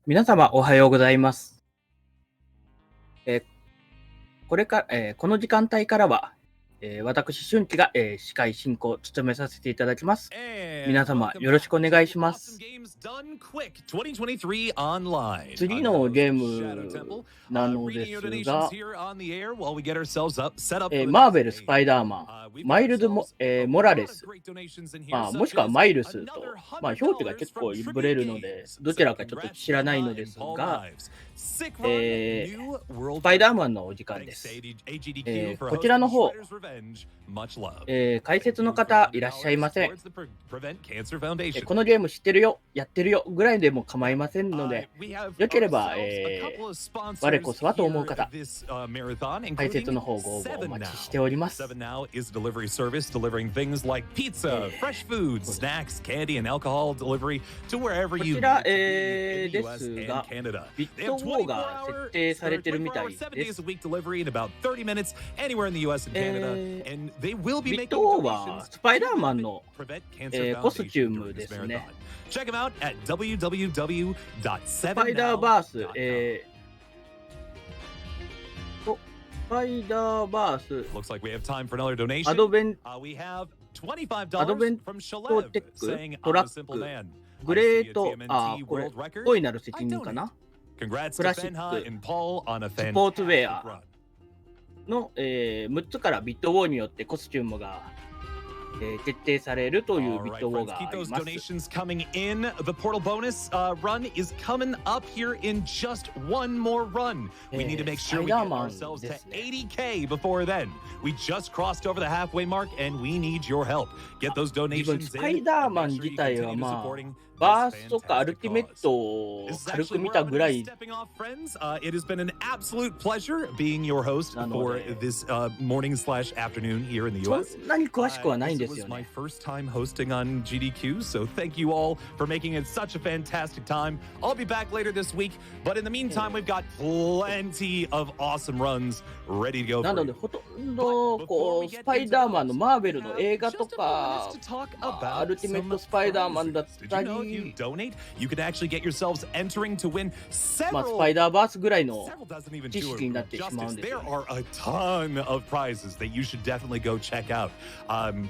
皆様おはようございます。この時間帯からは、私、春季が、司会進行を務めさせていただきます。皆様よろしくお願いします。次のゲームなのですが、マーベル・スパイダーマン、マイルズモラレス、もしくはマイルスと、表記が結構ブレるので、どちらかちょっと知らないのですが、スパイダーマンのお時間です。こちらの方、解説の方いらっしゃいません。このゲーム知ってるよ、やってるよぐらいでも構いませんので、よければ、我こそはと思う方、解説の方ご応募お待ちしております。こちら、ですが、ビットウォーが設定されてるみたいです。ビットウォーはスパイダーマンの、コスチュームですね。スパイダーバース、スパイダーバース、アドベントテック、トラック、グレート、これ、大いなる責任かな。クラシック、スポーツウェアの、6つからビットウォーによってコスチュームが、決定されるというビットウォーがあります。スパイダーマンですね。自分スパイダーマン自体はバースとかアルティメットを軽く見たぐらいなので、そんなに詳しくはないんですよね。なので、ほとんどスパイダーマンのマーベルの映画とか、アルティメットスパイダーマンだったり、り、donate, you could actually get yourselves entering to win まあ、ス several パイダーバースぐらいの several doesn't even 知 do 識になっ it てしまうん justice. です There よね。 are a ton of prizes that you should definitely go check out.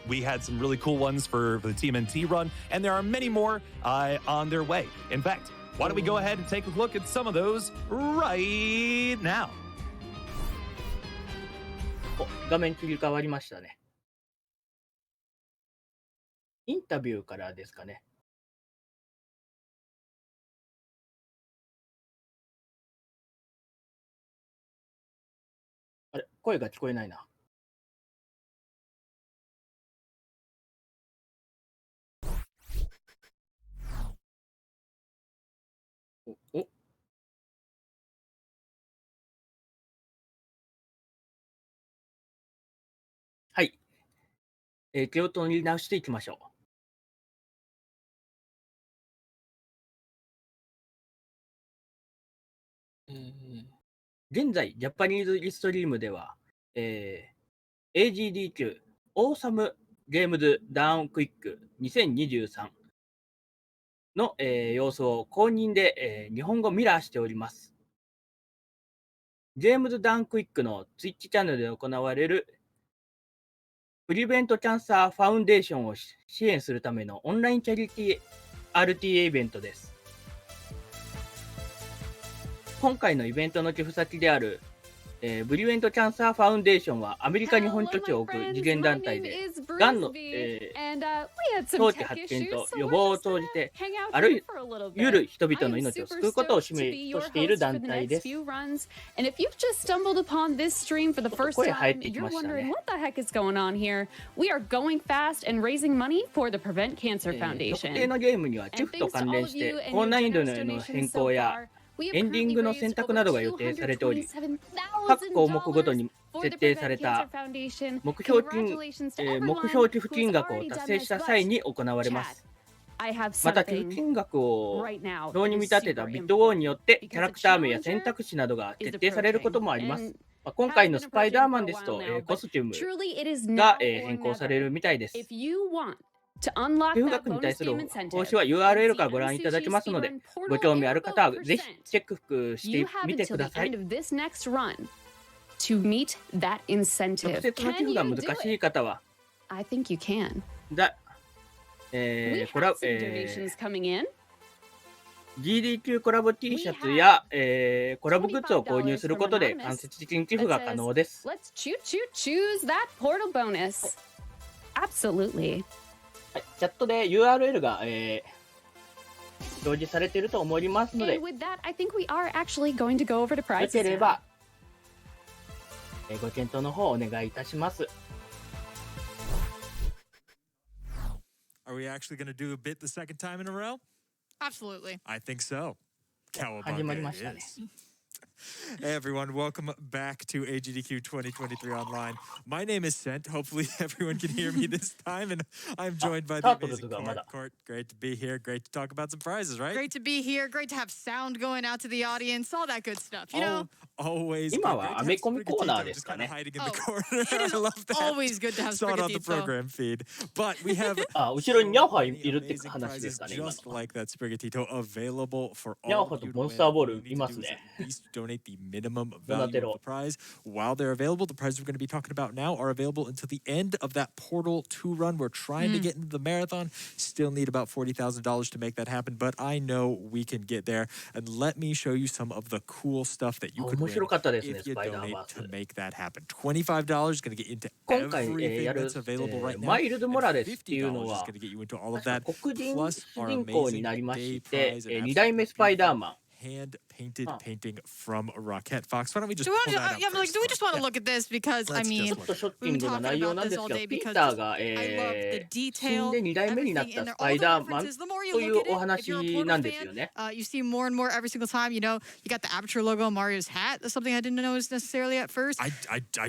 We had some really cool ones for the TMNT run, and there are many more on their way. In fact, why don't we go ahead and take a look at some of those right now? お、画面切り替わりましたね。インタビューからですかね。あれ、声が聞こえないな。お、はい。気を取り直していきましょう。現在、ジャパニーズリストリームでは、AGDQ オーサムゲームズダウンクイック2023の、様子を公認で、日本語ミラーしております。ゲームズダウンクイックの Twitch チャンネルで行われるプリベントキャンサーファウンデーションを支援するためのオンラインチャリティ RTA イベントです。今回のイベントの寄付先である、ブリベントキャンサーファウンデーションはアメリカに本拠地を置く次元団体で、がんの、早期発見と予防を通じて、あらゆる人々の命を救うことを使命としている団体です。声入ってきましたね。特定のゲームには寄付と関連して高難易度への変更やエンディングの選択などが予定されており、各項目ごとに設定された目標寄付金額を達成した際に行われます。また、寄付金額を表に見立てたビットウォーによってキャラクター名や選択肢などが設定されることもあります。今回のスパイダーマンですと、コスチュームが変更されるみたいです。寄付額に対する報酬は URL からご覧いただけますので、ご興味ある方はぜひチェックしてみてください。直接の寄付が難しい方は、GDQ コラボ T シャツや、コラボグッズを購入することで間接的に寄付が可能です。はい、チャットで URL が、表示されていると思いますので、よければ、ご検討の方お願いいたします。Are we actually going to do a bit the second time in a row? Absolutely. I think so. 始まりましたね。Hey everyone, welcome back to AGDQ2023 Online. My name is Sent. Hopefully everyone can hear me this time, and I'm joined by the amazing Court. Great to be here. Great to talk about some prizes, right? Great to be here. Great to have sound going out to the audience. All that good stuff, you know? Always. 今はアメコミコーナーですかね。Hiding in the corner. It is I love that. always good to have Saw it on the Sprigatito. program feed. But we have 後ろにニャオハいるって話ですかね。just like that Sprigatito available for ニャオ all ハ of と you モン to スター win. ボー All ル you い need ま to す do is ね。at least donate the minimum value of the prize. While they're available, the prizes we're going to be talking about now are available until the end of that Portal 2 run. We're trying to get into the marathon. Still need about $40,000 to make that happen, but I know we can get there. And let me show you some of the cool stuff that you could win 面白かったですね、 if you スパイダー donate バース。 to make that happen. $25 is going to get into 今回、や everything る、 that's available right now. マイルド・モラレス And っていうの $50 is は going to get you into all of 確 that. か黒人 Plus 主 our 人公に amazing なりま day して、 prize and 2代目スパイダー beautiful マン。 hand-painted painting from Rocket Fox. Why don't we just Do we, pull that up yeah, like, first? do we just want to Yeah. look at this? Because, I Let's mean, ちょっとショッキ we've ン been グな talking 内容 about なん this です all けど、 day ピー because ター just, が、 I love the 死ん detail, で2代目になっ everything た in there, スパ all イ the ダーマン references. The more you とい look う at お it, if 話 you're a Portal なんですよ fan, ね。you see more and more every single time. You know, you got the Aperture logo on Mario's hat. That's something I didn't notice necessarily at first. I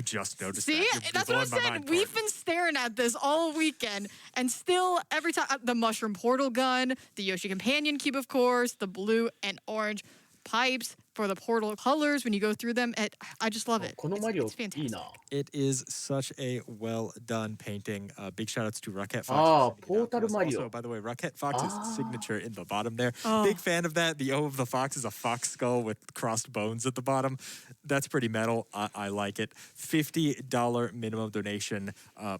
just noticed See, that. You're that's what I blowing my said. mind, We've Court. been staring at this all weekend, and still, every time the Mushroom Portal gun, the Yoshi Companion Cube, of course, the blue and orange pipes, for the portal colors when you go through them. I just love it. このマリオ It's fantastic. いいな。 It is such a well done painting. Big shout outs to Rocket Fox. ああ、 for sending it out to us. ポータルマリオ。 Also, by the way, Rocket Fox's signature in the bottom there. Oh. Big fan of that. The O of the fox is a fox skull with crossed bones at the bottom. That's pretty metal. I like it. $50 minimum donation.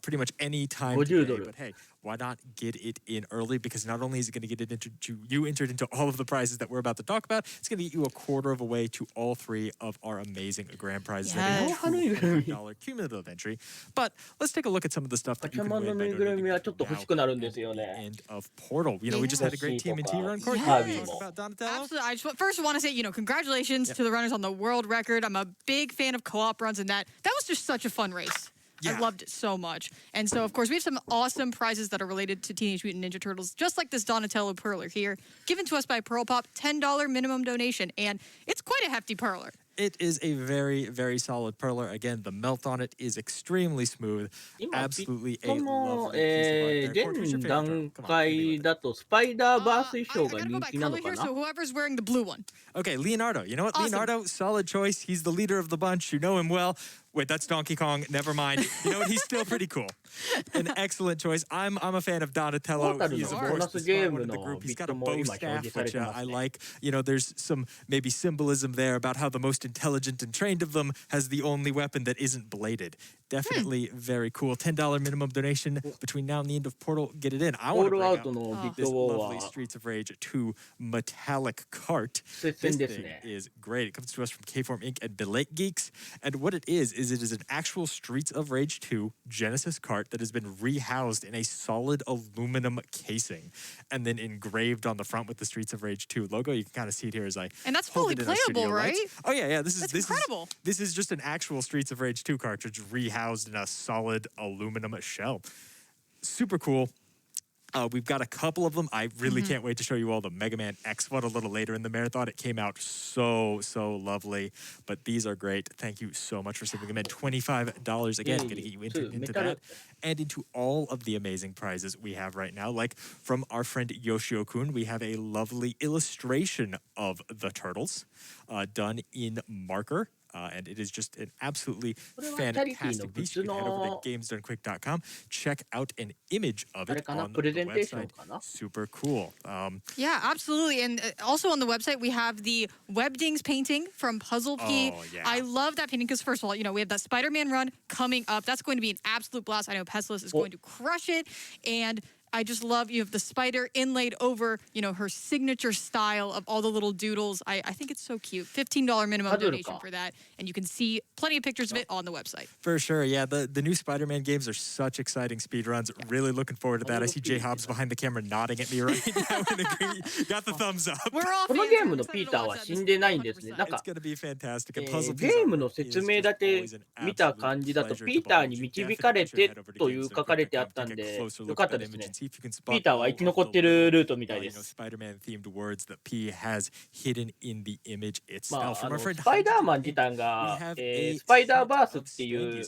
Pretty much any time today. $50. But hey, why not get it in early? Because not only is it going to get it entered into all of the prizes that we're about to talk about, it's going to get you a quarter of a way to all 3 of our amazing grand prizes. Yes. $100 cumulative entry. But let's take a look at some of the stuff ガ that チ you ャ can マンの win ぬ by いぐるみは donating ちょっと欲しくなるんですよね。 end of Portal. You know, we just had a great TMNT run. Court. Yes. Talk about Donatello. Absolutely. I just first want to say, congratulations to the runners on the world record. I'm a big fan of co-op runs, and that was just such a fun race. Yeah. I loved it so much. And so, of course, we have some awesome prizes that are related to Teenage Mutant Ninja Turtles, just like this Donatello Perler here, given to us by Pearl Pop, $10 minimum donation. And it's quite a hefty Perler. It is a very, very solid perler. Again, the melt on it is extremely smooth. 今、 Absolutely そ a の、 lovely piece of art there. Court, who's your 現 favorite 段 turtle? Come on, 階だとスパイダーバース衣装 I が gotta 人 go by 気なの color か here, な so whoever's wearing the blue one. Okay, Leonardo. You know what? Awesome. Leonardo, solid choice. He's the leader of the bunch. You know him well. Wait, that's Donkey Kong. Never mind. You know what? He's still pretty cool. An excellent choice. I'm a fan of Donatello. Total He's, of のボー course, ナ the スゲ smart ー one ム in the の group. ビ He's ッ got ト a も bow 今表 staff, 示され which てます I ね。 like. You know, there's some maybe symbolism there about how the most intelligent and trained of them has the only weapon that isn't bladed. Definitely very cool. $10 minimum donation between now and the end of Portal. Get it in. I オー want to ル bring アウ out トのビッ this トウォー lovely は Streets of Rage 2 metallic cart. 接 This 戦です thing ね。 is great. It comes to us from K-Form Inc. and Belate Geeks. And what it is it is an actual Streets of Rage 2 Genesis cart that has been rehoused in a solid aluminum casing and then engraved on the front with the Streets of Rage 2 logo. You can kind of see it here as I And that's hold fully it in our studio playable, lights. right? Oh yeah, That's incredible. This is just an actual Streets of Rage 2 cartridge rehoused in a solid aluminum shell. Super cool. We've got a couple of them. I really can't wait to show you all the Mega Man X one a little later in the marathon. It came out so lovely. But these are great. Thank you so much for sending them in. $25 again, going to get you into that and into all of the amazing prizes we have right now. Like from our friend Yoshio-kun, we have a lovely illustration of the turtles done in marker. And it is just an absolutely fantastic piece. You can head over to gamesdonequick.com. Check out an image of it on the website. Super cool. Yeah, absolutely. And also on the website, we have the Webdings painting from Puzzle P. Oh, yeah. I love that painting because, first of all, we have that Spider-Man run coming up. That's going to be an absolute blast. I know Pessilist is going to crush it. And I just love you have the spider inlaid over, her signature style of all the little doodles. I think it's so cute. $15 minimum donation for that. And you can see plenty of pictures of it on the website. For sure. Yeah, the new Spider-Man games are such exciting speed runs. Really looking forward to that. I see J Hobbs behind the camera nodding at me right now and agreeing. Got the thumbs up. We're all この fans. ゲーム We're の excited ピー to ター watch は that. 死んでないんですね。なん It's か going to be fantastic. And Puzzle ゲームの説明だけ見た感じだと、ピーターに導かれてという書かれてあったんで、よかったですね。ピーターは生き残ってるルートみたいです。Spider-Man themed words that P has hidden in the image ま itself. あ、スパイダーマン自体が、スパイダーバースっていう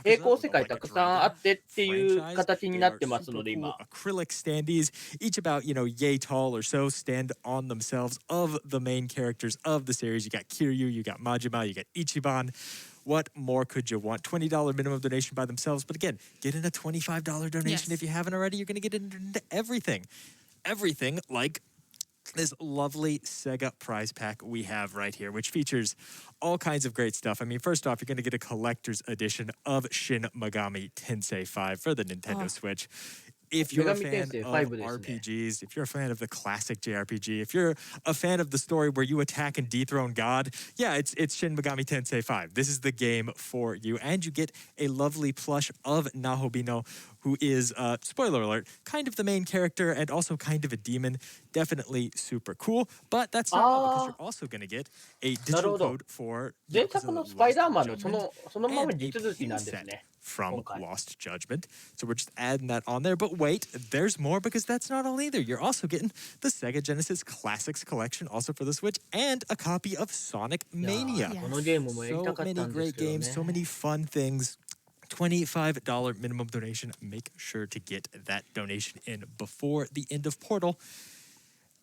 平行世界たくさんあってっていう形になってますので、今。Acrylic standees, each about, yay tall or so, stand on themselves of the main characters of the series. You got Kiryu, you got Majima, you got Ichiban. What more could you want? $20 minimum donation by themselves. But again, get in a $25 donation. Yes. If you haven't already, you're going to get into everything. Everything like this lovely Sega prize pack we have right here, which features all kinds of great stuff. I mean, first off, you're going to get a collector's edition of Shin Megami Tensei 5 for the Nintendo Switch. If you're a fan of RPGs, if you're a fan of the classic JRPG, if you're a fan of the story where you attack and dethrone God, yeah, it's Shin Megami Tensei 5. This is the game for you. And you get a lovely plush of Nahobino, who is, spoiler alert, kind of the main character and also kind of a demon. Definitely super cool. But that's not all, because you're also going to get a digital code for 前作のスパイダーマンのそのまま地続きなんですね。from Lost Judgment. So we're just adding that on there. But wait, there's more, because that's not all either. You're also getting the Sega Genesis Classics Collection, also for the Switch, and a copy of Sonic Mania. Yeah. このゲームもやりたか So った many んです great けどね。 games, so many fun things. $25 minimum donation. Make sure to get that donation in before the end of Portal.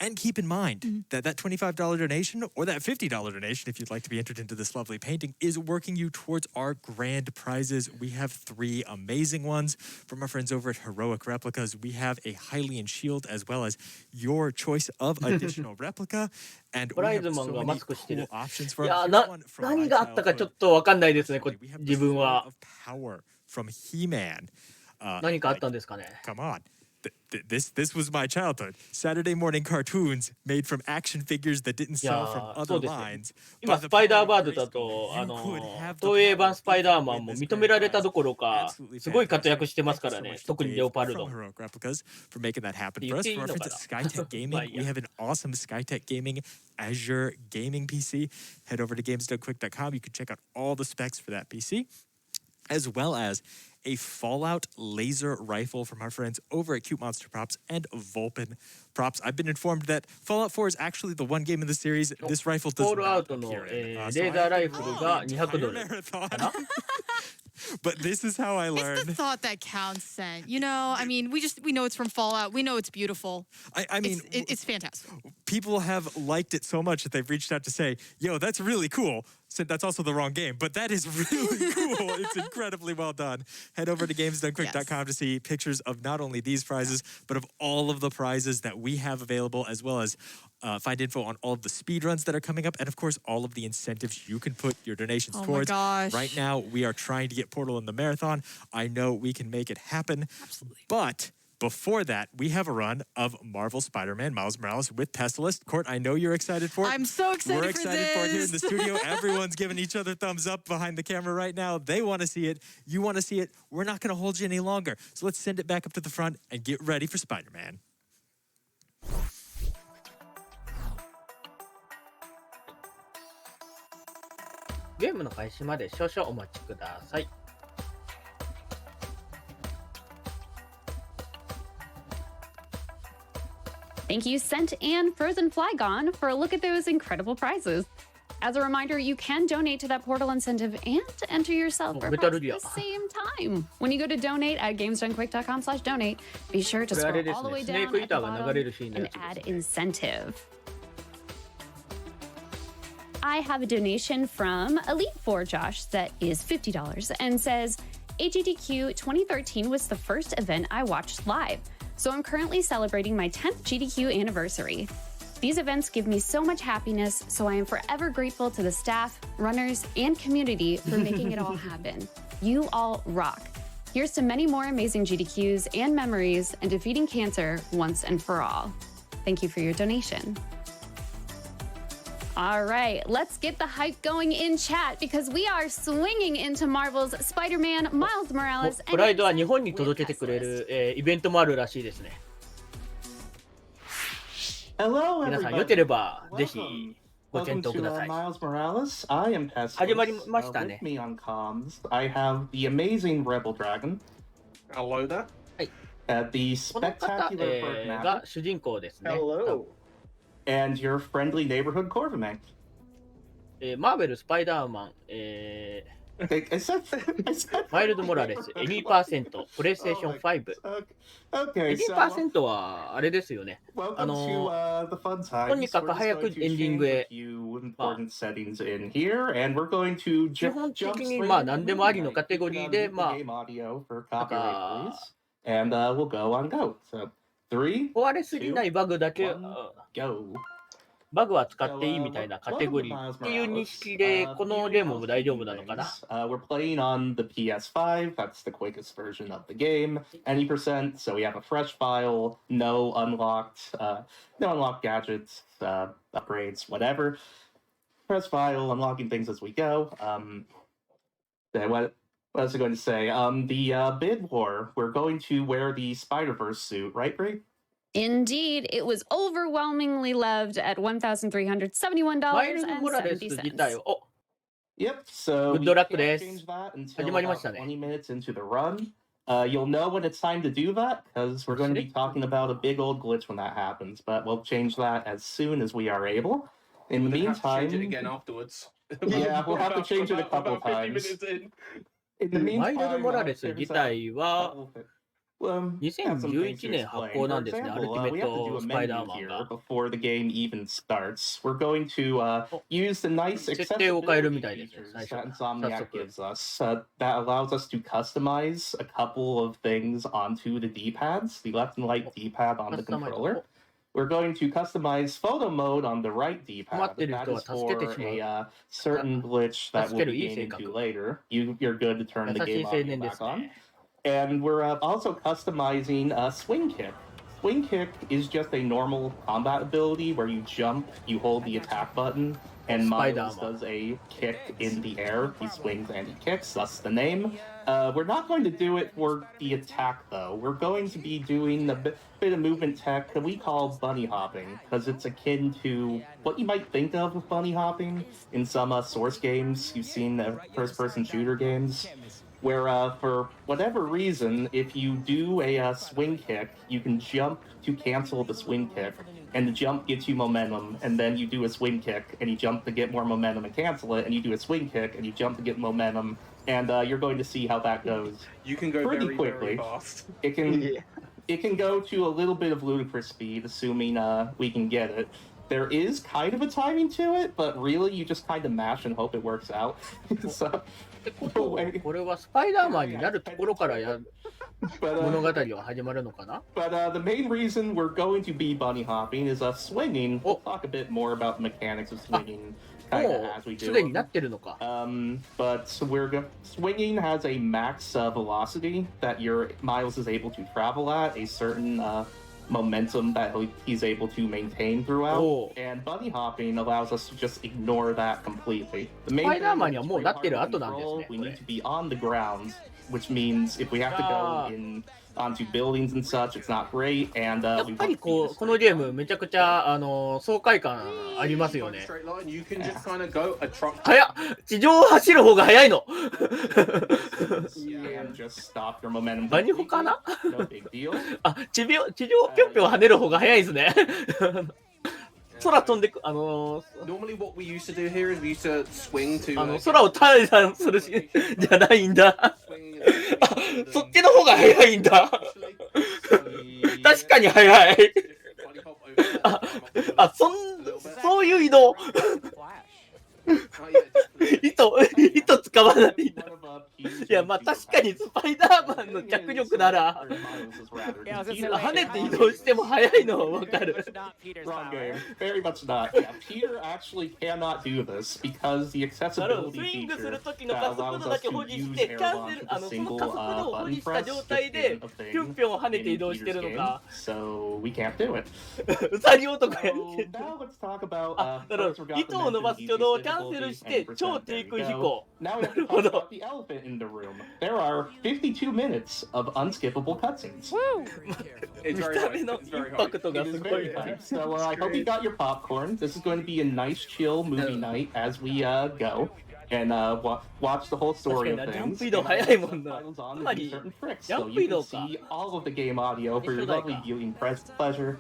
And keep in mind that that $25 donation or that $50 donation, if you'd like to be entered into this lovely painting, is working you towards our grand prizes. We have 3 amazing ones from our friends over at Heroic Replicas. We have a Hylian shield as well as your choice of additional replica. And ホ we ライ have ズマン so がマ many スクしてる。 cool options い for や here's ー、one from 何 my があったかちょ childhood. っとわかんないですね、 We have 自 the 分 Sword は。 of Power from He-Man. 何かあったんですかね。 Come on. This was my childhood. Saturday morning cartoons made from action figures that didn't いや sell from ー、そ other うですね。 lines. 今、 By ス the パイダ power ーバ of ードだ Grayskull, と、 you could have the 東映版 power スパイダー to マン win も this 認め grand られた prize. どころか、 Absolutely すごい活 fantastic. 躍してます Thank か you ら so ね。 much to 特にレオ Dave パル from ドン。 Heroic Replicas for making that happen 言 for っ us. ていい For our の friends か at な。 SkyTech まあ Gaming, いいや。 we have an awesome SkyTech Gaming Azure gaming PC. Head over to gamesdonequick.com. You can check out all the specs for that PC, as well as a Fallout laser rifle from our friends over at Cute Monster Props and Vulpin Props. I've been informed that Fallout 4 is actually the one game in the series this rifle フォ does ールアウ not トの、 appear in. レ So ー I ザー have ライ to フル run が the 200 entire ドル marathon. かな。 But this is how I It's learned. the thought that counts, Sen. You know, I mean, we know it's from Fallout. We know it's beautiful. I mean, It's fantastic. people have liked it so much that they've reached out to say, yo, that's really cool. So that's also the wrong game, but that is really cool. It's incredibly well done. Head over to gamesdonequick.com to see pictures of not only these prizes, but of all of the prizes that we have available, as well as find info on all of the speed runs that are coming up, and of course, all of the incentives you can put your donations Oh my towards. gosh. Right now, we are trying to get Portal in the marathon. I know we can make it happen. Absolutely. But before that, we have a run of Marvel Spider-Man Miles Morales with Pessilist. Court, I know you're excited for it. I'm so excited We're for excited for it here in the this. studio. Everyone's giving each other thumbs up behind the camera right now. They want to see it. You want to see it. We're not going to hold you any longer. So let's send it back up to the front and get ready for Spider-Man. ゲームの開始まで少々お待ちください。Thank you, Scent and Frozen Flygon, for a look at those incredible prizes. As a reminder, you can donate to that portal incentive and enter yourself for a prize at the same time. When you go to donate at gamesdonequick.com/donate, be sure to scroll all the way down at the bottom and add incentive. I have a donation from Elite for Josh that is $50 and says, AGDQ 2013 was the first event I watched live, so I'm currently celebrating my 10th GDQ anniversary. These events give me so much happiness, so I am forever grateful to the staff, runners, and community for making it all happen. You all rock. Here's to many more amazing GDQs and memories and defeating cancer once and for all. Thank you for your donation. All right, let's get the hype going in chat because we are swinging into Marvel's Spider-Man, Miles Morales, プライドは日本に届けてくれる、イベントもあるらしいですね。 Hello, 皆さん everybody. よければぜひ Welcome. ご Welcome 検討く to ださい。 Miles Morales. I am Pessilist. 始まりましたね。 With me on comms, I have the amazing Rebel Dragon. Hello there. The この方、 spectacular Bird が Maverick. 主人公ですね。 Hello. And your friendly neighborhood Corvimate. マーベル・スパイダーマン、 I said マイルド・モラレス、エミパーセント、プレイステーション5。 Okay, エミ so パーセントはあれですよね。 welcome あの to the fun times. とにかく We're just 早く going to エンディン change グ a へ。 few important settings in here, and we're going to 基本 jump 的に straight まあ into 何 the でもあり movie の night. カテゴ You リー can で、 mute ま the game audio for あ、なん copyright, か please. And we'll go on go. So 3, 壊れすぎないバグだけ、 one, go. バグは使っていいみたいなカテゴリーっていう認識で、このゲームも大丈夫なのかな。 We're playing on the PS5. That's the quickest version of the game. Any percent. So we have a fresh file, no unlocked gadgets, upgrades, whatever. Fresh file, unlocking things as we go. What was I going to say? The bid war. We're going to wear the Spider-Verse suit, right, Brie? Indeed, it was overwhelmingly loved at $1,371.70. マイルド・モラレス自体を、お Yep, so Good we luck can'tです。 change that until 始まりま about したね。 20 minutes into the run. You'll know when it's time to do that, because we're going to be talking about a big old glitch when that happens, but we'll change that as soon as we are able. In the We'll have to change it meantime, again afterwards. Yeah, we'll have to change it a About couple 50 times. minutes in. in the マイルド・ meantime, モラレス there's 自 a 体は、 couple of- Have some things to 2011年発 explain. 行 For なんですね、アル example, ティメ we ッ have to do ト a スパイ menu ダーマン here が。 before the game even starts. We're going to use the nice 設定を変える accessibility みたいですね、最 features 初。 that 早 Insomniac 速。 gives us that allows us to customize a couple of things onto the D-pads, the left and right D-pad on the カスタマイズ。 controller. We're going to customize photo mode on the right 困っ D-pad. てる That 人は is 助けて for しまう。 a certain glitch that 助 we'll ける be いい性 getting 格。 into later. You're good to turn the 優し game い青 audio 年で back す on. ね。 And we're also customizing a swing kick. Swing kick is just a normal combat ability where you jump, you hold the attack button, and Miles Spider-Man. does a kick in the air. He swings and he kicks, thus the name. We're not going to do it for the attack though. We're going to be doing a bit of movement tech that we call bunny hopping, because it's akin to what you might think of with bunny hopping in some Source games you've seen, first-person shooter games. Where for whatever reason, if you do a swing kick, you can jump to cancel the swing kick, and the jump gets you momentum, and then you do a swing kick, and you jump to get more momentum and cancel it, and you do a swing kick, and you jump to get momentum, and you're going to see how that goes. You can go pretty very, quickly. very fast. It can it can go to a little bit of ludicrous speed, assuming we can get it. There is kind of a timing to it, but really you just kind of mash and hope it works out. So, ってことはこれはスパイダーマンになるところから物 but 語は始まるのかな。 the main reason we're going to be bunny hopping is swinging. We'll talk a bit more about the mechanics of swinging kind of も as we う do. すでになってるのか。 But swinging has a max velocity that your Miles is able to travel at, a certain momentum that he's able to maintain throughout. Oh. And bunny hopping allows us to just ignore that completely. The main thing Spider-Man is には it's もう very なってる hard to 後なんです control. ね、 We これ。 need to be on the ground, which means if we have to go in onto buildings and such, it's not great. And やっ we ぱり want to こ be うこのゲームめちゃくちゃ爽快感ありますよね。 Straight line, you can just kind of go a truck. 早っ、地上を走る方が早いの。 and just stop your momentum. 何歩かな。 No big deal. あ、地上をぴょんぴょん跳ねる方が早いですね。空飛んでく、Normally, what we used to do here is we used to swing to. 空を退散するしじゃないんだ。 swing あ、そっちの方が早いんだ。確かに早い。 bunny hop over. あ、そういう移動。 Oh, yeah, definitely. 糸使わないんだ。 One of, Peter's いや、まあ確かにスパイダーマンの脚力なら、跳ねて移動しても速いのはわかる。 Wrong game. Very much not. Yeah, Peter actually cannot do this because the なるほど、 accessibility スイングす feature る時の that 加速 allows 度だ us け to 保持し use て、キャン air セル、 launch with a その single 加速度を保 button 持した press 状 just 態で isn't a ぴょん thing ぴょん跳ねて移 in 動して Peter's るの game, か。 so we can't do it. ウサギ男や So って。 now let's talk about あ、なるほ first ど。 we got 糸を伸ばす the 挙動を easiest キャンセルし difficulty, て、超 10%. 低 There you 空飛 go. 行。 Now we have to talk about the elephant in the room. There are 52 minutes of unskippable cutscenes. It's 見 very た hard. 目の It's イ very ンパ hard. クトが It す is ご very い。 nice. So I hope you got your popcorn. This is going to be a nice, chill movie night as we go and watch the whole story of 確かにな、 things. ジャンプ移動 And 早いもんな。 subtitles on つま and do り、 certain tricks, ジャ so ンプ you 移 can 動か。 see all of the game audio for your 初代 lovely か。 viewing pleasure.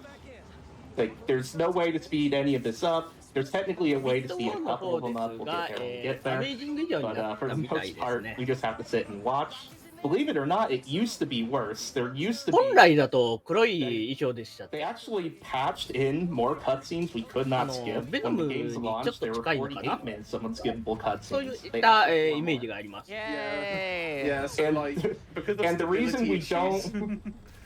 Like, there's no way to speed any of this up. There's technically a way to speed a couple of them up. We'll get there when we get ア there. メイジング以上に But なっ for た the みたい most です part, ね。 we just have to sit and watch. Believe it or not, it used to be worse. There used to 本 be. 来だと黒い衣装でしたっ They て。 actually patched in more cutscenes we could not skip. When the game's Venom launched, there were にちょっと近いのかな？ 48 minutes of unskippable そうい cutscenes. っ They た、 actually イメー were. ジがあります。 Yeah, so And- like because of And the reason we stability issues. don't,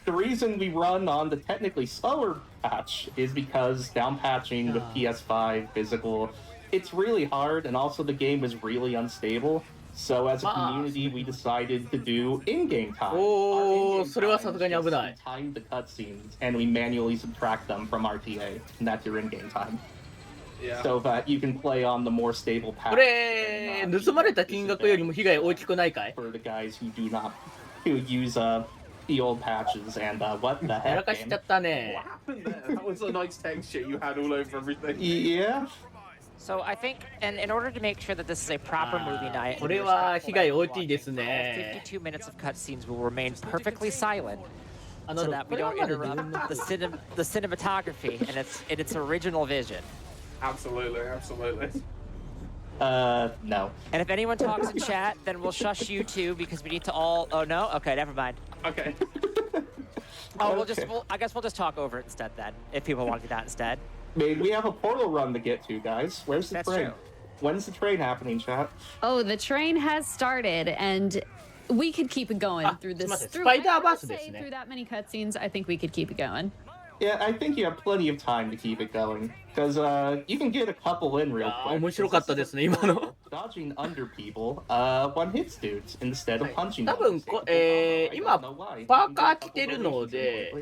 the reason we run on the technically slower patch is because down patching with PS5 physical, it's really hard, and also the game is really unstable. So as a community, we decided to do in-game time. Oh, Our in-game それは time さ is すがに just 危ない。 to time the cutscenes, and we manually subtract them from RTA, and that's your in-game time. Yeah. So that you can play on the more stable こ patch. れ、盗まれた金額よりも被害大きくないかい？ For the guys who do not, who use the old patches and what the やら heck. かしちゃ game? ったね What。happened there? That was a nice texture you had all over everything. Yeah. So I think, and in order to make sure that this is a proper movie night, これは被害大きいですね。 52 minutes of cutscenes will remain perfectly silent あ so の、 that こ we れは don't まだ自分 interrupt の the cinematography and its original vision. Absolutely, absolutely. No. And if anyone talks in chat, then we'll shush you too because we need to all. Oh no, okay, never mind. Okay. Oh, Okay. I guess we'll just talk over it instead then, if people want to do that instead. Maybe we have a portal run to get to, guys. Where's the That's train? true. When's the train happening, chat? Oh, the train has started, and we could keep it going through this. すいません、 Through, スパイダーバー I ス would です say ね。 through that many cutscenes, I think we could keep it going. Yeah, I think you have plenty of time to keep it going. Because you can get a couple in real いやー quick. 面白かったですね、今の。 Dodging under people, one hits dudes instead of punching 多 them. 分今、パーカー着てるので、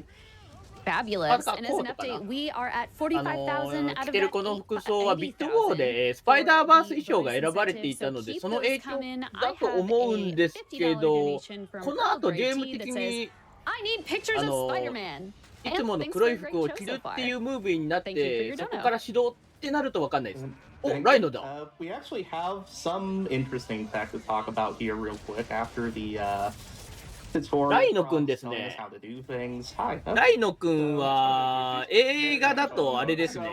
Fabulous. And as an update, we are at 45,000 out 着 of てる that この 80,000. 服装はビットボーでスパイダーバース衣装が選ばれていたので、その影響だと思うんですけど、この後ゲーム的に I need pictures of Spider-Man. いつもの黒い服を着るっていうムービーになってそこから指導ってなると分かんないです。お、ライノだ。We actually have some interesting tech to talk about here real quick after the tutorial. ライノくんですね。 How to do things. Hi. ライノくんは映画だとあれですね。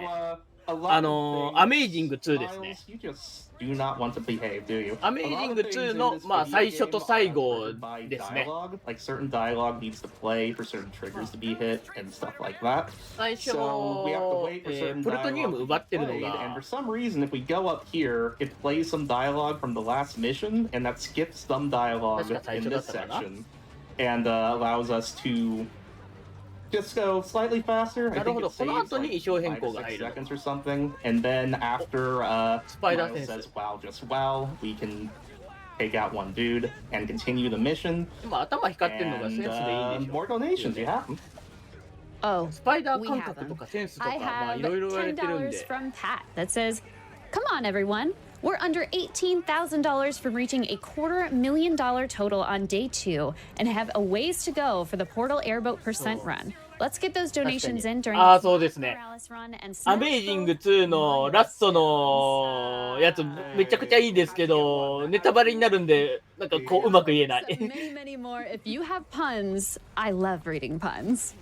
アメイジング2ですね。 You just do not want to behave, do you? アメイジング2のまあ最初と最後ですね。 Like certain dialogue needs to play for certain triggers to be hit and stuff like that. 最初 So we have to wait for certain プルトニウム dialogue 奪 to ってる be の played, が and for some reason, if we go up here, it plays some dialogue from the last mission, and that skips some dialogue 確か最 in 初だっ this たかな。 section, and allows us to just go slightly faster. I なる think ほど、 it この saves 後に like 衣装変 5 or 更が 6 入る。 seconds or something, and then after Spider Miles sense. says "Wow, just wow," we can take out one dude and continue the mission. 今頭光ってるのがセンス And でいいでしょ。 more donations, you have them. Oh, スパイダー we 感 have 覚と them. かセンスとか I まあ have いろいろ言われてるん$10で。 from Pat that says, "Come on, everyone. We're under $18,000 from reaching a $250,000 total on day 2 and have a ways to go for the Portal Airboat percent run. Let's get those donations in during ああ the そうですね。 Morales run and ア smash メイジング those 2のラストのやつめちゃくちゃいいですけど、ネタバレになるんで、なんかこううまく言えない。 many, many more. If you have puns, I love reading puns.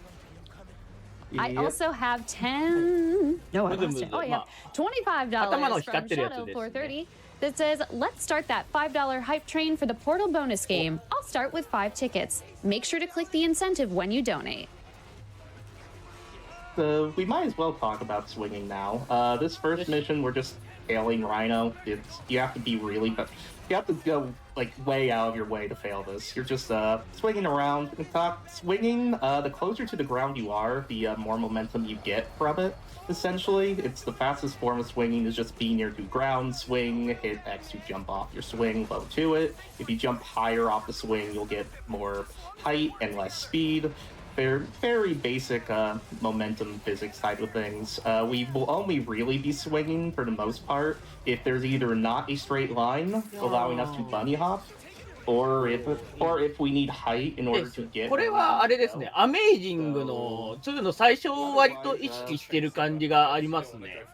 I Yep. also have 10. No, I Rhythm lost is it. Oh, it, yeah. $25 from 光ってるやつですね。 Shadow 430 that says, let's start that $5 hype train for the Portal bonus game. I'll start with 5 tickets. Make sure to click the incentive when you donate. We might as well talk about swinging now. This first mission, we're just failing Rhino. You have to be really, but you have to go like way out of your way to fail this. You're just swinging around. In fact, swinging, the closer to the ground you are, the more momentum you get from it. Essentially, it's the fastest form of swinging is just being near to ground, swing, hit X to jump off your swing, low to it. If you jump higher off the swing, you'll get more height and less speed. They're very basic momentum physics type of things. We will only really be swinging for the most part if there's either not a straight line allowing us to bunny hop, or if we need height in order to get. これはあれですね、アメイジングの2の最初割と意識してる感じがありますね。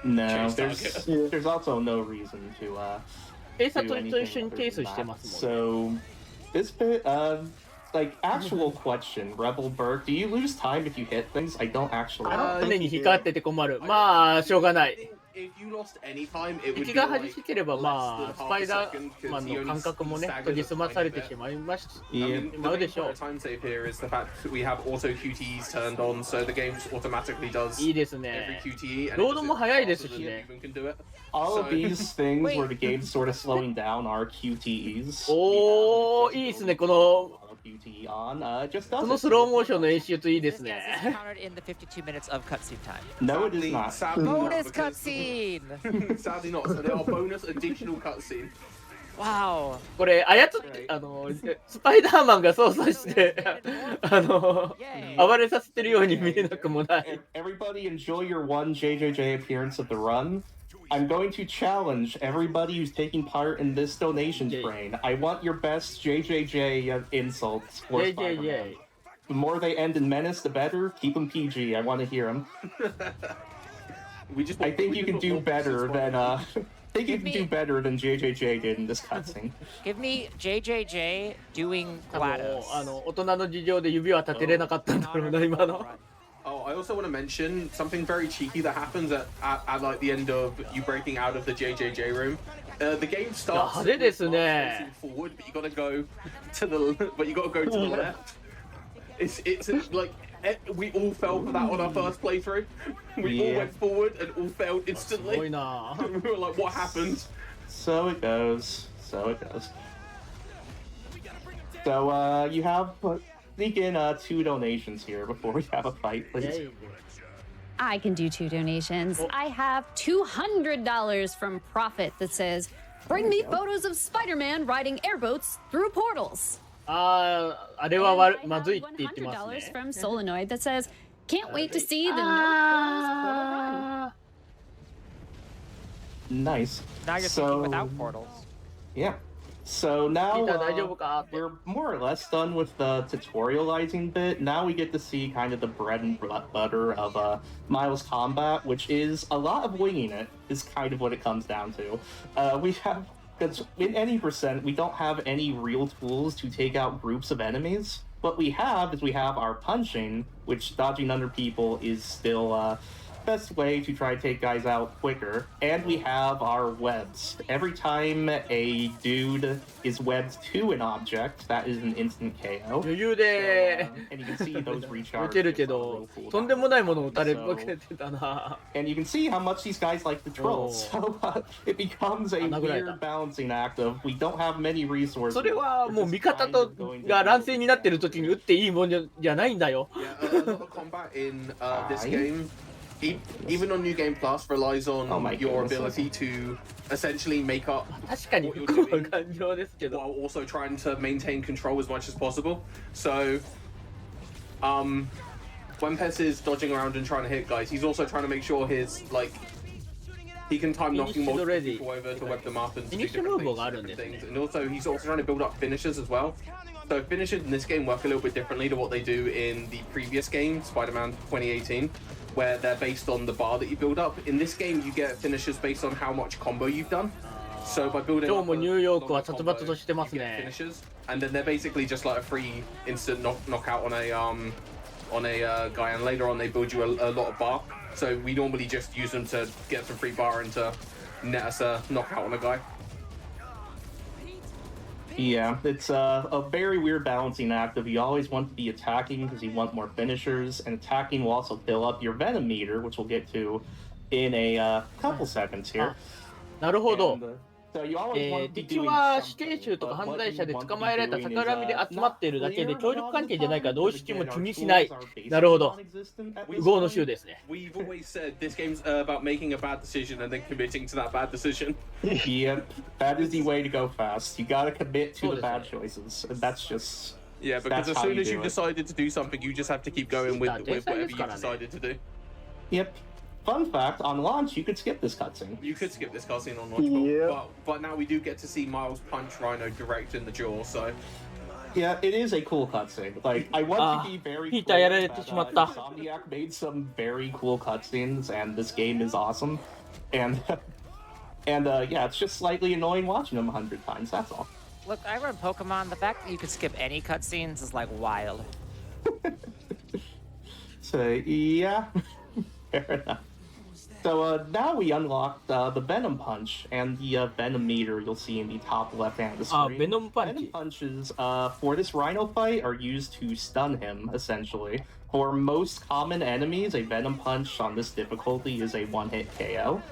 No, there's also no reason to 警察 do と anything 一緒に other ケー than スして that. ますもんね。 So this bit, like actual question, Rebel Berg, do you lose time if you hit things? I don't actually. 常に光ってて困る。まあ、しょうがない。 If you lost any time, it would 敵 be が like 弾ければ、まあ、 less ス than パ half イ a ダ second, ーマ 'cause ン he の only 感覚もね、 staggered 研ぎ us 澄ま a され tiny て bit. しまいまし I mean, まう the で big しょ part of time save here is the fact that we have auto QTEs turned on, so the game just automatically does う。いいです every ね。 QTE. And ロードも早いですし faster than ね。 human can do it. All of So- these things Wait. where the game's sort of slowing down are QTEs. おー、いいですね、この、 QTE on, just こ does の it. スローモーションの演出いいで This す is ね。 counted in the 52 minutes of cutscene time. No, it is Sadly- not. sadly not, Bonus because- cutscene! Sadly not. So there are bonus additional cutscenes. Wow. これ、スパイダーマンが操作して、暴れさせてるように見えなくもない。 Everybody enjoy your one JJJ appearance of the run. I'm going to challenge everybody who's taking part in this donation J. train. I want your best JJJ insults for Spider-Man. JJJ。 The more they end in menace, the better. Keep them PG. I want to hear them. We just. I think we you just can put do more better pieces than on. I think you can do better than JJJ did in this cutscene. Give me JJJ doing 多分 GLaDOS. 大人の事情で指は立てれなかったんだろうな、今の。 Oh, I also want to mention something very cheeky that happens at like the end of you breaking out of the JJJ room. The game starts 派手です with ね。 marching forward, but you gotta go to the to the left. It's like we all fell for that on our first playthrough. We all went forward and all failed instantly. We were like, what happened? So it goes. So you have sneak in 2 donations here before we have a fight, please. I can do 2 donations. I have $200 from Profit that says, "Bring me photos of Spider-Man riding airboats through portals." あれはまずいって言ってますね。$100 from Solenoid that says, "Can't wait to see the No Portals portal run." Nice. Now you're thinking without portals. Yeah. So now 大丈夫かって。 we're more or less done with the tutorializing bit. Now we get to see kind of the bread and butter of Miles' combat, which is a lot of winging it, is kind of what it comes down to. We have, because in any percent, we don't have any real tools to take out groups of enemies. What we have is we have our punching, which dodging under people is still best way to try to take guys out quicker, and we have our webs. Every time a dude is webbed to an object, that is an instant KO. 余裕で And you can see those 打 recharge. てるけど、とんでもないものを打たれかけてたな。 And you can see how much these guys like the trolls. So it becomes a weird balancing act of we don't have many resources. それはもう味方とが乱戦になってる時に打っていいもんじゃないんだよ。 Yeah, a lot of combat in this game, even on New Game Plus, relies on your ability to essentially make up 確かに what 不 you're 幸 doing な感情ですけど。 while also trying to maintain control as much as possible. So, when Pes is dodging around and trying to hit guys, he's also trying to make sure he can time knocking multiple people over to web them up and do different things. And also, he's also trying to build up finishers as well. So finishers in this game work a little bit differently to what they do in the previous game, Spider-Man 2018, where they're based on the bar that you build up. In this game, you get finishers based on how much combo you've done. So by building 今日 up もニューヨークは a 殺 combo, 伐としてま you す get ね。 finishers, and then they're basically just like a free instant knockout on a guy, and later on they build you a lot of bar. So we normally just use them to get some free bar and to net us a knockout on a guy. Yeah, it's a very weird balancing act of you always want to be attacking because you want more finishers, and attacking will also fill up your venom meter, which we'll get to in a couple seconds here. なるほど。 So you always want to be 敵 doing は something, 死刑囚とか but 犯 what 罪 you 者で want 捕 to まえ be られた doing 逆恨みで is 集まっているだけで not 協力関係じゃないからどうしても clear 気 on に our しない。 tools are なるほど。 basically 不合の州ですね。 We've always said this game's about making a bad decision and then committing to that bad decision. Yep, that is the way to go fast. You gotta commit to the bad choices, and that's just Yeah, because that's as how soon you as do you've it. decided to do something, you just have to keep going with whatever you've decided to do. Yep. Fun fact, on launch, you could skip this cutscene. You could skip this cutscene on launch, but now we do get to see Miles punch Rhino direct in the jaw, so... Yeah, it is a cool cutscene. Like, I want to be very Peter, clearやられてthat, しまった。 Insomniac made some very cool cutscenes, and this game is awesome. And, yeah, it's just slightly annoying watching them 100 times, that's all. Look, I run Pokemon. The fact that you could skip any cutscenes is like wild. So, yeah, fair enough. So now we unlocked the Venom Punch and the Venom meter you'll see in the top left hand of the screen. Venom Punch. Venom Punches for this Rhino fight are used to stun him, essentially. For most common enemies, a Venom Punch on this difficulty is a one-hit KO.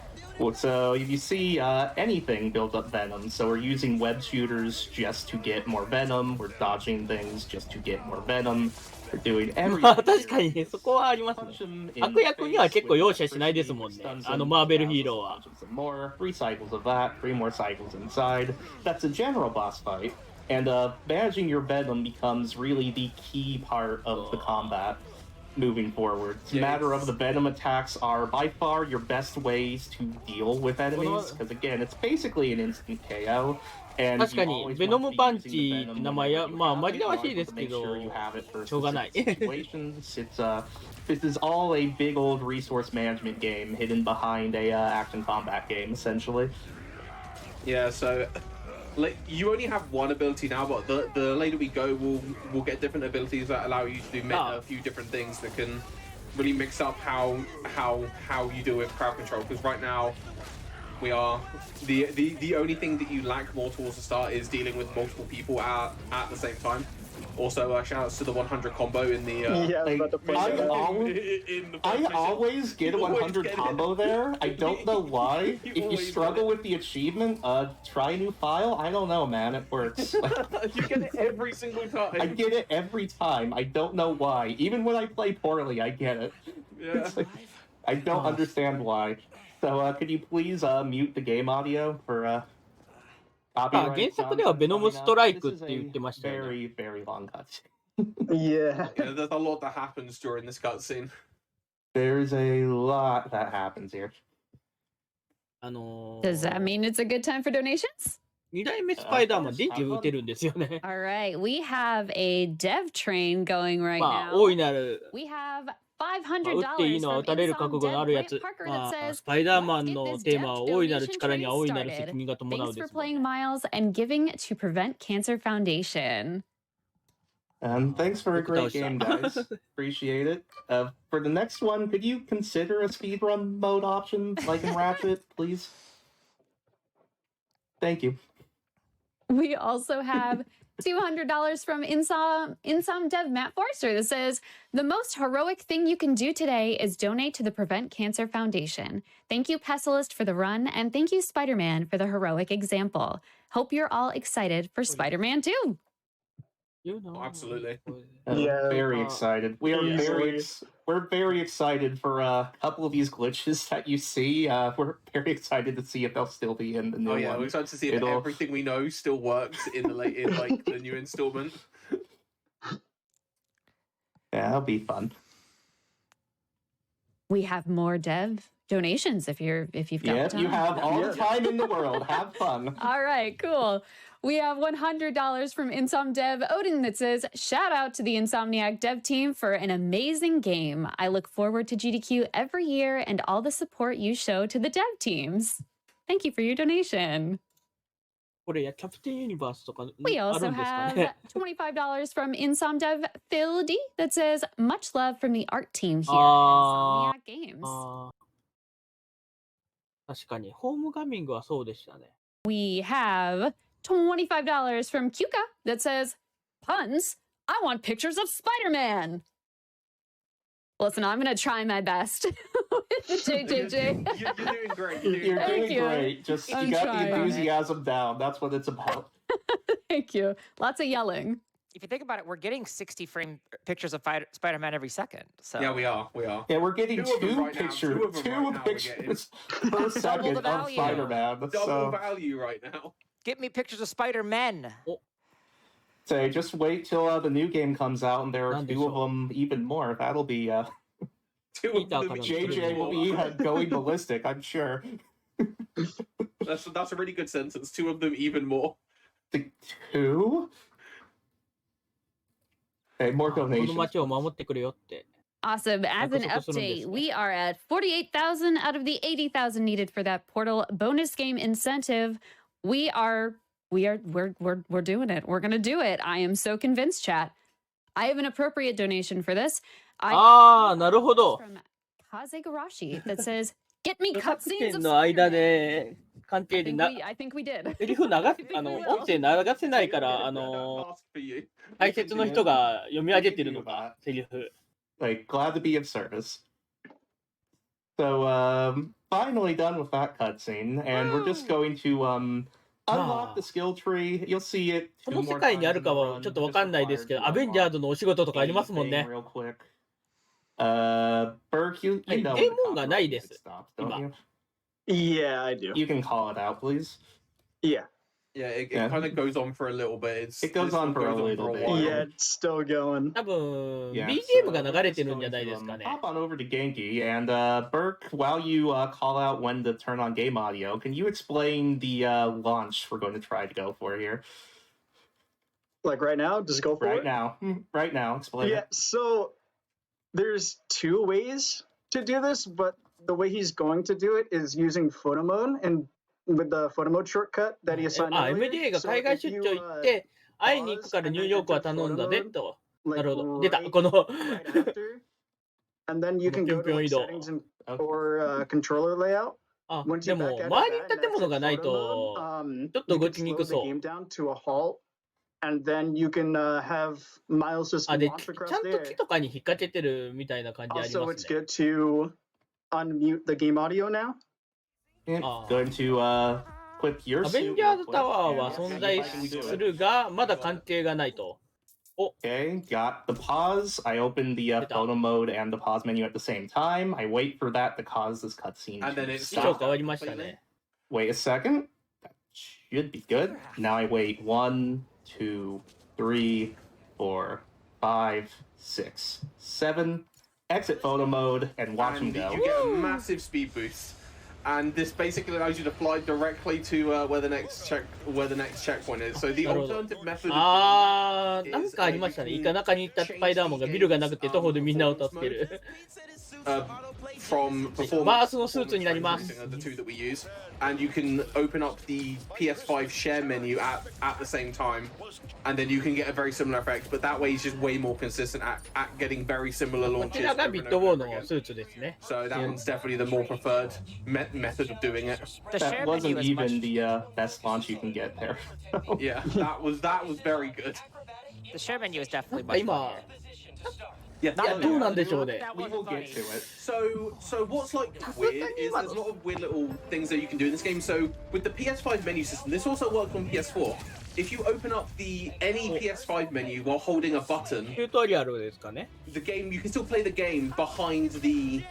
So if you see anything build up Venom, so we're using web shooters just to get more Venom, we're dodging things just to get more Venom. We're doing まあ everything. 確かにそこはありますね。悪役には結構容赦しないですもんね。マーベルヒーローは。More 3 cycles of that, 3 more cycles inside. That's a general boss fight, and managing your Venom becomes really the key part of the combat moving forward. It's a matter of the Venom attacks are by far your best ways to deal with enemies, because again, it's basically an instant KO. 確かにベノムパンチって名前はまあ紛らわしいですけどしょうがない。 This is all a big old resource management game hidden behind a action combat game, essentially. Yeah, so like you only have one ability now, but the later we go, we'll get different abilities that allow you to do a few different things that can really mix up how you deal with crowd control. Because right now, we are the only thing that you lack more towards the start is dealing with multiple people at the same time. Also, shout outs to the 100 combo in the. I always get a 100 combo there. I don't know why. If you struggle with the achievement, try a new file. I don't know, man. It works. You get it every single time. I get it every time. I don't know why. Even when I play poorly, I get it. Yeah. Like, I don't understand why. So, could you please mute the game audio for原作ではベノムストライクって言ってましたよね。Very, very long cutscene. Yeah, there's a lot that happens during this cutscene. There's a lot that happens here. Does that mean it's a good time for donations? 2代目スパイダーマン電気打てるんですよね。All right, we have a dev train going right まあ now. 大いなる We have 打$500っていいのは from 打たれる覚 Insom 悟のあるや Dev つ Grant Parker ま that あ says, スパイダー "Let's マン get の this テーマは大いなる donation 力には大いなる train 責 started. 任が伴う Thanks で for すもん playing ね。 Miles and giving to Prevent Cancer Foundation." And thanks for a great Good game, job. guys. Appreciate it. For the next one, could you consider a speedrun mode option, like in Ratchet, please? Thank you. We also have $200 from Insom Dev Matt Forster that says, "The most heroic thing you can do today is donate to the Prevent Cancer Foundation. Thank you, Pessilist, for the run, and thank you, Spider-Man, for the heroic example. Hope you're all excited for Spider-Man 2. You know, Absolutely. Very excited. We are we're very excited for a couple of these glitches that you see. We're very excited to see if they'll still be in the new one. We're excited to see if everything we know still works in the new installment. Yeah, that'll be fun. We have more dev donations if you've got the time. You have all the time in the world. Have fun. All right, cool. We have $100 from Insom Dev Odin that says, "Shout out to the Insomniac dev team for an amazing game. I look forward to GDQ every year and all the support you show to the dev teams." Thank you for your donation. これやキャプテンユニバースとか We ある also んですか have ね。 $25 from Insom Dev Phil D that says, "Much love from the art team here Ah. at Insomniac Games." あー確かにホームガミングはそうでしたね。 We have $25 from Kyuka that says, "Puns? I want pictures of Spider-Man." Listen, I'm going to try my best. JJJ. You're doing great. You're Thank doing you. great. Just I'm you got trying. the enthusiasm down. That's what it's about. Thank you. Lots of yelling. If you think about it, we're getting 60 frame pictures of Spider-Man every second. So Yeah, we are. Yeah, we're getting Two of them two right now. pictures, Two of them two right now we're pictures per second the of value. Spider-Man. Double So, value right now. get me pictures of Spider-Men. say, just wait till the new game comes out, and there are Not two of sure. them even more. That'll be Two of them. JJ will be going ballistic, I'm sure. That's a really good sentence. Two of them even more. The two? Okay, more この donations. 街を守ってくれよって。 Awesome. As an update, we are at 48,000 out of the 80,000 needed for that Portal bonus game incentive. We're doing it. We're gonna do it. I am so convinced, chat. I have an appropriate donation for this.ああ、なるほど。 From Kazegarashi that says, "Get me 各 cutscenes 県 of の間 Spider-Man." で関係でな I think we did. セリフ流す音声流せないからAsk for you. 解説の人が読み上げてるのがセリフ。 Like, glad to be of service. So, finally done with that cutscene, and we're just going to unlock the skill tree. You'll see it. この世界にあるかはちょっとわかんないですけど、アベンジャーズのお仕事とかありますもんね。 Real quick. Burke, you know. デーモンがないです Stop, 今 don't you? Yeah, I do. You can call it out, please. Yeah. Yeah, it Yeah. kind of goes on for a little bit. It goes on for a little bit. while. Yeah, it's still going. 多分 Yeah, BGM が so 流れて we're るん just じゃない going ですか to, ね。 hop on over to Genki, and Burke, while you call out when to turn on game audio, can you explain the launch we're going to try to go for here? Like right now, just go for Right it. now. Right now, explain Yeah, it. so there's two ways to do this, but the way he's going to do it is using photo mode and with the photo mode shortcut that he assigned あ、earlier. MDA が So 海外 if 出 you, 張行って会いに行くからニューヨークは頼んだぜと。なるほど。出た。この right after, and then you can go to ぴょんぴょん like 移動。 settings and, or controller layout. あ、 Once で you're も back at 周り that, に建物がないと and that's in photo mode, ちょっと you 動 can きに slow く the そう。 game down to a halt and then you can have Miles just あ、で、 launch ち across ゃん the と air. 木とかに引っ掛けてるみたいな感じあり Also, ま it's すね。 good to unmute the game audio now. And Ah. going to click your アベ suit ンジャー real ズ quick タワー and は see 存 if 在 I can do す it. るが、まだ関係がないと。 Okay, got the pause. I open the photo mode and the pause menu at the same time. I wait for that to cause this cutscene And then to it 衣装 stop. 変わりましたね。 Wait a second. That should be good. Now I wait 1, 2, 3, 4, 5, 6, 7. Exit photo mode and watch him And go. you get a massive speed boost. And this basically allows you to fly directly to where the next checkpoint is. So the なるほど。 alternative method. あー、なんかありましたね。イカ中に行ったスパイダーマンがビルがなくて徒歩でみんなを助ける。 From バースのスーツになります。 the two that we use, and you can open up the PS5 share menu at the same time, and then you can get a very similar effect. But that way, it's just way more consistent at getting very similar こ launches. ちらがビットウォーのスーツですね。 So that one's definitely the more preferred method of doing it. The That share wasn't menu is much. even the best launch you can get there. Yeah, that was very good. The share menu is definitely なんか much 今、 funnier. Yeah, いや、どうなんでしょうね。 That we will wasn't get funny. to it. So what's like weird is there's a lot of weird little things that you can do in this game. So with the PS5 menu system, this also works on PS4. If you open up any PS5 menu while holding a button, チュートリアルですかね。 the game you can still play the game behind the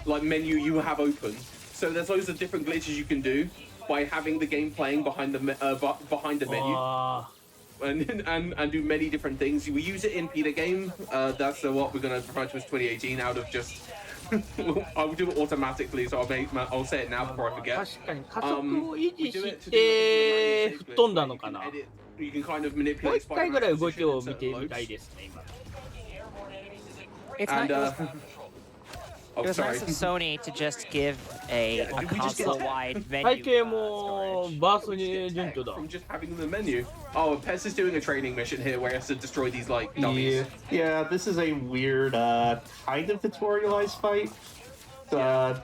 like menu you have open. So there's loads of different glitches you can do by having the game playing behind the menu. あ And do many different things. We use it in Peter game. That's what we're going to refer to as 2018 out of just. I will do it automatically, so I'll say it now before I ー forget. 確かに加速を維 We 持 do it し to do て like 吹っ飛んだのかな。 You can kind of もう manipulate 一回ぐらい動きを Spider-Man's 見て position みたい to ですね、今。 It's And not, oh, it was sorry. nice of Sony to just give a Yeah, we just get- console-wide 背 menu. 景もバースに順調だ。 From just having the menu. Oh, Pez is doing a training mission here where he has to destroy these like dummies. Yeah, this is a weird kind of tutorialized fight.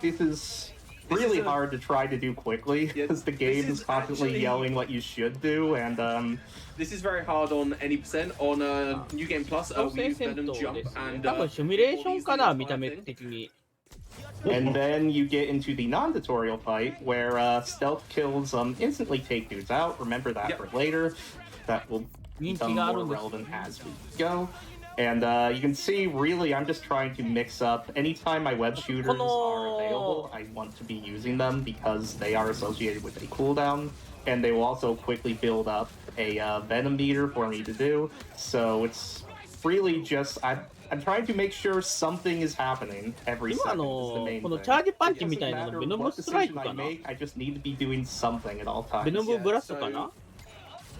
This is really hard to try to do quickly Yeah, because the this game is is constantly actually- yelling what you should do, and This is very hard on any percent. On New Game Plus, 強 we 制 use 戦 Venom 闘 Jump ですね。 and 多分シミュレーションかな、 all these 見た目 things. 的に。 and then you get into the non-tutorial fight where stealth kills instantly take dudes out. Remember that Yep. for later. That will 人 become 気があ more るんです relevant as we go. And you can see, really, I'm just trying to mix up. Anytime my web shooters are available, I want to be using them because they are associated with a cooldown, and they will also quickly build up a venom meter for me to do. So it's really just I'm trying to make sure something is happening every 今 second. Is the main この thing. チャージパン It チみ doesn't たいなの matter ベノム what ストライク decision か I な。 make. I just need to be doing something at all ベ times. ノムブラストかな。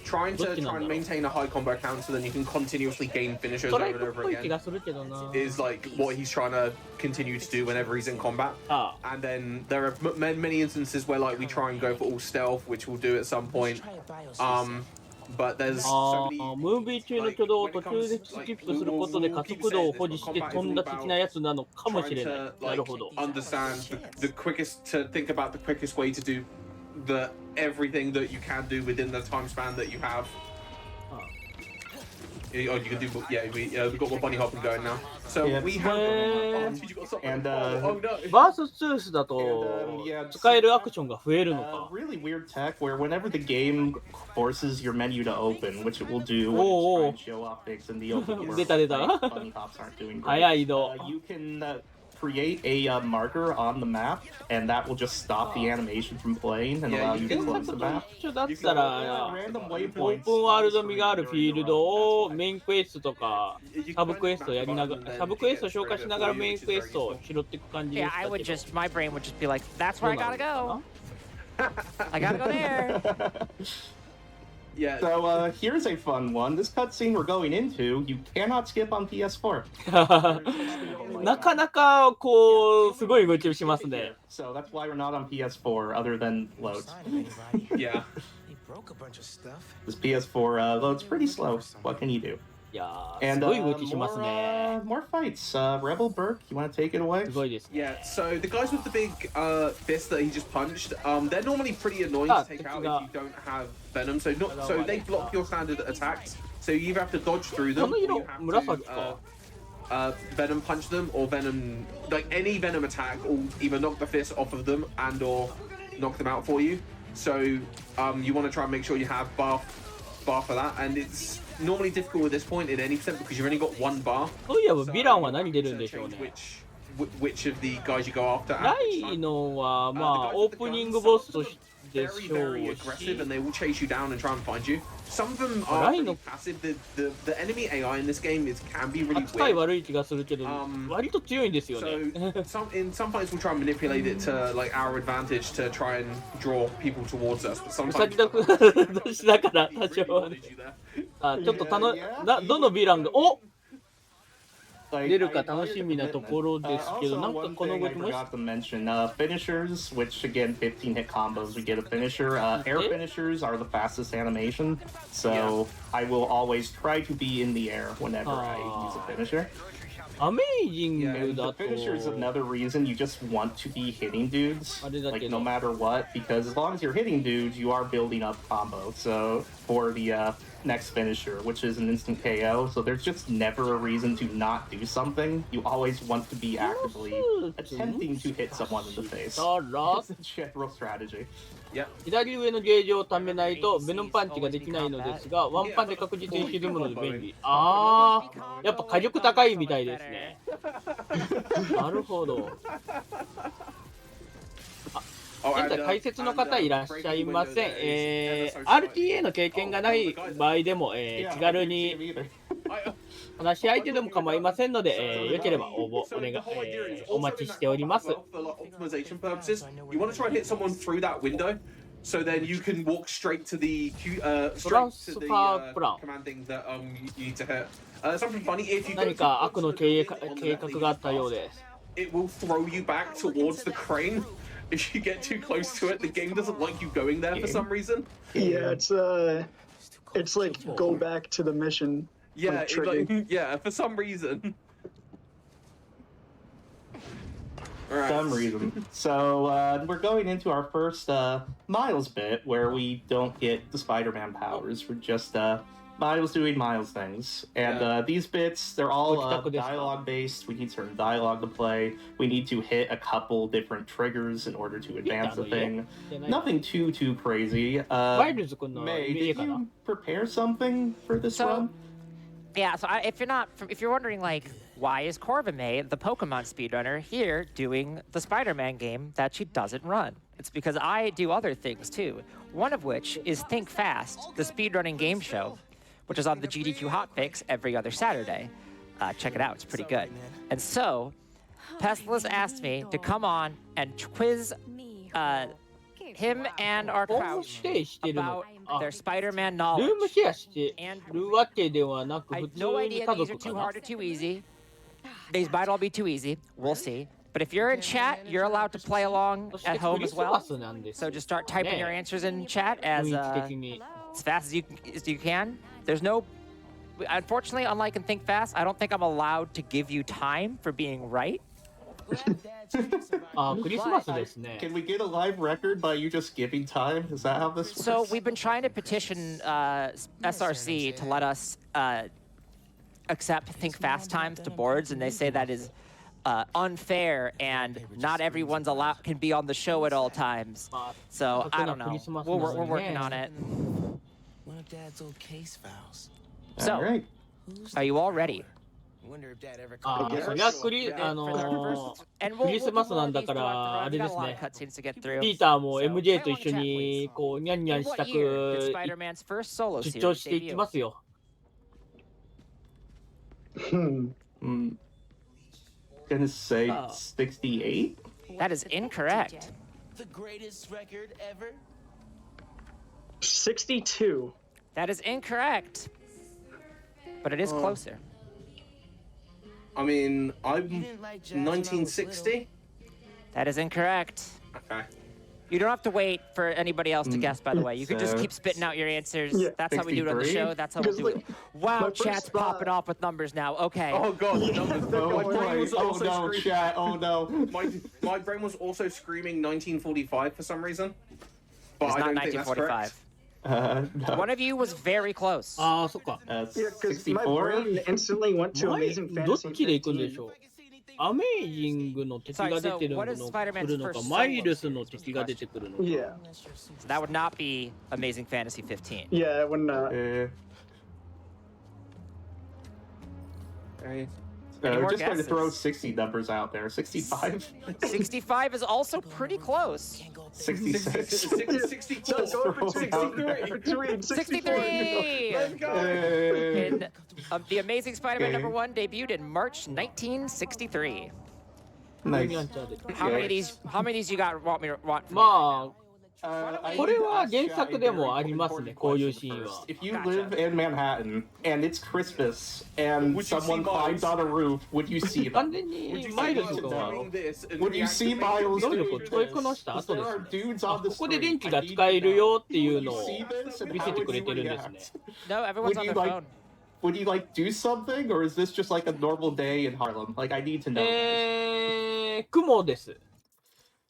Trying to どっちなんだろう。 maintain a high combo count so then you can continuously gain ス finishers ト over ライ and クっ over ぽい気 again がするけどな。 is like what he's trying to continue to do whenever he's in combat. ああ And then there are many instances where like we try and go for all stealth, which we'll do at some point. But there's あ so あ、 many ムービー中の挙動を途中でスキップすることで加速度を保持して飛んだ的なやつなのかもしれない。 trying to なる like ほど。 understand the quickest to think about the quickest way to do everything that you can do within the time span that you have. Oh, you can do we've got more bunny hopping going now. So Yeah. we have. Yeah. You got something. And, oh no. バースツースだと yeah, 使えるアクションが増えるのか。 Really weird tech where whenever the game forces your menu to open, which it will do when Oh, it's trying to show off things in the open world, 出た出た。 right? Bunny hops aren't doing great. 早い移動。 You can create a marker on the map, and that will just stop the animation from playing and Yeah, allow you you to 原 close 作 the と map. 一緒だったら、 Random オー waypoints プンワールド on 味 screen があるフィールド during をメインクエストとかサブクエストやりながら、サブクエスト消化しながらメインクエストを拾っていく感じで Yeah, した I け would ど。 just, my brain would just be like, that's where I gotta go. I gotta go there. Yeah. So here's a fun one. This cutscene we're going into, you cannot skip on PS4. なかなかこうすごい動きをしますね。 So that's why we're not on PS4, other than loads. Yeah. He broke a bunch of stuff. This PS4 loads pretty slow. What can you do? いやー、 And すごい動きしますね。 more fights. Rebel Burke, you want to take it away? すごいですね。 Yeah, so the guys with the big fist that he just punched, they're normally pretty annoying to take out if you don't have venom. So they block your standard attacks. So you either have to dodge through them, or you have to venom punch them, or venom like any venom attack will either knock the fist off of them and or knock them out for you. So you want to try and make sure you have bar for that, and it's normally difficult at this point in any percent because you've only got one bar. そういえばヴィランは何出るんでしょうね。 Which of the guys you go after? ないのはまあオープニングボスとしてでしょう very し。 aggressive and they will chase you down and try and find you. Some of them are really passive. The enemy AI in this game can be really 扱い weird. 悪い気がするけど、割と強いんですよね。 So in some fights we'll try and manipulate it to like our advantage to try and draw people towards us. But う sometimes さぎ年だから多少はね。あ、ちょっとどのヴィランが出るか楽しみなところですけど、なんかこの動きも forgot to mention finishers, which again 15 hit combos we get a finisher. Air finishers are the fastest animation, so I will always try to be in the air whenever I use a finisher. アメイジング And だ the と finisher is another reason you just want to be hitting dudes, あれだ like けど no matter what, because as long as you're hitting dudes, you are building up combo. So for the next finisher, which is an instant KO, so there's just never a reason to not do something. You always want to be actively attempting to hit someone in the face. たら It's a general strategy. 左上のゲージを貯めないとベノムパンチができないのですが、ワンパンで確実に沈むので便利。あー、やっぱ火力高いみたいですね。なるほど。現在解説の方いらっしゃいません。RTA の経験がない場合でも、気軽に話し相手でも構いませんので、よければ応募お待ちしております。 optimization purposes, you want to try and hit someone through that window, so then you can walk straight to the command thing that you need to hit. Something funny if you 何か悪の計画があったようです。 it will throw you back towards the crane. If you get too close to it, the game doesn't like you going there for some reason. Yeah, it's like go back to the mission. Yeah, Like, yeah, for some reason. Alright. Some reason. So we're going into our first Miles bit where we don't get the Spider-Man powers. We're just Miles doing Miles things. And these bits, they're all dialogue based. We need certain dialogue to play. We need to hit a couple different triggers in order to advance the thing. Nothing too crazy. May, did you prepare something for this run? Yeah, so if you're wondering, like, why is Corvame, the Pokemon speedrunner, here doing the Spider-Man game that she doesn't run? It's because I do other things too. One of which is Think Fast, the speedrunning game show, which is on the GDQ Hotfix every other Saturday. Check it out, it's pretty good. And so, Pessilist asked me to come on and quiz him and our crouch about their Spider-Man knowledge. ルームシェアしてるわけではなく、 I 普 have 通 no に idea 家 these 族 are か too な。 hard or too easy. These might all be too easy. We'll see. But if you're in chat, you're allowed to play along at home as well. So just start typing your answers in chat as fast as you can. There's no... Unfortunately, unlike in Think Fast, I don't think I'm allowed to give you time for being right. あ、クリスマスですね。 Can we get a live record by you just giving time? Is that how this works? So we've been trying to petition SRC to let us accept Think Fast times to boards, and they say that is unfair, and not everyone's can be on the show at all times. So I don't know. We're working on it. One of Dad's old case files. So, All right. are you all ready? Wonder if Dad ever あー、そりゃクリスマスなんだから、あれですね。ピーターも MJ と一緒にこうニャンニャンしたく出張していきますよ。Gonna say 68? That is incorrect. The greatest record ever? 62. That is incorrect. But it is closer. I mean, I'm 1960. That is incorrect. Okay. You don't have to wait for anybody else to guess, by the way. You can just keep spitting out your answers. Yeah, That's how we do it on the 63. show. That's how we'll do it. Wow, my first chat's popping off with numbers now. Okay. Oh god, the numbers. Oh My brain boy! was Oh also no, screaming. chat! Oh no! My brain was also screaming 1945 for some reason. But It's I not don't think that's correct. 1945. No. One of you was very close. ああ、そっか。 Yeah, because my 64. brain instantly went to ど Amazing っ Fantasy ちで行くんでし 15. ょう。アメイジングの敵が出てるの Sorry, so what is 来 Spider-Man's るのか、 first マイルスの敵が出てくるのか。 Yeah, So that would not be Amazing Fantasy 15. yeah, when Any more Just going to throw guesses? 60 numbers out there. 65, 65 is also pretty close. 66. 62. go between 63! Let's go. And the Amazing Spider-Man Okay. #1 debuted in March 1963. Nice. How many of these you got want me to want from me? まあ、 I これ need to は ask 原 chat 作 a で very もありますね、 important こういう question シーンは first. If you Gotcha. live in Manhattan and it's Christmas and Would you see someone climbs Miles? on a roof, would you see 完 them? 全 Would に you マイ see ルス Miles とか doing this and Would you see reactivating Miles 能 doing 力を使いこな this? した後 There です are ね。 dudes あ on the ここで street. 電気 I が need 使える to よっていう know. の Would を you see this and 見 how せて would くれ you てるんですね。 react? No, everyone's Would on you their like phone. would you like do something or is this just like a normal day in Harlem? Like I need to know. 雲です。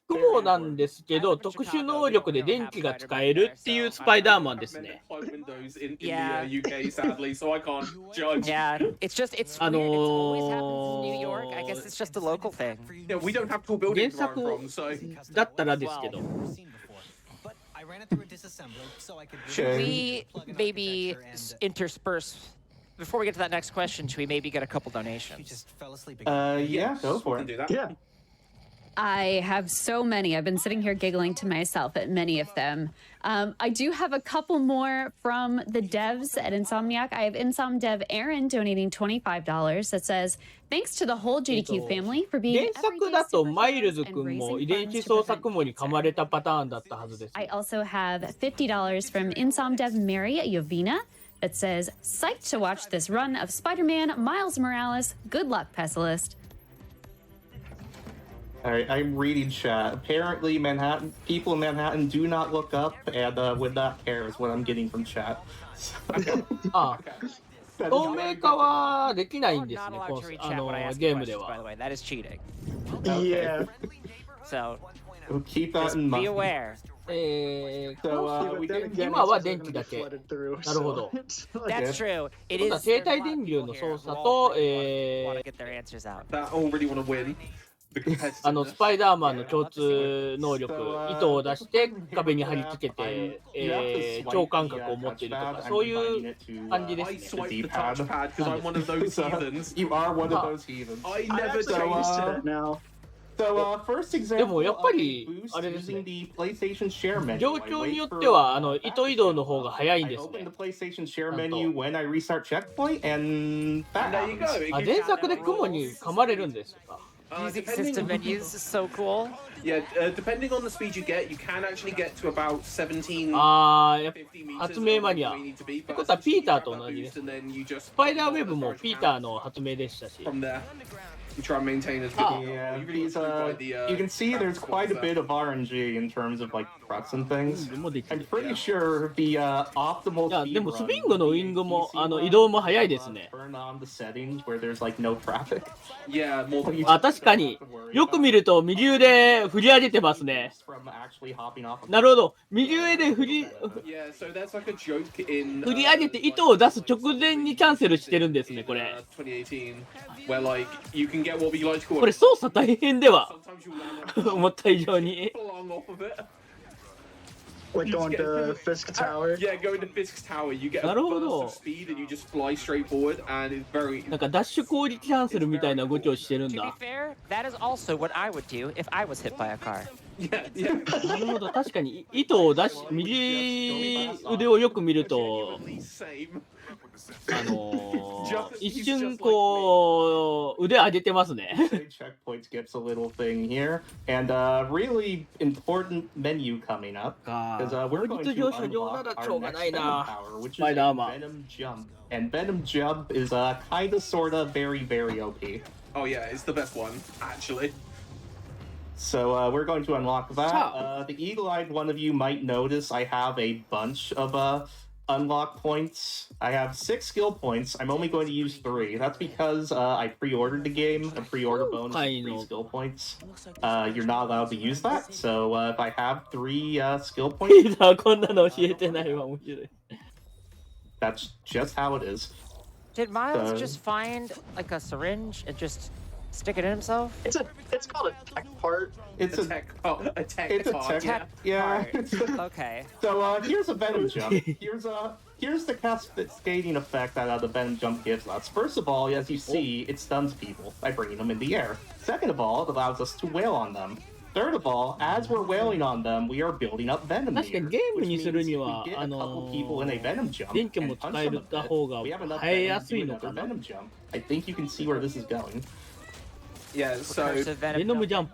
雲なんですけど、特殊能力で電気が使えるっていうスパイダーマンですね。 Windows in Yeah. the UK, sadly, so I can't judge. Yeah, it's just it's weird. It always happens in New York. I guess it's just a local thing. Yeah, we don't have tall 原 buildings to run 作 from, so だったらですけど。 Should we maybe intersperse before we get to that next question? Should we maybe get a couple donations? Yeah, go for we can it. do that. Yeah. I have so many. I've been sitting here giggling to myself at many of them. I do have a couple more from the devs at Insomniac. I have Insom dev Aaron donating $25 that says, thanks to the whole GDQ family for being 原作だとマイルズ君も遺伝子操作雲に噛まれたパターンだったはずです。 I also have $50 from Insom dev Mary Yovina that says, psyched to watch this run of Spider-Man Miles Morales. Good luck, Pessilist. All right, I'm reading chat. Apparently, people in Manhattan do not look up and would not care is what I'm getting from chat. ああ、透明化はできないん We're です not ね、 allowed こ to の read あ chat の when I ask ゲーム questions, で by は。 the way. That is cheating. Yeah. So We'll keep that just in be mind. aware. So But we then did. again, 今は it's also 電気 gonna だ be け。 flooded through, なるほど。 so it's like- That's true. It 今度は is. 生体電流の操作と、 want to get their answers out. That all really want to win. あのスパイダーマンの共通能力、糸を出して壁に貼り付けて、超感覚を持っているとか、そういう感じで I すね。 swipe the touchpad because I'm one of those heathens. You are one of those heathens. I I'm never actually change. used to that now. So, first で example もやっぱ of り a boost あれですね using the PlayStation Share menu. 状況によっては糸移動の方が早いん I です open ね the。PlayStation Share なんと menu when I restart checkpoint, and that And there you go. happens. It あ、 gives- 原作で雲に噛まれるんですか。 Music depending- system menus is so cool. Yeah, depending on the speed you get, you can actually get to about 17. あー、やっぱ 50 meters 発明マニア。 where you need to be, って but ことはピーター essentially と you 同 have じ that です boost, and then you just スパイダーウェブもピーターの発明でしたし。 from there. You try and maintain as good. Yeah, you really these, want to by the, you can see there's traffic quite a cones bit of RNG in terms of like trucks and things. もでき I'm る。 pretty sure the optimal いや、 speed でもス run ピングのウィング would も be 移動も早いですね。 turn on the settings where there's like no traffic. Yeah, more than あ、確かによく見ると右腕振り上げてますね。 From actually hopping off of なるほど。右腕で振り Yeah, so that's like a joke in 振り上げて糸を出す直前にキャンセルしてるんですね、これ。 2018, where like you can get what we like to call これ操作大変では sometimes you land on 思った以上に。 flung off of it. Like You going just to get- Fisk Tower. Yeah, going to Fisk's Tower, you get a なるほ burst ど。 of speed and you just fly straight forward, and it's very. なんかダッシュ攻撃キャンセルみたいな動きをしてるん To be だ。 fair, that is also what I would do if I was hit by a car. Yeah, yeah. なるほど、確かに糸を出し、右腕をよく見ると、 Same. 一瞬こう腕上げてますね。 Checkpoints gets a little thing here, and really important menu coming up. Because we're going to unlock our next Venom power, which is a Venom Jump. And Venom Jump is kinda, sorta, very, very OP. Oh yeah, it's the best one, actually. So we're going to unlock that. The eagle-eyed one of you might notice I have a bunch of unlock points. I have 6 skill points. I'm only going to use 3. That's because I pre-ordered the game. A pre-order bonus of 3 skill points. You're not allowed to use that. So if I have 3 skill points, こんなの教えてないわ、面白い。 that's just how it is. Did Miles just find like a syringe and just stick it in himself? It's called a tech part. It's a tech part. It's a part, tech. Yeah. Okay. So here's a venom jump. Here's the cascading effect that the venom jump gives us. First of all, as you see, it stuns people by bringing them in the air. Second of all, it allows us to wail on them. Third of all, as we're wailing on them, we are building up venom. 確かにゲームにするには、電気も使えた方が生えやすいのかな。 I think you can see where this is going. Yeah, so Venom jump.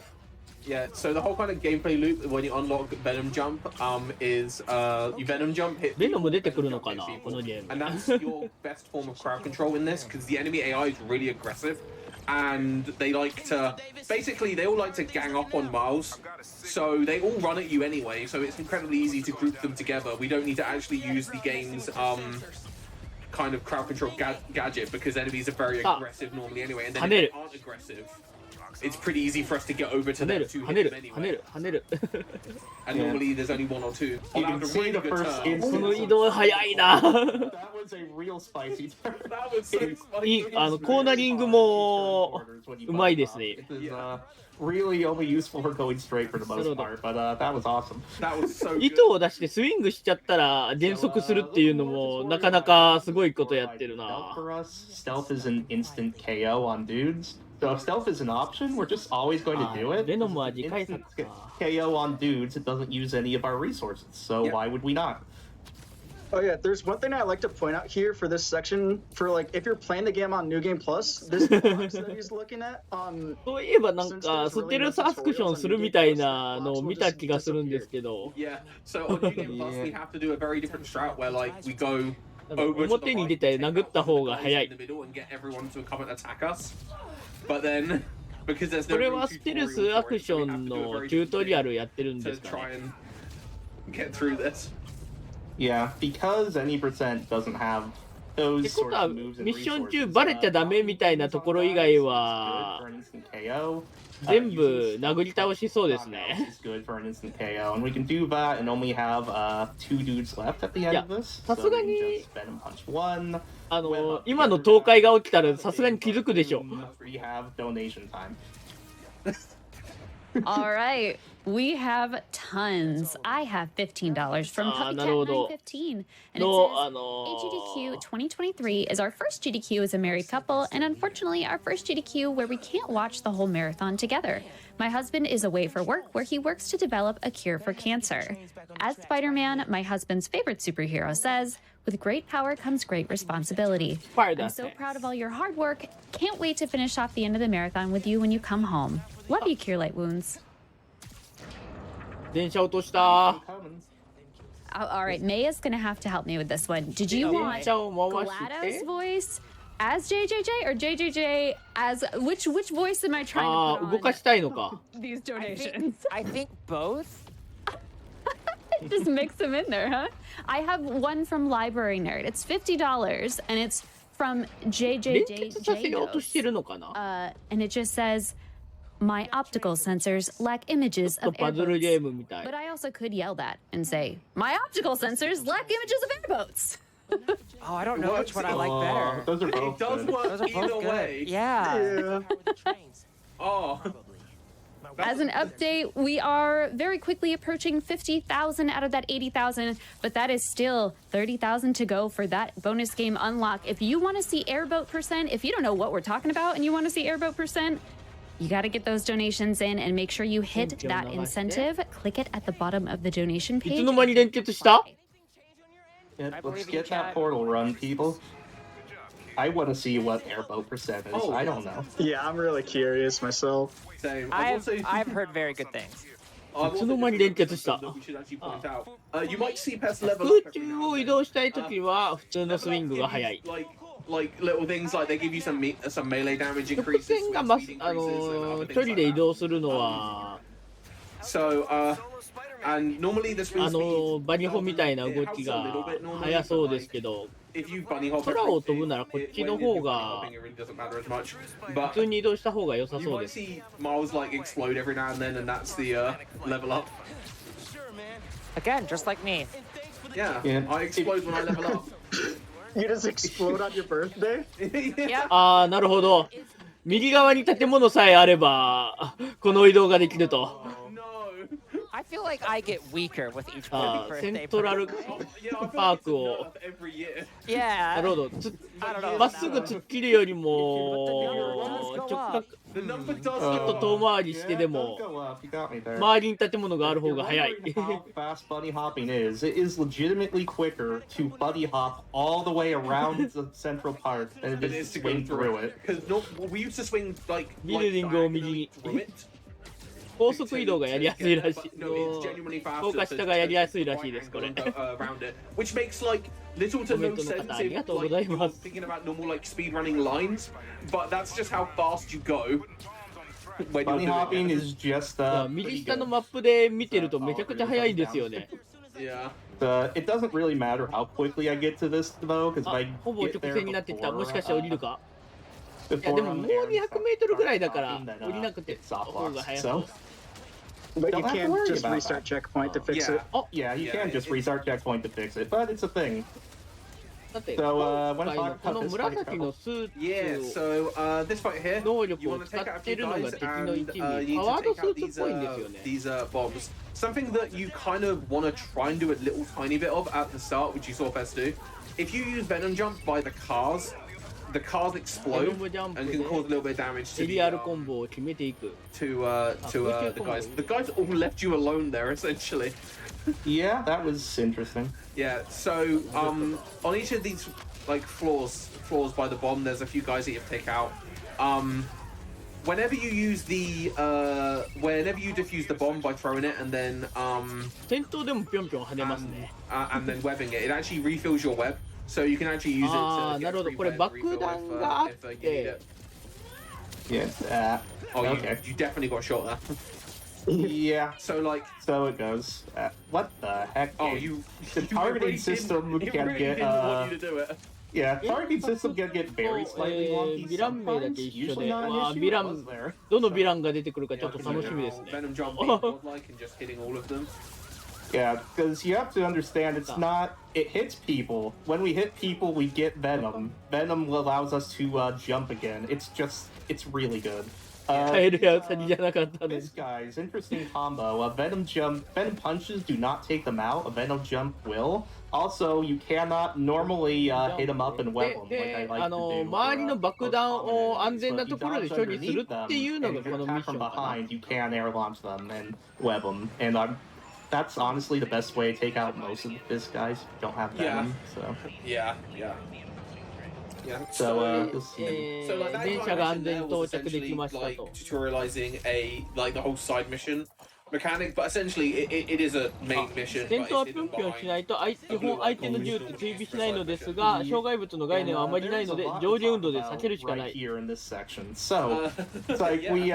Yeah, so the whole kind of gameplay loop when you unlock Venom Jump is you Venom Jump hit Venom 出てくるのかな、このゲーム。 and that's your best form of crowd control in this because the enemy AI is really aggressive and they like to basically they all like to gang up on Miles, so they all run at you anyway, so it's incredibly easy to group them together. We don't need to actually use the game's kind of crowd control gadget because enemies are very aggressive normally anyway, and then if they aren't aggressive, it's pretty easy for us to get over to them to hit them anyway. And normally there's only 1 or 2. You can see the first この移動早いな。 That was a real spicy turn. That was so いい、コーナリングもうまいですね。 It is really only useful for going straight for the most part, but that was awesome. That was so good. 糸を出してスイングしちゃったら減速するっていうのもなかなかすごいことやってるな。 For us, stealth is an instant KO on dudes. So if stealth is an option, we're just always going to do it. Venom は次回作 Instant か。 KO on dudes, it doesn't use any of our resources, so why would we not? Oh yeah, there's one thing I'd like to point out here for this section. For like, if you're playing the game on New Game Plus, this box that he's looking at. そういえばなんかステルスアクションするみたいなのを見た気がするんですけど。 Yeah, so on New Game Plus we have to do a very different strat where like we go over to 表に出て殴った方が早い。 in the middle and get everyone to come and attack us. But then, because there's そ no れ real はステル tutorial スア for ク it, シ we ョ have ン to do a の very チュートリアルやってるん to ですか try ね。 and get through this. Yeah, because any percent doesn't have って those こと sorts は of moves and ミッション resources. 中バレちゃダメみたいなところ以外は Good for an instant KO. 全部殴り倒しそうですね。 Is good for an instant KO, and we can do that and only have 2 dudes left at the end of this. さすがに So we can just Venom punch 1. 今の倒壊が起きたらさすがに気づくでしょ。 We have donation time. All right, we have tons. I have $15 from PuppyCat915, and it says AGDQ 2023 is our first GDQ as a married couple, and unfortunately our first GDQ where we can't watch the whole marathon together. My husband is away for work where he works to develop a cure for cancer. As Spider-Man, my husband's favorite superhero, says, with great power comes great responsibility. I'm so proud of all your hard work. Can't wait to finish off the end of the marathon with you when you come home. Love you, Cure Light Wounds. 電車落とした。 All right, Maya's gonna have to help me with this one. Did you want GLaDOS voice as JJJ or JJJ as which voice am I trying to put on? 動かしたいのか。 These donations. I think both. Just mix them in there, huh? I have one from Library Nerd. It's $50 and it's from 連結させようと JJJ. してるのかな。 And it just says, my optical sensors lack images of パズルゲー airboats. ムみたい。 But I also could yell that and say, my optical sensors lack images of airboats. Oh, I don't know which one I like better. Those are both It does good. work Those are both either good. way. Yeah. Oh. As an update, we are very quickly approaching 50,000 out of that 80,000, but that is still 30,000 to go for that bonus game unlock. If you want to see airboat percent, if you don't know what we're talking about and you want to see airboat percent, you got to get those donations in and make sure you hit that incentive. Click it at the bottom of the donation い page. つの間に連結した Yeah, let's get that portal run, people. I want to see what airboat percent is. I don't know. Yeah, I'm really curious myself. Same. I've heard very good things. いつの間に連結した We should actually point out. You might see Pest level 空 up 中 every now を and 移 then. 動したいときは普通のスイングが速い。 Like little things like they give you some melee damage 直 increases, 線が speed ま increases, and other 距 things 離 like で移 that. 動するのは So, and normally the swing speed バニホみたいな動きが速そうですけど、 if you bunny hop 空を飛ぶならこっちの方が it really doesn't matter as much. 普 But 通に移動した方が良さ you そう might です。 see Miles like explode every now and then, and that's the level up. Again, just like me. Yeah, Yeah. I explode when I level up. You just explode on your birthday? Yep. ああ、なるほど。右側に建物さえあれば、この移動ができると。 No. I feel like I get weaker with each あ birthday. ーセントラル Yeah, I feel パー like ク it's を enough every year. なる Yeah. ほど I don't know. まっすぐ突っ切るよりも直角 The number does ちょっと go 遠回りしてで Yeah, も it does go up. You got me there. 周りに建物がある If 方 you're が早い wondering how fast bunny hopping is, it is legitimately quicker to bunny hop all the way around the central park than it It is is to to go swing through through it. it. Because we used to swing like ビルディングを右に through it. 高速移動がやりやすいらしい No, it's genuinely faster 高架下がやりやすいらしいですこれ around it, which makes like little to no コメントの sense 方あり if がとうご like ざい you're ます thinking about normal like speed running lines, but that's just how fast you go when you're Bunny doing hopping it. is just いや pretty 右下 good. のマップで見てるとめちゃくちゃ速いんですよね Yeah. It doesn't really matter how quickly I get to this though, because if あ I ほぼ get 直 there 線になってきた before, もしかして降りるかいや before でも I'm もう there and 200 start メートルぐらいだから hopping, then, 降りなくて it soft 方が locks. 速そ So う But you Don't have to can't worry just about restart that. checkpoint to fix Yeah. it. yeah, you Yeah, can just it- restart checkpoint to fix it, but it's a thing. さて So, 今 when 回の talking こ about の this fight, 紫のスー Yeah, ツ so this fight here, 能 you 力を want to 使 take っ out a て few るのが guys 敵の and 一 you 味 need パ to ワード take ス out ーツっ these ぽいんですよね bombs. Something that you kind of want to try and do a little tiny bit of at the start, which you saw Fest do. If you use Venom Jump by the cars explode Venom Jump and can cause a little bit of damage エ to リアルコンボを決めていく the guys. The guys all left you alone there essentially. Yeah, that was interesting. Yeah. So on each of these like floors by the bomb, there's a few guys that you have to take out. Whenever you use whenever you defuse the bomb by throwing it and then 戦闘でもぴょんぴょん跳ねますね and then webbing it, it actually refills your web, so you can actually use it ああ to な get るほど free これ web 爆 refill 弾 if, があっ if you need て it. Yeah, Oh, okay. you definitely got shot there. Yeah, So like, so it goes. What the heck? oh, game? the targeting system it can really get, didn't want you to do it. Yeah, targeting system can get very と slightly wonky ヴィラン名だ sometimes. け一緒 Usually で not まあ an ヴ issue. ィラ It was ン there. どのヴィランが出てくるかちょっ Yeah, と楽しみですね Venom Jump being godlike and just hitting all of them. Yeah, because you have to understand it's not. It hits people. When we hit people, we get venom. Venom allows us to jump again. It's really good. カエルやウサギじゃなかったのに This guy's interesting combo. Venom punches do not take them out. A Venom jump will. Also, you cannot normally hit him up and web で him like I で like to do. 周りの爆弾を安全なところで If 処 you 理する dodge っていうの underneath が them, こ and の if ミ you're ッショ from ンかな behind, you can air launch them and web them. And that's honestly the best way to take out most of this guys who don't have venom. Yeah. So you'll see. So like that 電 kind 車 of が mission 安全 there に到 was 着でき essentially ました like と tutorializing the whole side mission mechanic, but essentially it is a main mission. 戦 but 闘は it's ぴょん hidden ぴょんしない behind. と基本相手の銃って追尾しないのですが障害物の概念はあまりないので上下運動で避けるしかな Right い here in this section. So it's like Yeah. we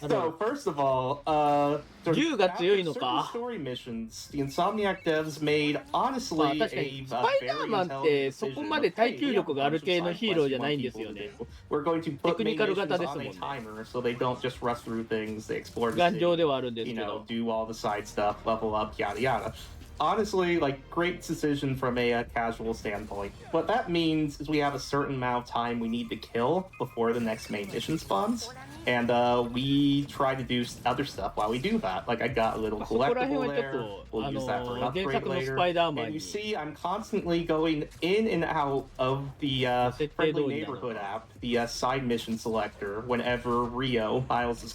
so first of all,銃が強いのか certain story missions, the Insomniac devs made まあ honestly 確かにスパイダーマンってそこまで耐久力がある系のヒーローじゃないんですよね We're going to put テクニカル missions 型ですも on ん a ね timer so they don't just rush through things, they explore the 頑 city, 丈ではあるんです you け know, ど do all the side stuff, level up, yada yada. Honestly, like, great decision from a casual standpoint. What that means is we have a certain amount of time we need to kill before the next main mission spawns. And we try to do other stuff while we do that. Like, I got a little そこら辺 collectible はちょっ there. と We'll use that for an 原 upgrade 作のス later. パイダーマン And に you see, I'm constantly going in and out of the 設定通 friendly りなの neighborhood app, the side mission selector, whenever Rio, Miles'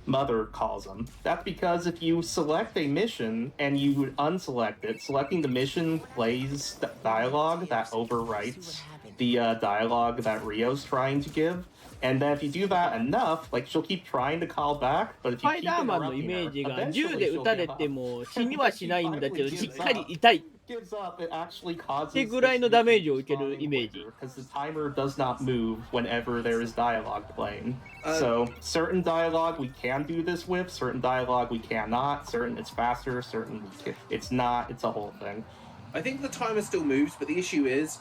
mother, calls him. That's because if you select a mission and you unselect it, selecting the mission plays the dialogue that overwrites the dialogue that Rio's trying to give. And then if you do that enough, like, she'll keep trying to call back, but if ス you パイ keep ダーマンのイ interrupting メー her, ジが eventually 銃で撃 she'll たれ give て up. も死にはしないんだけどしっかり痛い gives up, it actually causes ってぐらいのダメージを受けるイメージ。 because the timer does not move whenever there is dialogue playing. So certain dialogue we can do this with, certain dialogue we cannot, certain it's faster, certain it's not. It's a whole thing. I think the timer still moves, but the issue is,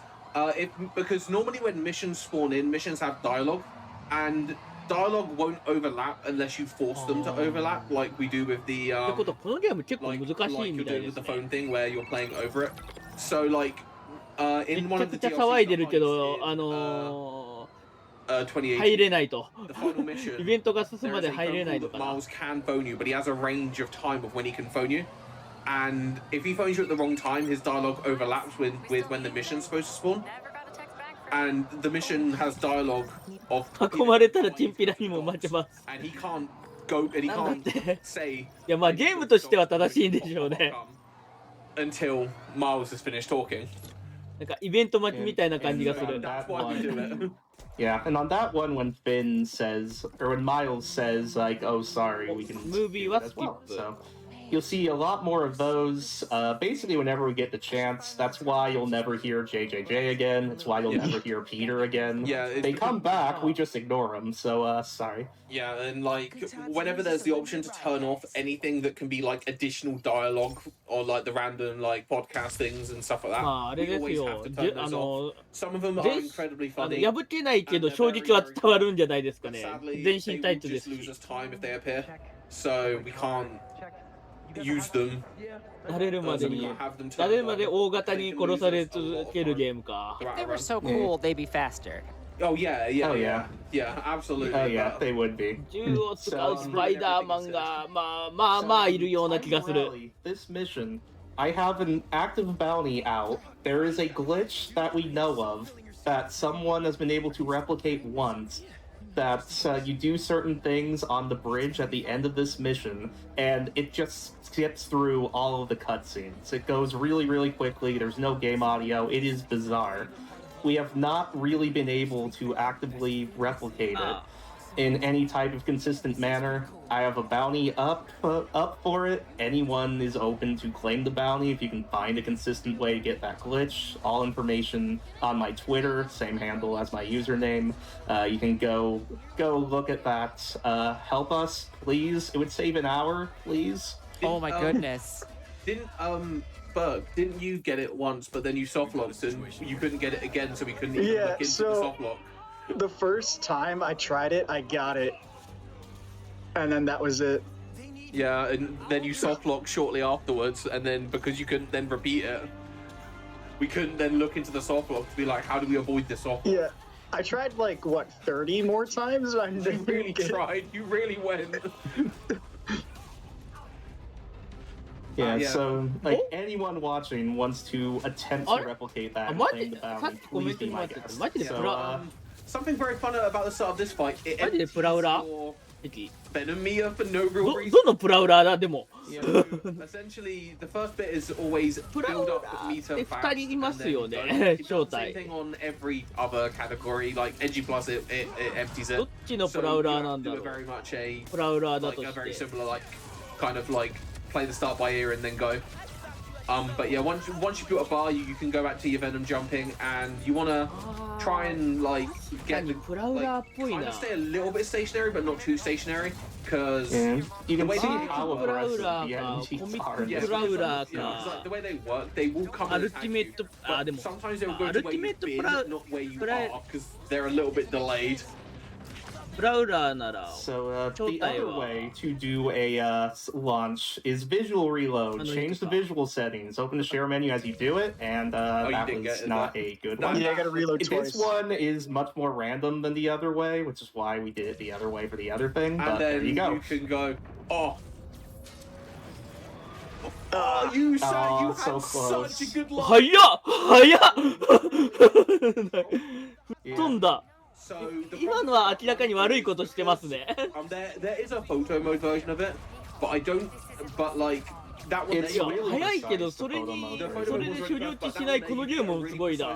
because normally when missions spawn in, missions have dialogue, and dialogue won't overlap unless you force them to overlap, like we do with the ってことはこのゲーム結構 like 難しい you're みたい doing で with す the ね。 phone thing where you're playing over it. So like め in ち one ゃ of く the ちゃ DLCs 騒いでるけ that ど、 2018, 入れないと。 the final mission, イベントが進むま there で is a 入れ phone ない call の that かな。 Miles can phone you, but he has a range of time of when he can phone you. And if he phones you at the wrong time, his dialogue overlaps with when the mission's supposed to spawn. And the mission has dialogue of 囲まれたらチンピラにも待ちます。 and he can't go and he なんだっ can't て。 say いやまあゲームとしては正しいんでしょうね。 until Miles has finished talking. なんかイベント待ちみたいな感じがする。 That's why we do it. Yeah, and on that one, when Finn says, or when Miles says, like, "Oh, sorry, we can." Movie skip it was as well. skip. So you'll see a lot more of those. Basically, whenever we get the chance, that's why you'll never hear JJJ again. That's why you'll never hear Peter again. Yeah, They come back, we just ignore them. So sorry. Yeah, and like whenever there's the option to turn off anything that can be like additional dialogue or like the random like podcast things and stuff like that, まああれ we です always よ have to。turn あ those off. の Some of them are 全 incredibly あの funny. 破けないけど正直は伝わるんじゃないですか But ね。 sadly, 全 they 身タイ will ツで just す lose し。 us time if they appear, so we can't use them. 慣れるまで So we に can't have them 慣れるまで turn 大型に殺され続けるゲームか。 throughout They the were run. so cool, they'd be faster. Oh yeah, yeah, Oh, yeah, yeah. yeah, absolutely. Oh yeah, But- they would be. 銃を使うスパイダーマンがまあいるような気がする。 This mission, I have an active bounty out. There is a glitch that we know of that someone has been able to replicate once. That you do certain things on the bridge at the end of this mission, and it just skips through all of the cutscenes. It goes really, really quickly. There's no game audio. It is bizarre. We have not really been able to actively replicate it in any type of consistent manner. I have a bounty up for it. Anyone is open to claim the bounty if you can find a consistent way to get that glitch. All information on my Twitter, same handle as my username. You can go look at that. Help us, please. It would save an hour, please. Oh my goodness. Didn't Berg, didn't you get it once, but then you softlocked and you couldn't get it again, so we couldn't even Yeah, look into so- the softlock. The first time I tried it, I got it. And then that was it. Yeah, and then you softlocked shortly afterwards, and then because you couldn't then repeat it, we couldn't then look into the softlock to be like, how do we avoid this softlock? Yeah. I tried like, what, 30 more times? I You didn't really get it. tried. You really went. Yeah, yeah. so like anyone watching wants to attempt to replicate that and claim the さっ bounty, きコメ please ント be にもあ my ってた guest. マジでプ So, ラ Something very fun about the start of this fight. It マジでプラウラ your 敵 Venomia for no real ど reason. どのプラウラーだでも Yeah, so essentially, the first bit is always プラウ build ラ up ー meter って fast, 2人いま and す then よ go. ね It 正 does the same 体 thing on every other category. Like Edgy Plus, it empties ど it. っちの So プラウ you ラー have な to んだ do ろ a う very much a プラウラーだ like と a し very て similar like kind of like play the start by ear and then go. But yeah, once you build a bar, you can go back to your Venom jumping, and you wanna try and like get the, プラウラーっぽい kind な of stay a little bit stationary, but not too stationary, because yeah, you can The way see they- how プラウ aggressive ラ the ーか enemies コミ are. ッ Yeah, クプラウラ yeah, ー it's か like the way they work, they will come and attack you, Ultimate- but でも sometimes they will go to where you've Ultimate been, Pra- not where you Pra- are, because they're a little bit delayed. プラウラーなら So the 正体 other は way to do a launch is visual reload. I know you Change the can- visual settings. Open the share menu as you do it, and you that didn't was get it, not that- a good that- one. Yeah, I gotta reload This twice. one is much more random than the other way, which is why we did it the other way for the other thing. And But there then you go. can go, oh. Oh, you had so close. such a good line. 早っ早っ飛んだ So the 今のは明らかに悪いことしてますね there is a photo mode version of it, but I don't. But like that one, It's いや really 早いけど precise, それ the photo に mode. それで所領地しないこのゲームもすごいな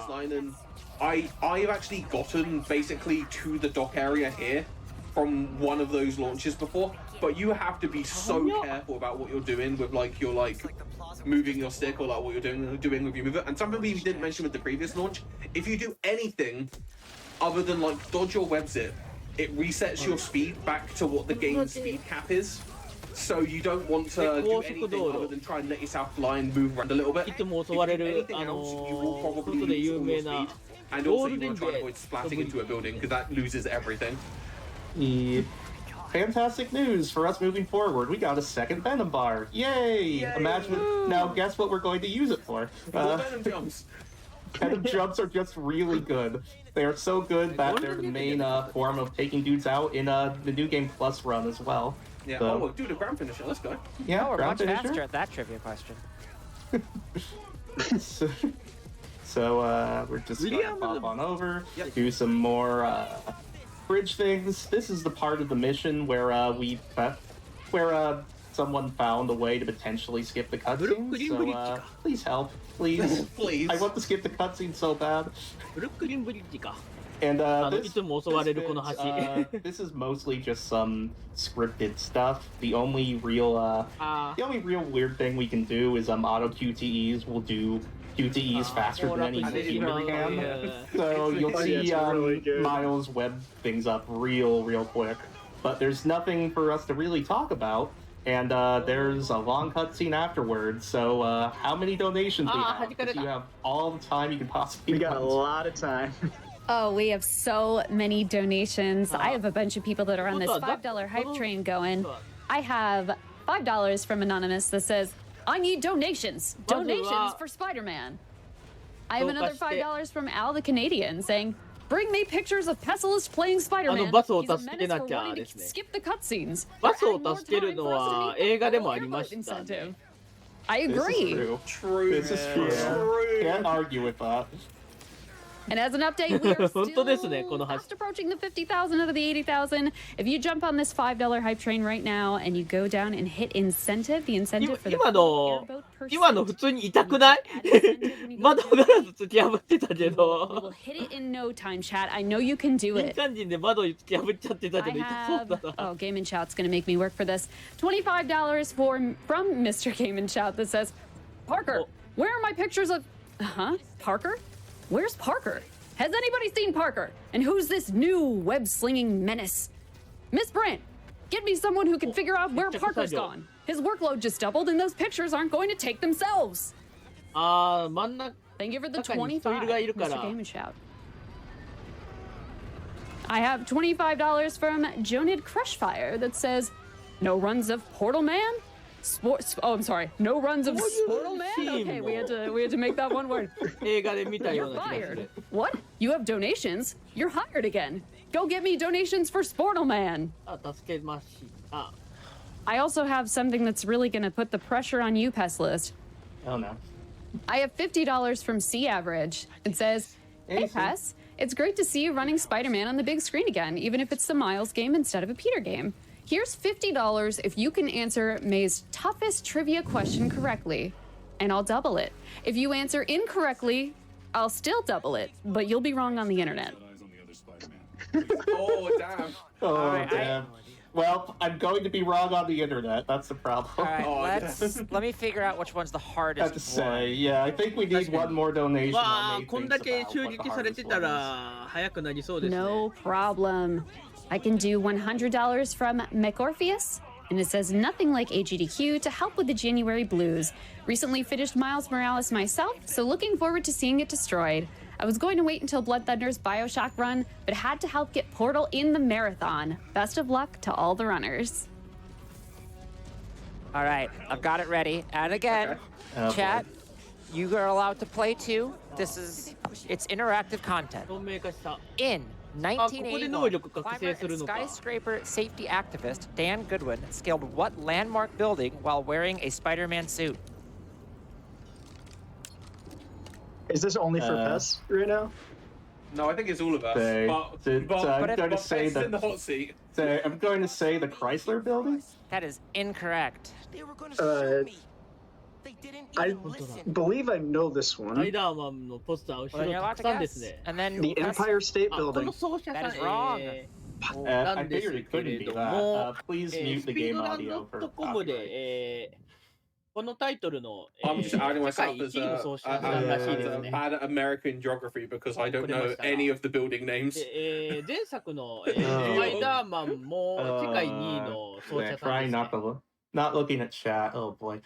I've actually gotten basically to the dock area here from one of those launches before, but you have to be so careful about what you're doing with like your moving your stick or like what you're doing with your mover. And something we didn't mention with the previous launch, if you do anything other than like dodge or web zip, it resets your speed back to what the game speed cap is. So you don't want to do anything other than try and let yourself fly and move around a little bit. If you do anything else, you will probably lose all your speed. And also you want to try and avoid splatting into a building because that loses everything. Fantastic news for us moving forward. We got a second Venom bar. Yay! Imagine. Now guess what we're going to use it for. Venom jumps. Venom jumps are just really good. They are so good that they're the main form of taking dudes out in the New Game Plus run as well. Yeah. So, Oh, dude, a ground finisher. Let's go. yeah, Oh, we're ground much finisher. faster at that trivia question. So we're just gonna pop on over, do some more bridge things. This is the part of the mission where someone found a way to potentially skip the cutscene. So please help, please. Please. I want to skip the cutscene so bad. And this is mostly just some scripted stuff. The only real weird thing we can do is auto QTEs will do QTEs faster than any human can. So you'll see Miles web things up real quick. But there's nothing for us to really talk about. And there's a long cutscene afterwards. So how many donations do you have? 'Cause you have all the time you can possibly We got a want. lot of time. Oh, we have so many donations. I have a bunch of people that are on this $5 hype train going. I have $5 from Anonymous that says, I need donations. Donations for Spider-Man. I have another $5 from Al the Canadian saying, bring me pictures of Pessilist playing Spider-Man. He's a menace for wanting to skip the cutscenes. Incentive. I agree. This is true. Can't argue with that. And as an update, we are still fast approaching the 50,000 out of the 80,000. If you jump on this $5 hype train right now and you go down and hit incentive, the incentive for the airboat per 今の普通に痛くない？窓ガラス突き破ってたけど。 we'll hit it in no time, chat. I know you can do 民 it. 間人で窓突き破っちゃってたけ I ど痛そうだ have, な。 oh, Game and Shout's gonna make me work for this. $25 from Mr. Game and Shout that says, Parker, where are my pictures of, Parker? Where's Parker? Has anybody seen Parker? And who's this new web-slinging menace? Miss Brent, get me someone who can figure out where Parker's gone. His workload just doubled and those pictures aren't going to take themselves. 真ん中 Thank you for the 中に 25, 人がいるから Mr. Game and Shout. I have $25 from Jonid Crushfire that says, no runs of Portal Man? I'm sorry. No runs of Sportal Man? Okay, we had to make that one word. 映画で見たよう You're な気がす fired. る。 What? You have donations? You're hired again. Go get me donations for Sportal Man. あ、助けまし。あ、 I also have something that's really going to put the pressure on you, Pessilist. Oh no. I have $50 from C Average. It says, hey, Pess, it's great to see you running Spider-Man on the big screen again, even if it's the Miles game instead of a Peter game. Here's $50 if you can answer May's toughest trivia question correctly, and I'll double it. If you answer incorrectly, I'll still double it, but you'll be wrong on the internet. Oh, damn. Oh, damn. Well, I'm going to be wrong on the internet. That's the problem. All right, Oh, let me figure out which one's the I have hardest to say, one. yeah, I think we need one more donation. わ on あ、こん Nate だけ thinks 襲 about what the 撃されて hardest た one is. ら早くなりそうですね。 No problem. I can do $100 from McOrpheus. And it says nothing like AGDQ to help with the January blues. Recently finished Miles Morales myself, so looking forward to seeing it destroyed. I was going to wait until Blood Thunder's Bioshock run, but had to help get Portal in the marathon. Best of luck to all the runners. All right, I've got it ready. And again, Oh, chat, you are allowed to play too. It's interactive content. 透明化した。 In ここで能力 1981, 覚 climber 醒する and のか。 skyscraper safety activist Dan Goodwin scaled what landmark building while wearing a Spider-Man suit? Is this only for Pess right now? No, I think it's all of us. Say, But I'm going to say Pess in the that. hot seat. I'm going to say the Chrysler Building. That is incorrect. They were gonna shoot me. They didn't I even listen. believe I know this スパ one. イダーマンのポスター後 Well, ろ you're allowed たく to さんです guess. ね。 And then The Pess- Empire State あ、こ Building. の奏者さ That ん is wrong. な I んです figured it け couldn't れ be ど that. も、 Please ス mute ピ the ー game ドラン audio ド for コム copyright. で、このタイトルの、 I'm just outing 世界 myself as 1位の創 a, 始者さんらしいです as a ね。 bad American geography because I don't know これましたが。 any of the building names. で、前作の、スパイダーマンも世界2位の創始 Yeah, 者さん trying ですね。 not to look, not looking at chat. Oh boy.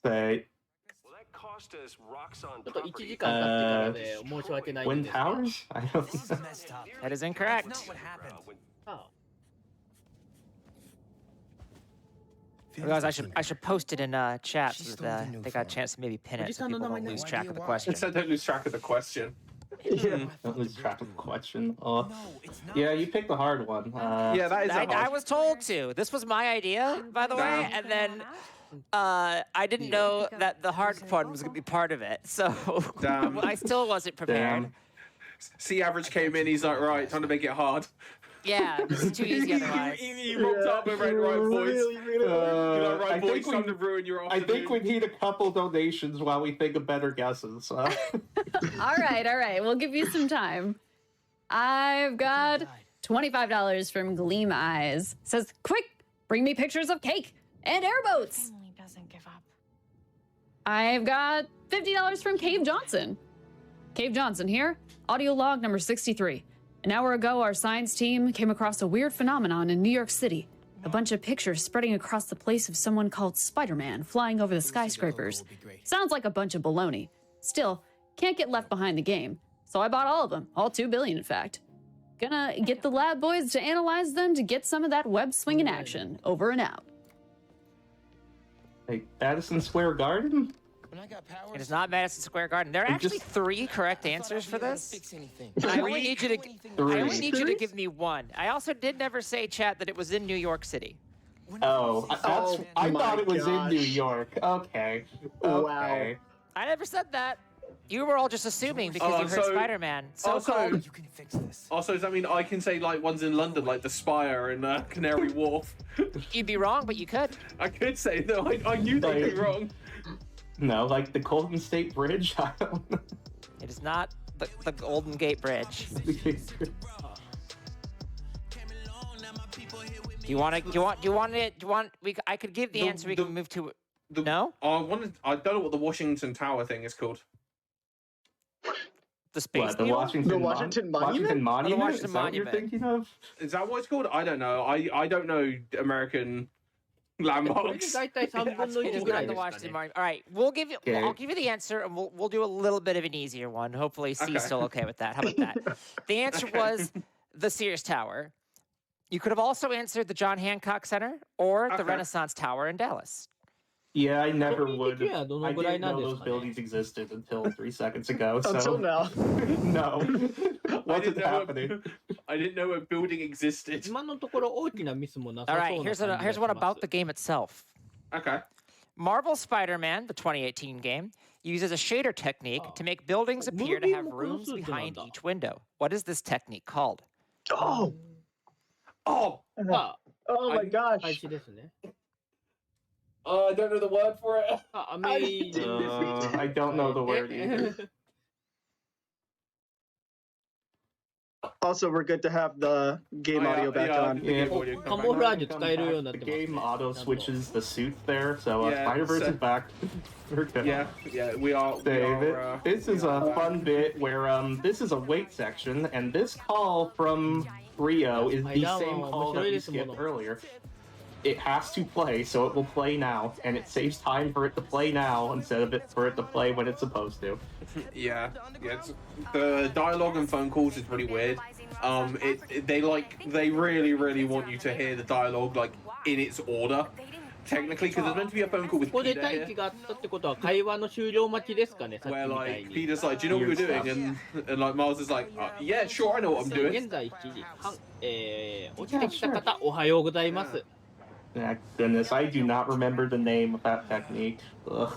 Say, ちょっと1時間経ってからで申し訳ないん Twin ですが。 Towers? I don't. That is incorrect. あ Guys, I should post it in chat so that they got a chance to maybe pin it so people don't lose track of the question. So don't lose track of the question. Yeah, don't lose track of the question. Oh, yeah, you picked the hard one. Yeah, that is a I hard. was told to. This was my idea, by the way, and then I didn't know that the hard one was going to be part of it, so Damn. I still wasn't prepared. Damn. C average came in. He's like, right, time to make it hard. Yeah, this is too easy otherwise. He rocked up and ran right boys. You're like, right I boys, think time to ruin your I afternoon. think we need a couple donations while we think of better guesses. All right. We'll give you some time. I've got $25 from Gleam Eyes. Says, quick, bring me pictures of cake and airboats. Family doesn't give up. I've got $50 from Cave Johnson. Cave Johnson here. Audio log number 63. An hour ago, our science team came across a weird phenomenon in New York City. A bunch of pictures spreading across the place of someone called Spider-Man flying over the skyscrapers. Sounds like a bunch of baloney. Still, can't get left behind the game. So I bought all of them, all 2 billion in fact. Gonna get the lab boys to analyze them to get some of that web swinging action. Over and out. Like Madison Square Garden? It is not Madison Square Garden. There are actually 3 correct answers for this. I only need you to give me one. I also did never say, chat, that it was in New York City. Oh, I thought it was in New gosh. York. Okay. Wow. Okay. I never said that. You were all just assuming because you heard so- Spider-Man. also- So-called. Also, does that mean I can say like one's in London, like the Spire and Canary Wharf? You'd be wrong, but you could. I could say no. I knew they'd be wrong. No, like the Golden State Bridge? I don't know. It is not the Golden Gate Bridge. I could give the answer. We can move to. No? I don't know what the Washington Tower thing is called. The space What, the needle? Washington Washington Washington Monument? Washington Is that what you're Monument. thinking of? Is that what it's called? I don't know. I don't know American これで landmarks. 大体3分の It 1 is ぐら not い the ですか Washington ね。 Monument. All right, we'll give you. Okay. I'll give you the answer, and we'll do a little bit of an easier one. Hopefully, C's Okay. still okay with that. How about that? The answer was the Sears Tower. You could have also answered the John Hancock Center or the Okay. Renaissance Tower in Dallas. Yeah, I never would. 的にはどの I ぐらい didn't なん know です those かね。 buildings existed until 3 seconds ago. So Until now. no, I wasn't didn't know happening. I didn't know a building existed. 今のところ大きなミスもなさ All そう right, な感じ here's がし here's one ま about す the game itself. Okay. Marvel Spider-Man, the 2018 game, uses a shader technique to make buildings appear to have rooms behind each window. What is this technique called? Oh, Oh, ま oh my あ、 gosh. 開始ですね。 I don't know the word for it. あ、アメイジング I don't know the word either. Also, we're good to have the game audio back on. the game audio come back. カモフラージュ使えるようになっ The てますね。 game auto switches the suits there, so Yeah, Spider-Verse so- is back. We're good. Yeah, we are. David, this is a fun bit where this is a wait section, and this call from Rio is the same call that we skipped earlier. It has to play, so it will play now, and it saves time for it to play now instead of for it to play when it's supposed to. Yeah. The dialogue and phone calls is really weird. They really want you to hear the dialogue like in its order. Technically, because there's meant to be a phone call with ここで Peter 待 here, 機があったってことは会話の終了待ちですかね、さっき where みたい like に。 Peter's like, "Do you know what you're doing?" And like Miles is like, "Yeah, sure, I know what I'm doing." 現在1時半、落ちてきた方、おはようございます。 Ah, goodness, I do not remember the name of that technique. Ugh.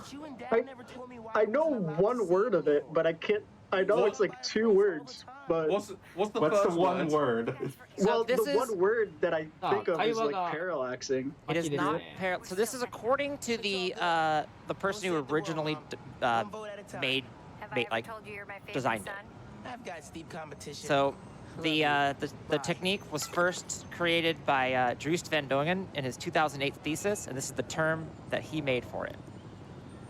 I know one word of it, but I can't. I know What? it's like 2 words, but What's the What's first the one word? well, this the is- one word that I think of is like 会話が parallaxing. It is 待ちです not ね。 parallel. So this is according to the person who originally made like designed it. I've got steep competition. So The technique was first created by Droost van Dongen in his 2008 thesis, and this is the term that he made for it.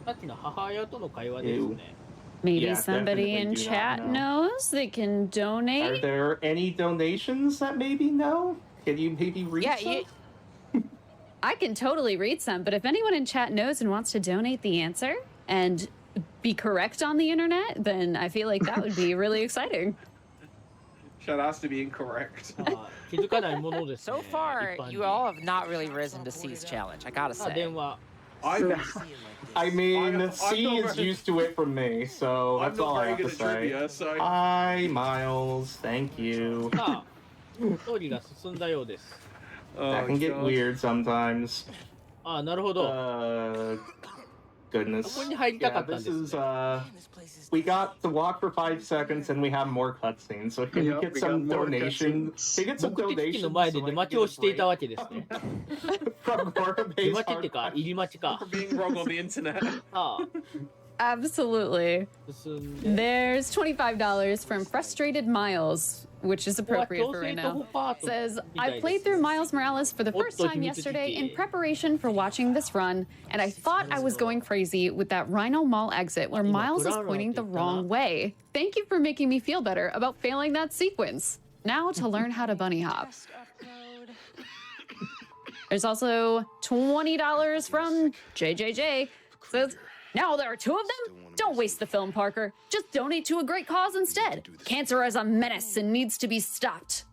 さっきの母親との会話ですね。 Maybe Yeah, somebody definitely in do not chat know. knows they can donate. Are there any donations that maybe know? Can you maybe read some? I can totally read some, but if anyone in chat knows and wants to donate the answer and be correct on the internet, then I feel like that would be really exciting. Chat has to be incorrect. 気づかないものですね。 So far, 一般に you all have not really risen to C's challenge, I gotta あ、 say. 電話。 I mean, I'm C not is very- used to it from me, so I'm that's not all I very have to good at say. trivia, so. Hi, Miles. Thank you. さあ、ストーリーが進んだようです。 That can get God. weird sometimes. あ、なるほど。 Goodness. そこに入りたか Yeah, ったん this です、 is ね。 we got to walk for 5 seconds and we have more cutscenes. So can you Yep, get we some got more donation? cutscenes. Can you get some 目的地の donations 前で so 出 I 待 can ちを get していた a わけですね。 break from 出 Gorbei's 待ちっていうか、 archive? 入り待ちか For。being wrong on the internet. さあ、 Absolutely. 進んで。 There's $25 from Frustrated Miles, which is ここは appropriate 強 for 制 right 徒歩 now. パート Says, みたい I で played す。 through Miles Morales for the first time Otto yesterday in Himitsuki. preparation for watching this run, and I thought I was going crazy with that Rhino Mall exit where Miles is pointing the wrong way. Thank you for making me feel better about failing that sequence. Now to learn how to bunny hop. There's also $20 from JJJ. Says, now there are 2 of them? Don't waste the film, Parker. Just donate to a great cause instead. Cancer is a menace and needs to be stopped.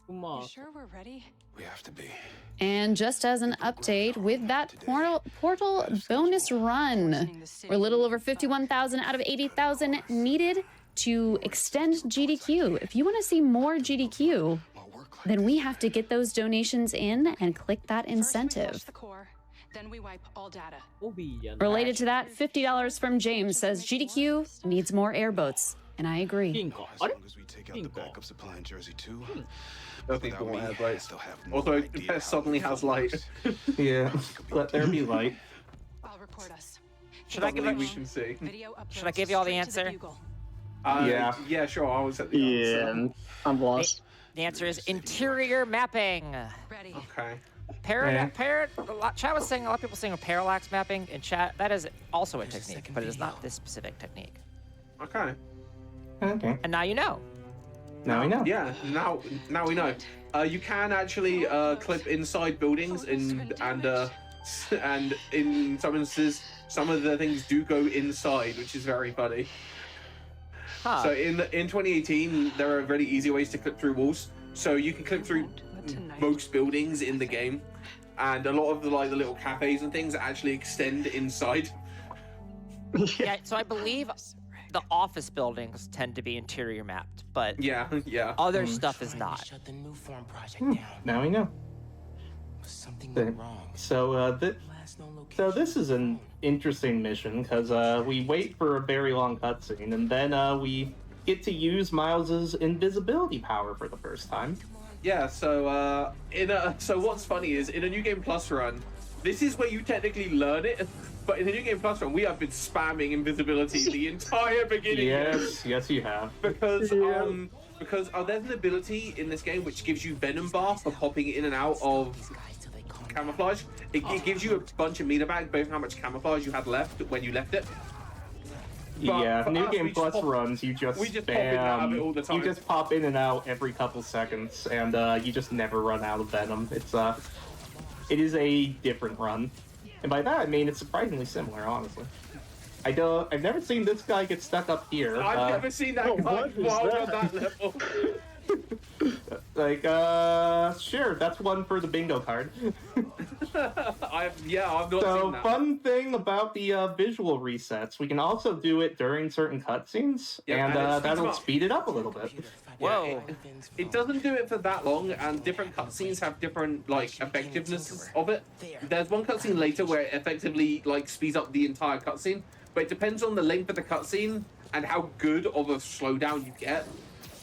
まあ、 Sure we're ready? We have to be. And just as an update, with that portal bonus run, we're a little over 51,000 out of 80,000 needed to extend GDQ. If you want to see more GDQ, then we have to get those donations in and click that First we flush incentive. the core, then we wipe all data. 帯じゃない。 Related to that, $50 from James says GDQ needs more airboats. And I agree. ピンか。 As あれ long as we take out ピン the か。 backup supply in Jersey too. I think Without we'll me, have I light. still have no Also, idea Pest suddenly how has this light. works. Yeah, let there be light. I'll report us. Should I give Suddenly it? we can see. Video Should I uploads give you all the straight to answer? Bugle. Yeah. Yeah, sure. I was at the Yeah, answer. I'm lost. The answer is interior mapping. Ready. Okay. Chat was saying, a lot of people saying parallax mapping in chat. That is also a technique, but it is not this specific technique. Okay. Okay. And now you know. Now we know. Yeah. Now we know. You can actually clip inside buildings and in some instances, some of the things do go inside, which is very funny. Huh. So in 2018, there are really easy ways to clip through walls. So you can clip through most buildings in the game, and a lot of the little cafes and things actually extend inside. Yeah, so I believe the office buildings tend to be interior mapped, but Yeah. other stuff is not. Shut the new form project down. Now we know. Something Okay. went wrong. So Last known location. so this is an interesting mission because we wait for a very long cutscene and then we get to use Miles's invisibility power for the first time. Yeah. So so what's funny is in a New Game Plus run, this is where you technically learn it. But in the New Game Plus run, we have been spamming invisibility the entire beginning. Yes, you have. Because there's an ability in this game which gives you Venom Bar for popping in and out of camouflage. It gives you a bunch of meter back based on how much camouflage you had left when you left it. But Yeah, for New us, Game we Plus just pop- runs, you just we just pop in and out of it all the You time. just pop in and out every couple seconds, and you just never run out of Venom. It is a different run. And by that I mean it's surprisingly similar, honestly. I've never seen this guy get stuck up here. I've never seen that guy what is while on that? that level. Sure, that's one for the bingo card. I've not So, seen that. fun thing about the visual resets, we can also do it during certain cutscenes, Yeah, and and it speeds that'll up. speed it up a little bit. Whoa. It doesn't do it for that long, and different cutscenes have different effectiveness of it. There's one cutscene later where it effectively speeds up the entire cutscene, but it depends on the length of the cutscene and how good of a slowdown you get.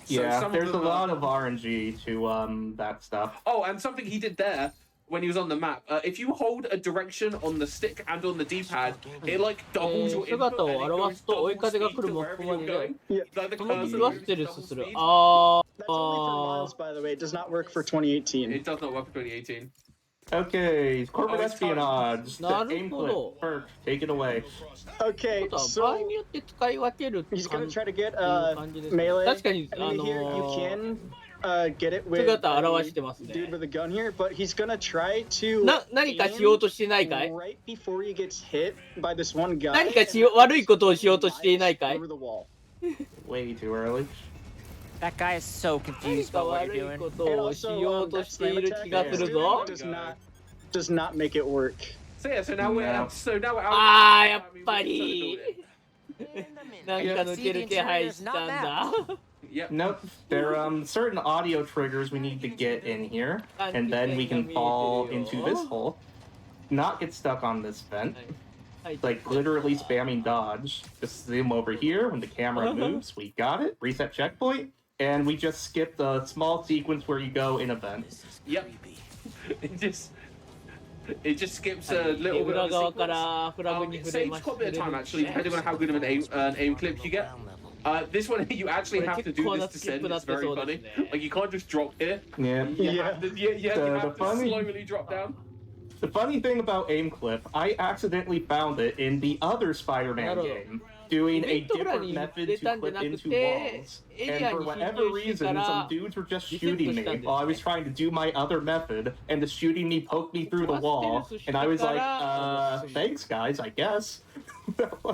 So Yeah, some of there's a them lot of RNG to that stuff. Oh, and something he did there. when he was on the map. If you hold a direction on the stick and on the D-pad, it like doubles your input. 姿を表すと追い風が来るモップまでで、 Like the その cursor 時は moves ステル double スする。 speed. That's only for miles, by the way. It does not work for 2018. It does not work for 2018. Okay, corporate Oh, it's espionage. Naruto. The aim clip. Perk, take it away. Okay, 場合 so によって使い分ける he's gonna 感じ try to get 感じですね。 melee 確かに enemy here. You can get it with 姿を表してますね。 dude with a gun here, but he's gonna try to 何かしようとしてないかい？ right before he gets hit by this one guy. 何か悪いことをしようとしていないかい？ Over the wall. Way too early. That guy is so 何 confused か about what 悪 you're いこ doing. とをしようとしている気がするぞ。 Does not make it work. So yeah, so now we're No. out. あー、やっぱり。なんか抜ける気配したんだ。 Yep. Nope. There are certain audio triggers we need to get in here, and then we can fall into this hole. Not get stuck on this vent. Like literally spamming dodge. Just zoom over here when the camera moves. We got it. Reset checkpoint. And we just skip the small sequence where you go in a vent. Yep. It just skips a little bit 裏 of 側 the か sequence. らフラグに It 触れ saves まし quite a bit of time た。 actually, depending on how good of an aim clip you get. This one you actually have to do this descent. It's very funny. Like you can't just drop here. Yeah. You have to, you have to funny- slowly drop down. The funny thing about aim clip, I accidentally found it in the other Spider-Man game, doing a different method to clip into walls. And for whatever reason, some dudes were just shooting me while I was trying to do my other method, and the shooting me poked me through the wall, and I was like, thanks guys, I guess.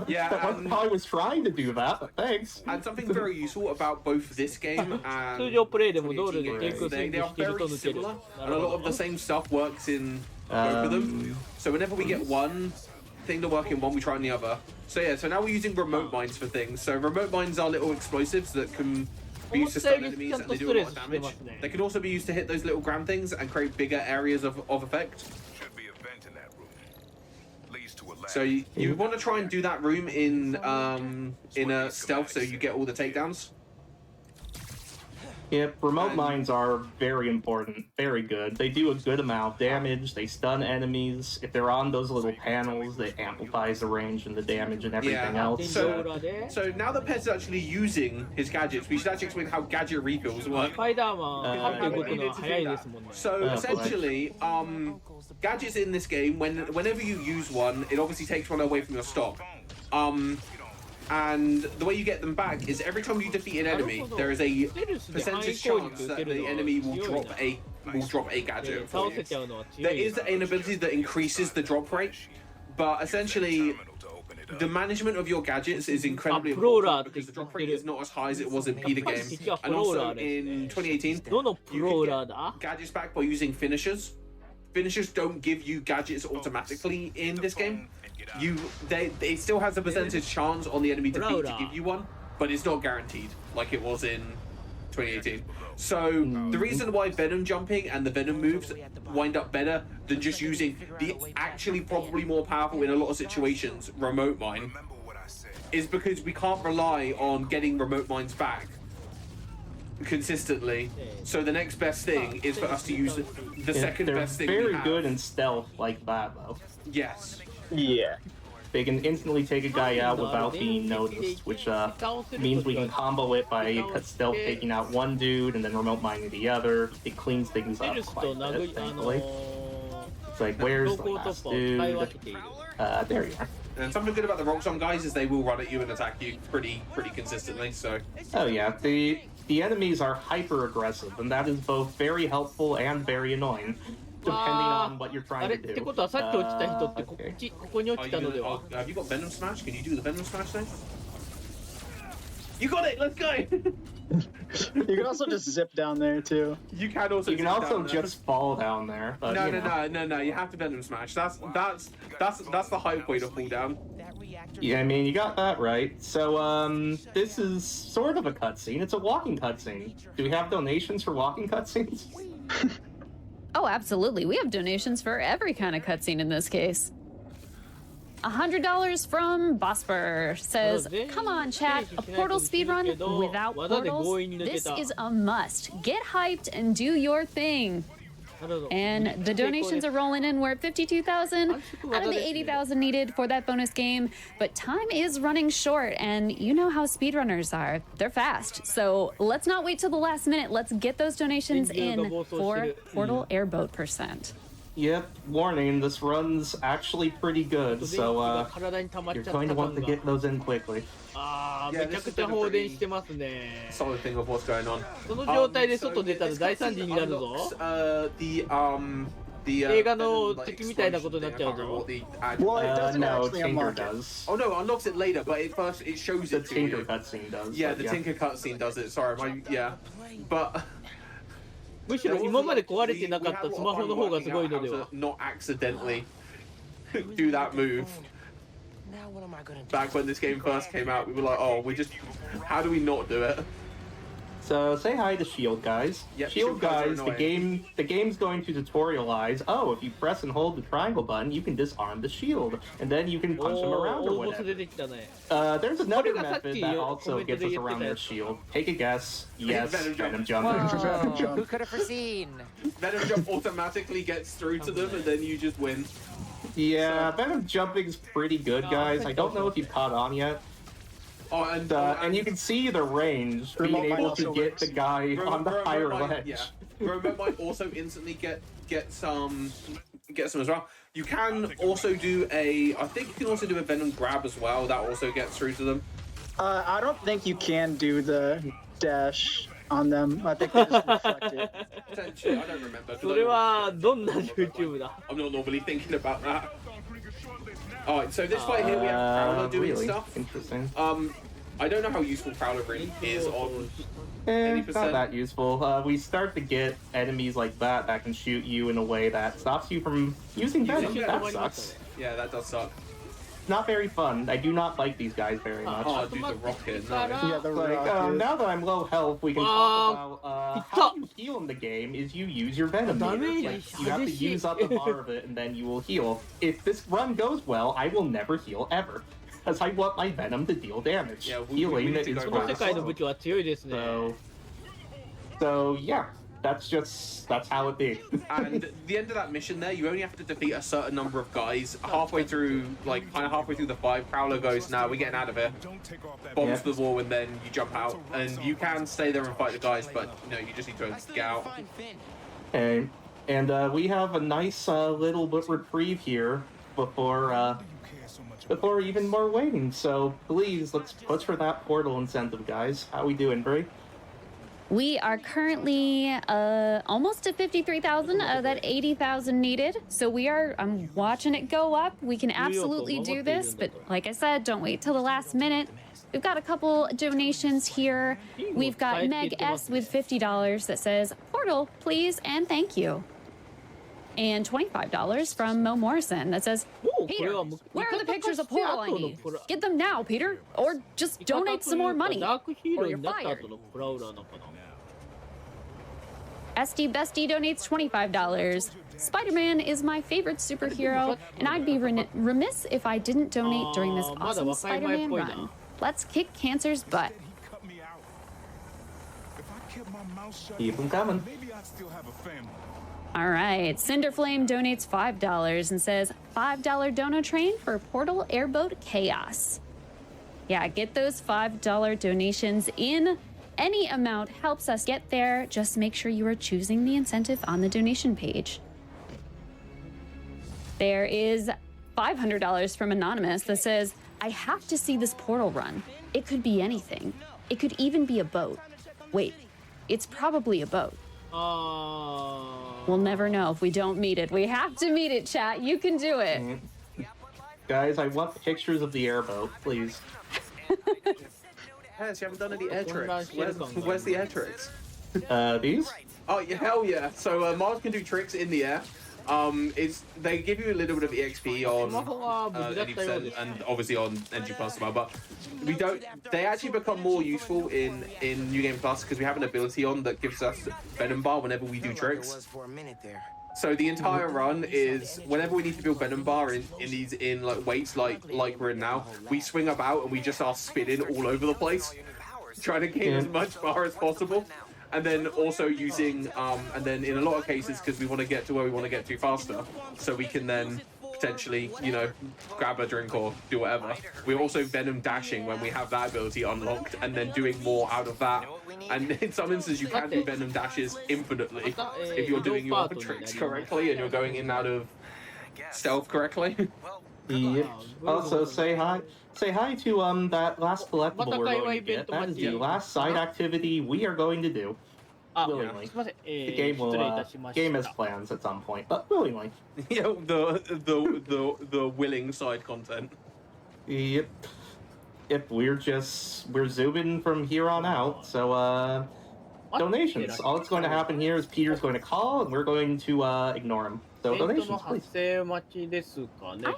Yeah, That wasn't how I was trying to do that, but thanks. And something very useful about both this game and 通常プレイでも道路で 2018 テイク games, スイ they ング are してると very 抜ける。 similar, and a lot of the same stuff works in both of them. So whenever we get one thing to work in one, we try in the other. So yeah, so now we're using remote mines for things. So remote mines are little explosives that can be used to stun enemies, and they do a lot of damage. They can also be used to hit those little ground things and create bigger areas of effect. So you want to try and do that room in a stealth, so you get all the takedowns. Yep, remote mines are very important, very good. They do a good amount of damage, they stun enemies. If they're on those little panels, it amplifies the range and the damage and everything else. So now that Pez is actually using his gadgets, we should actually explain how gadget refills work. スパイダーマン、ハッて動くのは早いですもんね。 So essentially, gadgets in this game, whenever you use one, it obviously takes one away from your stock. And the way you get them back is every time you defeat an enemy, there is a percentage chance that the enemy will drop a gadget for you. There is an ability that increases the drop rate, but essentially the management of your gadgets is incredibly important because the drop rate is not as high as it was in either game. And also in 2018, you can get gadgets back by using finishers. Finishers don't give you gadgets automatically in this game. It still has a percentage chance on the enemy defeat to give you one, but it's not guaranteed like it was in 2018. So the reason why Venom jumping and the Venom moves wind up better than just using the actually probably more powerful in a lot of situations remote mine is because we can't rely on getting remote mines back consistently. So the next best thing is for us to use the second best thing. They're we very have. good in stealth like that, though. Yes. Yeah. They can instantly take a guy out without being noticed, which means we can combo it by stealth taking out one dude and then remote mining the other. It cleans things up quite a bit, thankfully. It's like, where's the last dude? There you are. And something good about the Rock Song guys is they will run at you and attack you pretty consistently. So. Oh yeah, the enemies are hyper aggressive, and that is both very helpful and very annoying. Depending on what you're trying to do. ってことはさっき落ちた人ってここに落ちたのでは？ Have you got Venom Smash? Can you do the Venom Smash thing? You got it! Let's go! You can also just zip down there too. You can also just fall down there. But, no. You have to Venom Smash. That's the high point of fall down. Yeah, I mean, you got that right. So, this is sort of a cutscene. It's a walking cutscene. Do we have donations for walking cutscenes? Oh, absolutely. We have donations for every kind of cutscene in this case. $100 from Bosper says, come on, chat, a Portal speedrun without portals? This is a must. Get hyped and do your thing. And the donations are rolling in. We're at 52,000 out of the 80,000 needed for that bonus game. But time is running short, and you know how speedrunners are. They're fast. So let's not wait till the last minute. Let's get those donations in for Portal Airboat %. Yep, warning, this run's actually pretty good, so you're going to want to get those in quickly. めちゃくちゃ放電してますね。 Solid thing of what's going on. その状態で外出たら大惨事になるぞ。映画の敵みたいなことになっちゃうぞ。 Well, it doesn't No, actually Tinker unlock it. does. Oh no, it unlocks it later, but it first it shows The it to Tinker you. cutscene does. Yeah, but the Tinker cutscene does it. Sorry, but むしろ今まで壊れてなかったスマホの方がすごいのでは。 not accidentally do that move. Now what am I gonna do? Back when this game first came out, we were like, oh, how do we not do it? So say hi to Shield guys. Yep, Shield Shield guys are guys, annoying. the game's going to tutorialize. Oh, if you press and hold the triangle button, you can disarm the shield, and then you can punch them around or ボス whatever. 出てきたね。 There's another What method is that that also comment gets us that you around said? their shield. Take a guess. Yes, Venom Venom jump. jumping. Whoa, who could have foreseen? Venom Jump automatically gets through to them, and then you just win. Yeah, Venom jumping's pretty good, guys. I don't know if you've caught on yet. Oh, And you can see the range, being Remote might able to also get works. the guy on the higher ledge. Yeah, Remote might also instantly get some as well. You can also do I think you can also do a Venom grab as well. That also gets through to them. I don't think you can do the dash on them. I think they just reflect it. Potentially, I don't remember. それはどんな YouTube だ。 I'm not normally thinking about that. Alright, so this fight here we have Prowler doing really stuff. interesting. I don't know how useful Prowler really is on It's any not percent. that useful. We start to get enemies like that can shoot you in a way that stops you from using Venom. Venom. That sucks. Yeah, that does suck. Not very fun. I do not like these guys very much. Oh, dude, the rocket. No. Yeah, the Like, rocket. now that I'm low health, we can talk about how you heal in the game is you use your Venom meter. Like, you have to use up a bar of it and then you will heal. If this run goes well, I will never heal ever. Because I want my Venom to deal damage. Yeah, we Healing need to is go この世 fast. 界の武器は強いですね。 So yeah, that's how it be. And the end of that mission there, you only have to defeat a certain number of guys. Halfway through, halfway through the fight, Prowler goes, "Nah, we're getting out of here." Bombs the wall, and then you jump out, and you can stay there and fight the guys, but you just need to get out. Fine, Finn. Okay, and we have a nice little bit reprieve here before even more waiting. So please, let's push for that portal incentive, guys. How we doing, Brie? We are currently almost at 53,000 of that 80,000 needed. So I'm watching it go up. We can absolutely do this, but like I said, don't wait till the last minute. We've got a couple donations here. We've got Meg S with $50 that says, "Portal, please, and thank you." And $25 from Mo Morrison that says, "Peter, where are the pictures of Portal I need? Get them now, Peter, or just donate some more money, ダークヒーロ or ー you're になった fired." 後のプラウラーなのかな。 SD Bestie donates $25. Spider-Man is my favorite superhero, and I'd be remiss if I didn't donate during this awesome Spider-Man run. Let's kick cancer's butt. Keep them coming. All right, Cinderflame donates $5 and says, $5 dono train for Portal Airboat Chaos. Yeah, get those $5 donations in. Any amount helps us get there. Just make sure you are choosing the incentive on the donation page. There is $500 from Anonymous that says, I have to see this portal run. It could be anything. It could even be a boat. Wait, it's probably a boat. We'll never know if we don't meet it. We have to meet it, chat. You can do it. Guys, I want pictures of the airboat, please. Yes, you haven't done any air tricks. Where's the air tricks? These? Oh, yeah, hell yeah. So Mars can do tricks in the air. They give you a little bit of EXP on 80% and obviously on NG Plus as well, but they actually become more useful in New Game Plus because we have an ability on that gives us Venom Bar whenever we do tricks. So the entire run is whenever we need to build Venom Bar in like weights like we're in now, we swing about and we just are spinning all over the place, trying to gain as much bar as possible. and then also using, and then in a lot of cases, because we want to get to where we want to get to faster, so we can then potentially, you know, grab a drink or do whatever. We're also Venom dashing when we have that ability unlocked, and then doing more out of that. And in some instances, you can do Venom dashes infinitely if you're doing your tricks correctly and you're going in and out of stealth correctly. Yep. Also, say hi to that last collectible we're going to get. That is the last side activity we are going to do. Willingly. The game has plans at some point, but willingly. Yeah, the willing side content. Yep. Yep, we're zooming from here on out. So donations. All that's going to happen here is Peter's going to call and we're going to ignore him. So donations, please. I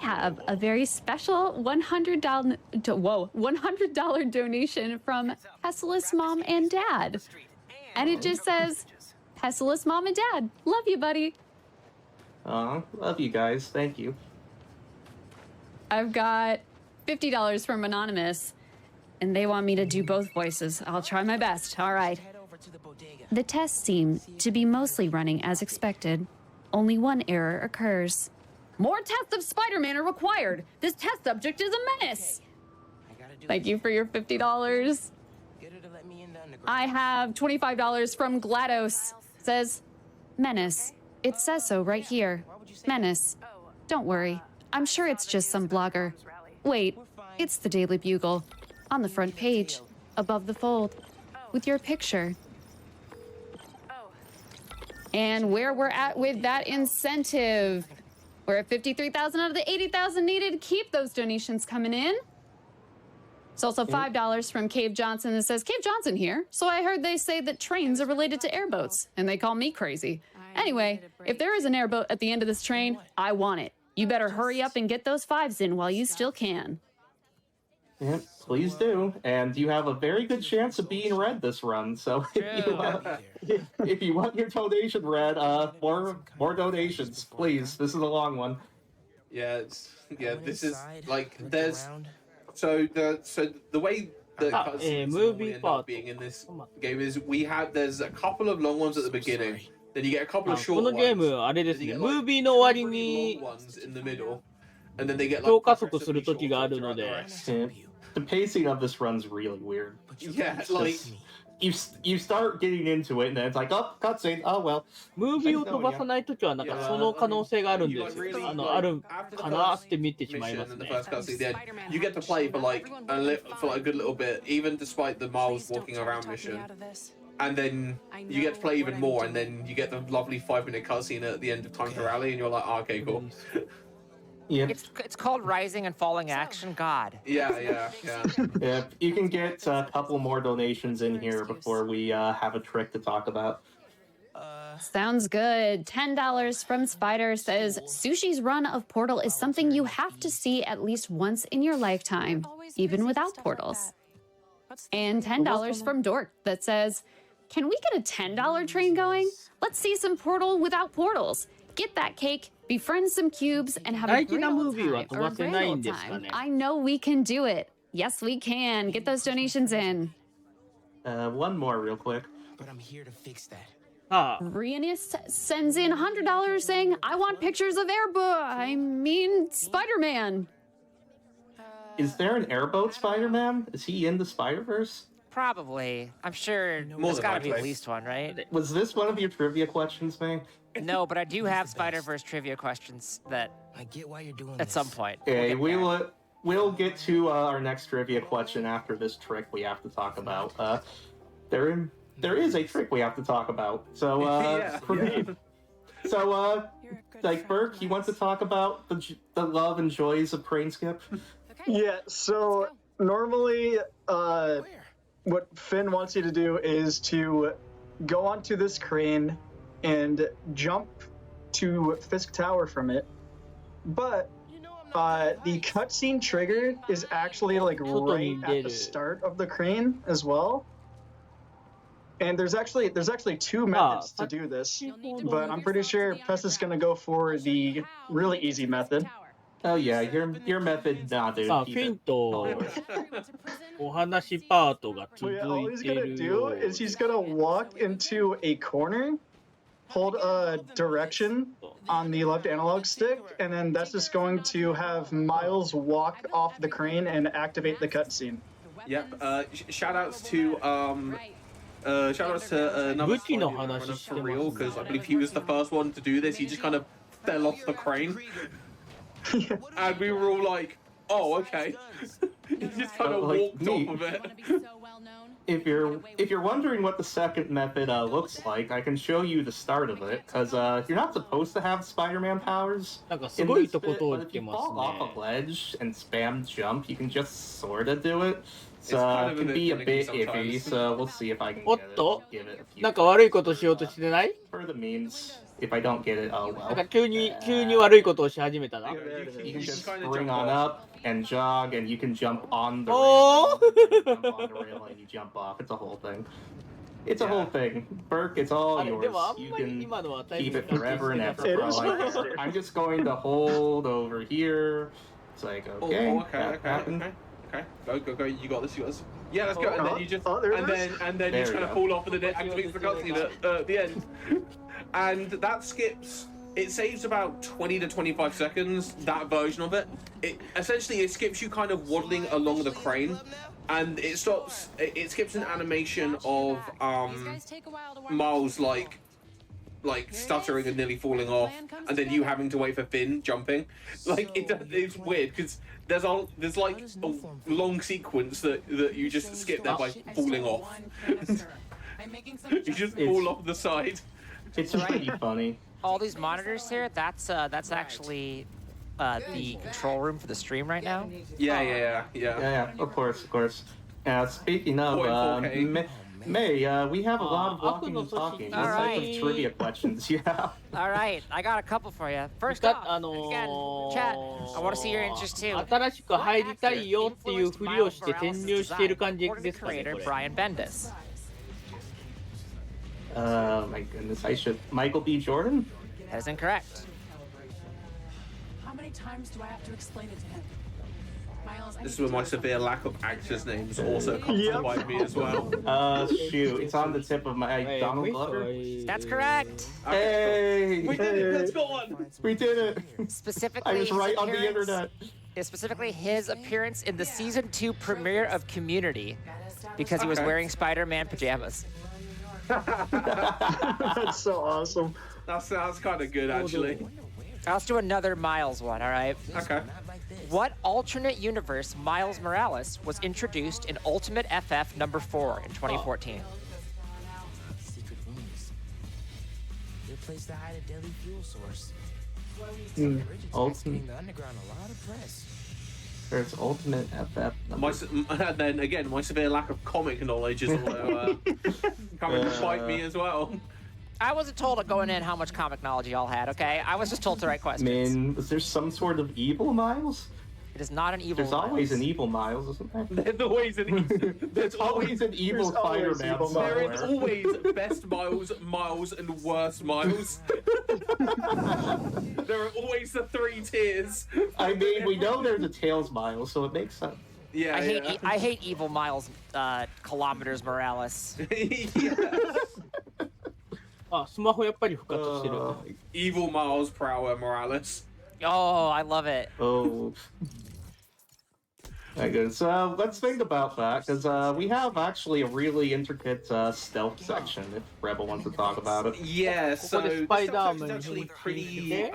have a very special $100 donation from Pessilist Mom and Dad. And it just says, Pessilist Mom and Dad, love you, buddy. Love you guys. Thank you. I've got $50 from Anonymous, and they want me to do both voices. I'll try my best. All right. The tests seem to be mostly running as expected. Only one error occurs. More tests of Spider-Man are required. This test subject is a menace. Thank you for your $50. I have $25 from GLaDOS. Says, menace. It says so right here. Menace. Don't worry. I'm sure it's just some blogger. Wait, it's the Daily Bugle. On the front page, above the fold, with your picture. And where we're at with that incentive. We're at 53,000 out of the 80,000 needed. Keep those donations coming in. It's also $5 from Cave Johnson that says, Cave Johnson here. So I heard they say that trains are related to airboats, and they call me crazy. Anyway, if there is an airboat at the end of this train, I want it. You better hurry up and get those 5s in while you still can. Yep, please do. And you have a very good chance of being read this run. So if you want your donation read, more donations, please. This is a long one. Yeah, this is like there's so the way the cutscenes normally end up being in this game is there's a couple of long ones at the beginning, then you get a couple of short ones, then you get like three long ones in the middle, and then they get like the pacing of this run's really weird. Yeah, like you start getting into it and then it's like, oh, cutscene, oh well. ムービーを飛ばさないときはなんかその可能性があるんですよ。あるかなって見てしまいますね。You get to play for like a good little bit, even despite the Miles walking around mission. And then you get to play even more, and then you get the lovely 5-minute cutscene at the end of Time to Rally, and you're like, oh, okay, cool. Yeah. It's called Rising and Falling Action God. Yeah. You can get a couple more donations in here before we have a trick to talk about. Sounds good. $10 from Spider says, Sushi's run of Portal is something you have to see at least once in your lifetime, even without portals. And $10 from Dork that says, can we get a $10 train going? Let's see some Portal without portals. Get that cake, befriend some cubes, and have a great old time. I know we can do it. Yes, we can. Get those donations in. One more real quick. But I'm here to fix that. Rianist sends in $100 saying, I want pictures of Spider-Man. Is there an airboat Spider-Man? Is he in the Spider-Verse? Probably. I'm sure there's got to be at least one, right? Was this one of your trivia questions, May? No, but I do have Spider-Verse trivia questions that I get why you're doing at some point. Okay, we'll get to our next trivia question after this trick we have to talk about. There is a trick we have to talk about. So, like Burke, you want to talk about the love and joys of crane skip? Yeah. So normally, what Finn wants you to do is to go onto this crane and jump to Fisk Tower from it. But the cutscene trigger is actually like right at the start of the crane as well. And there's actually two methods to do this, but I'm pretty sure Pess is gonna go for the really easy method. Oh yeah, your method not to さあ、フ keep ィン it. とお話パートが続 Wait, all い he's て gonna る do よう is he's gonna walk into a corner, hold a direction on the left analog stick, and then that's just going to have Miles walk off the crane and activate the cutscene. Yep. Shoutouts to shoutouts to another 武器の Spider-Man 話 runner して for ま real す because I ね believe he was the first one to do this. He just kind of fell off the crane, and we were all like, "Oh, okay." He just kind of Like walked me. off of it. If you're wondering what the second method looks like, I can show you the start of it, because you're not supposed to have Spider-Man powers なんかす in ごい this とこ bit, 通 but っ if て you ます fall off ね a ledge and spam jump, you can just sorta do it. It's kind of a Can bit be a finicky bit iffy, sometimes. so we'll see if I can おっ get it. と Give it a few なんか悪いことしようとしてない for the memes. If I don't get it, oh なんか well. 急に悪いことをし始めたな You You can can just kind of spring jump on off. up and jog, and you can jump on the Oh! rail. You jump on the rail and you jump off. It's a whole thing. It's a Yeah. whole thing. Burke, it's all あれ yours. でもあん You まり can 今のはタイ keep ム it forever and 関係 ever. してな It かっ isた yours. I'm just going to hold over here. It's like, Oh, okay, okay, that okay, happened. okay. Go. You got this. You got this. Yeah, let's go. And then you just Oh, there it and is. then There you just we kind of go. fall off, and then it activates the cutscene at the end. And that skips. It saves about 20 to 25 seconds. That version of it. It skips you kind of waddling along the crane, and it stops. It skips an animation of Miles like stuttering and nearly falling off, and then you having to wait for Finn jumping. Like it's weird because there's like a long sequence that you just skip there by falling off. You just fall off the side. It's pretty funny. All these monitors here, that's actually the control room for the stream right now. Yeah. Yeah, of course. Speaking of, 4K. May, we have a lot of walking and talking. What type of trivia questions you have? All right, I got a couple for you. First だ off, again, chat, I want to see your interest too. 新しく入りたいよっていうふりをして転入している感じですかね、 creator これ Brian Bendis. My goodness, Michael B. Jordan? That is incorrect. How many times do I have to explain it to him? Miles, This is where my severe lack of actors' names also comes to bite me as well. Shoot, it's on the tip of my Donald Glover. That's correct. Hey! We did it. Let's go on. We did it! Specifically, I was his right on the appearance- internet. Specifically, his appearance in the season 2 premiere of Community, because he was Okay. wearing Spider-Man pajamas. That's so awesome. That's kind of good actually. Let's do another Miles one, all right? Okay. What alternate universe Miles Morales was introduced in Ultimate FF number 4 in 2014? Secret rooms. Good place to hide a deadly fuel source. Ultimate. Getting the underground a lot of press. There's Ultimate FF. And then again, my severe lack of comic knowledge is also coming to bite me as well. I wasn't told going in how much comic knowledge y'all had, okay? I was just told the right I questions. mean, is there some sort of evil Miles? It is not an evil There's always Miles. an evil Miles, isn't there? There's always There's always an evil There's always Spider-Man evil There is somewhere. always best Miles, and worst Miles. There are always the 3 tiers. I mean, we know there's a Tails Miles, so it makes sense. Yeah, I hate evil Miles Kilometers Morales. yeah. あ、スマホやっぱり復活してる。 Evil Miles Prower Morales. Oh, I love it. Oh. I guess, let's think about that, because we have actually a really intricate stealth section, if Rebel wants to talk about it. Yeah, so the this Spider-Man is actually pretty here.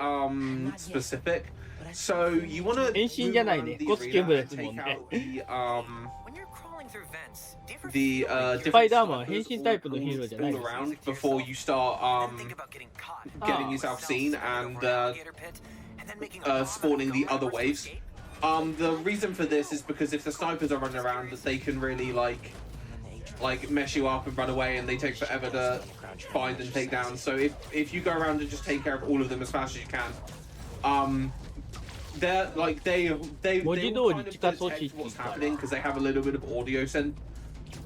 specific. So you want to 変身じゃないね。コスチュームですもん take ね。 out the When you're crawling through vents, do you ever the different Spider-Man snipers 変身タイプのヒーローじゃない all です。 around before you start think about getting caught? getting yourself seen and Alligator pit, and then making a spawning the other elaborate waves. escape? The reason for this is because if the snipers are running around, they can really like mess you up and run away, and they take forever to find and take down. So if you go around and just take care of all of them as fast as you can, they're like they will kind of detect what's happening because they have a little bit of audio sense.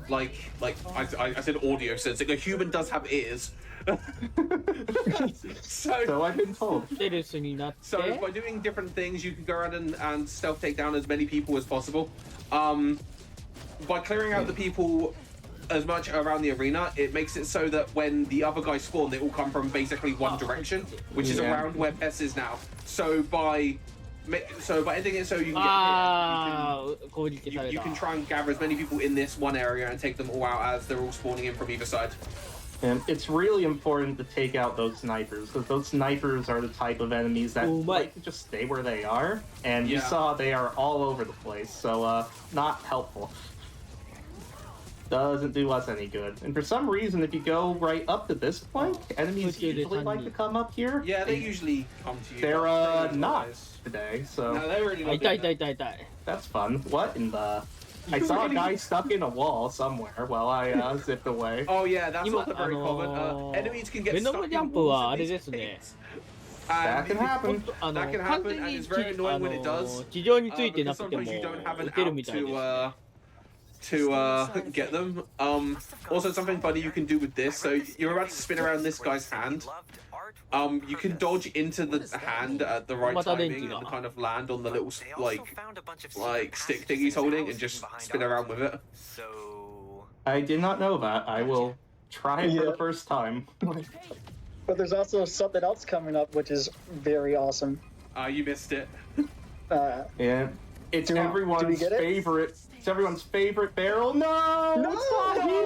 Like I said audio sensing. A human does have ears, So I've been told. So by doing different things, you can go around and stealth take down as many people as possible. By clearing out the people as much around the arena, it makes it so that when the other guys spawn, they all come from basically one direction, which is around where Pess is now. So by ending it so you can get you can try and gather as many people in this one area and take them all out as they're all spawning in from either side. And it's really important to take out those snipers, because those snipers are the type of enemies that like to just stay where they are, and you saw they are all over the place, so not helpful. Doesn't do us any good. And for some reason, if you go right up to this point, enemies usually like to come up here. Yeah, they usually come to you. They're not today, so... No, they're really not. That's fun. What in the... I saw a guy stuck in a wall somewhere while I zipped away. Oh yeah, that's also very common. Enemies can get stuck in walls and things. That can happen. That can happen, and it's very annoying when it does. Because sometimes you don't have an out to get them. Also, something funny you can do with this. So you're about to spin around this guy's hand. You can dodge into the hand at the right timing and kind of land on the little like stick thing he's holding and just spin around with it. I did not know that. I will try it for the first time. But there's also something else coming up, which is very awesome. You missed it. Yeah, it's everyone's favorite. It's everyone's favorite barrel. No, it's not here.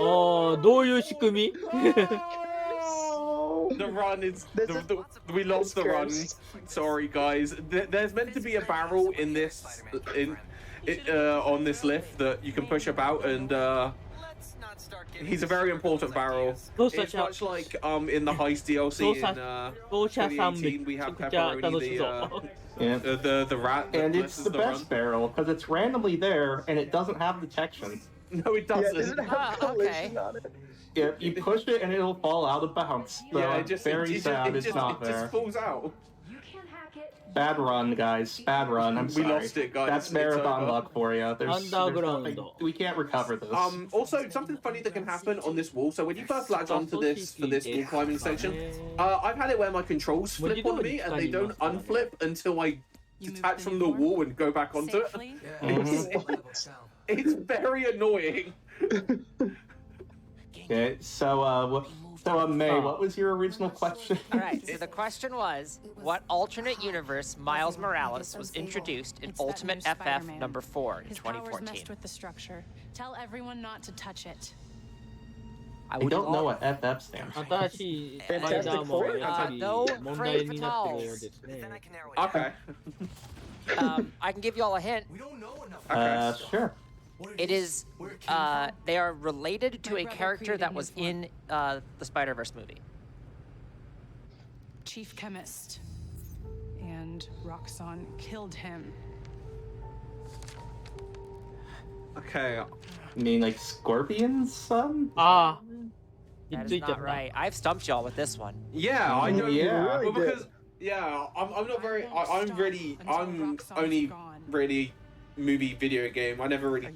どういう仕組み The run is we lost the run. Sorry guys. There's meant to be a barrel in this on this lift that you can push about, and he's a very important barrel. It's much like in the Heist DLC in 2018 we have Pepperoni the rat, and it's the best barrel because it's randomly there and it doesn't have detection. No, it doesn't. Yeah, it doesn't have collision on it. Yeah, you push it and it'll fall out of bounds. So yeah, it's not there. It just falls out. Bad run, guys. Bad run. I'm sorry. We lost it, guys. That's marathon luck for you. There's nothing, we can't recover this. Also, something funny that can happen on this wall. So when you first latch onto this for this wall climbing section, I've had it where my controls flip on me and they don't unflip until I detach from the wall and go back onto it. It's very annoying. Okay, so May, what was your original question? All right, so the question was, what alternate universe Miles Morales was introduced in Ultimate FF number 4 in 2014? Messed with the structure. Tell everyone not to touch it. I don't know what FF stands for. Fantastic Four? No, Frank Fatals. Okay. I can give you all a hint. Sure. It is, they are related to a character that was in the Spider-Verse movie. Chief Chemist. And Roxxon killed him. Okay. I mean, like Scorpion's son? That is not right. I've stumped y'all with this one. Yeah, I know. Yeah. Well, because I'm not very. I'm only really movie video game. I never really